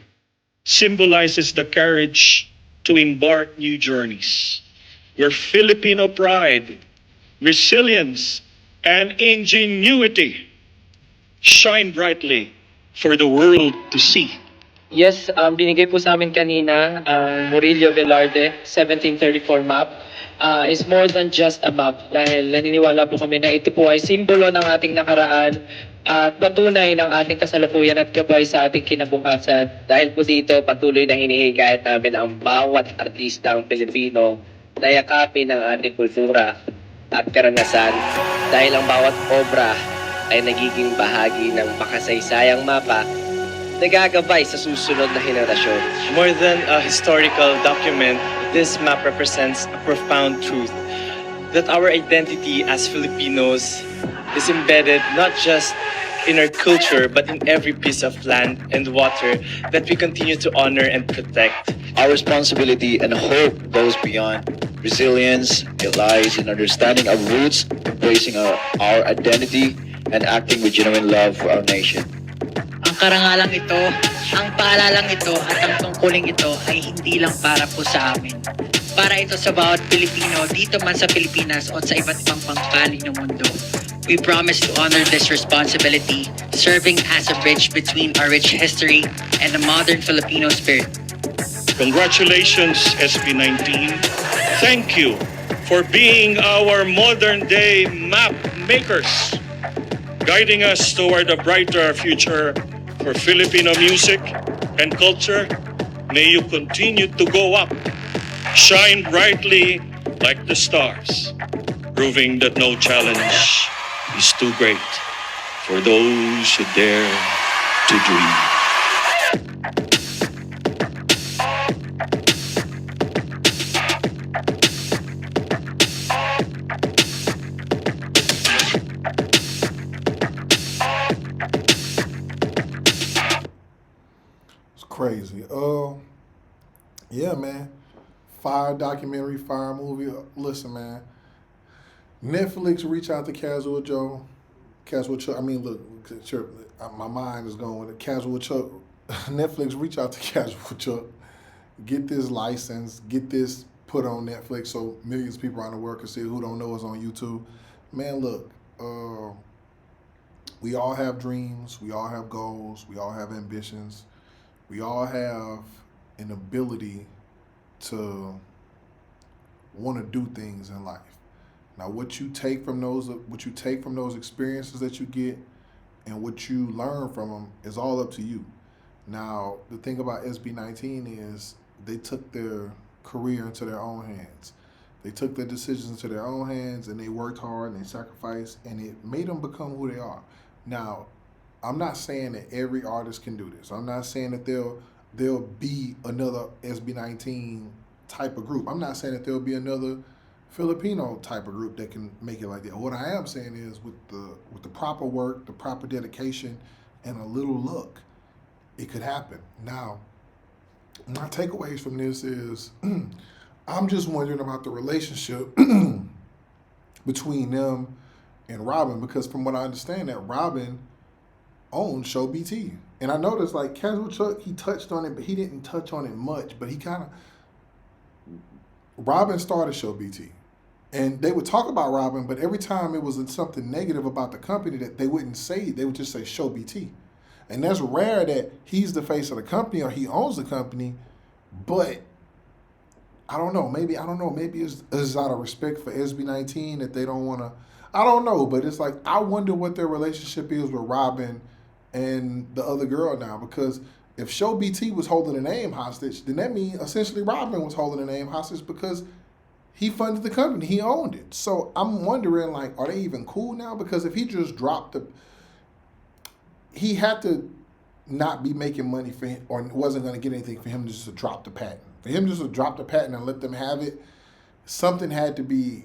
symbolizes the courage to embark new journeys, where Filipino pride, resilience, and ingenuity shine brightly for the world to see. Yes, binigay po sa amin kanina ang Murillo Velarde 1734 map. Is more than just a map dahil naniniwala po kami na ito po ay simbolo ng ating nakaraan at patunay ng ating kasalukuyan at gabay sa ating kinabukasan. Dahil po dito patuloy na hinihikayat namin ang bawat artistang Pilipino na yakapin ang ating kultura at karanasan dahil ang bawat obra ay nagiging bahagi ng makasaysayang mapa na gagabay sa susunod na henerasyon. More than a historical document, this map represents a profound truth that our identity as Filipinos is embedded not just in our culture but in every piece of land and water that we continue to honor and protect. Our responsibility and hope goes beyond resilience. It lies in understanding our roots, embracing our identity, and acting with genuine love for our nation. Ang karangalang ito, ang paalalang ito at ang tungkuling ito ay hindi lang para po sa amin. Para ito sa bawat Pilipino dito man sa Pilipinas o sa iba't ibang pangpaling ng mundo. We promise to honor this responsibility, serving as a bridge between our rich history and the modern Filipino spirit. Congratulations, SB19. Thank you for being our modern-day map makers, guiding us toward a brighter future for Filipino music and culture. May you continue to go up, shine brightly, like the stars, proving that no challenge is too great for those who dare to dream. It's crazy. Yeah, man. Fire documentary, fire movie. Listen, man. Netflix reach out to Casual Joe. Casual Chuck. I mean, look, sure, my mind is going with it. Casual Chuck. Netflix reach out to Casual Chuck. Get this license. Get this put on Netflix so millions of people around the world can see it who don't know us on YouTube. Man, look. We all have dreams. We all have goals. We all have ambitions. We all have an ability to want to do things in life. Now, what you take from those experiences that you get, and what you learn from them is all up to you. Now, the thing about SB19 is they took their career into their own hands. They took their decisions into their own hands, and they worked hard and they sacrificed, and it made them become who they are. Now, I'm not saying that every artist can do this. I'm not saying that there'll be another SB19 type of group. I'm not saying that there'll be another Filipino type of group that can make it like that. What I am saying is with the proper work, the proper dedication, and a little luck, it could happen. Now, my takeaways from this is I'm just wondering about the relationship between them and Robin, because from what I understand, that Robin owns Show BT. And I noticed, like, Casual Chuck, he touched on it, but he didn't touch on it much. But he kind of, Robin started Show BT. And they would talk about Robin, but every time it was something negative about the company that they wouldn't say, they would just say Show BT. And that's rare that he's the face of the company or he owns the company, but I don't know, maybe it's out of respect for SB19 that they don't want to, I don't know, but it's like, I wonder what their relationship is with Robin and the other girl now, because if Show BT was holding the name hostage, then that means essentially Robin was holding the name hostage because he funded the company, he owned it. So I'm wondering, like, are they even cool now? Because if he just dropped he had to not be making money for him, or wasn't going to get anything for him just to drop the patent. For him just to drop the patent and let them have it, something had to be,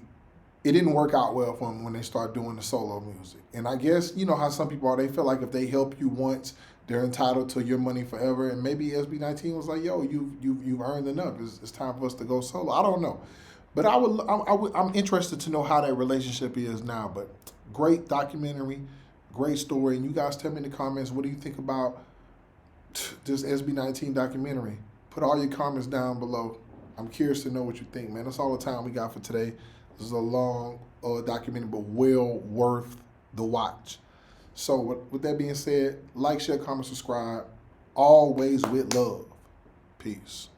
it didn't work out well for him when they start doing the solo music. And I guess, you know how some people are, they feel like if they help you once, they're entitled to your money forever. And maybe SB19 was like, yo, you've earned enough. It's time for us to go solo. I don't know. But I'm interested to know how that relationship is now. But great documentary, great story. And you guys tell me in the comments, what do you think about this SB19 documentary? Put all your comments down below. I'm curious to know what you think, man. That's all the time we got for today. This is a long documentary, but well worth the watch. So with that being said, like, share, comment, subscribe. Always with love. Peace.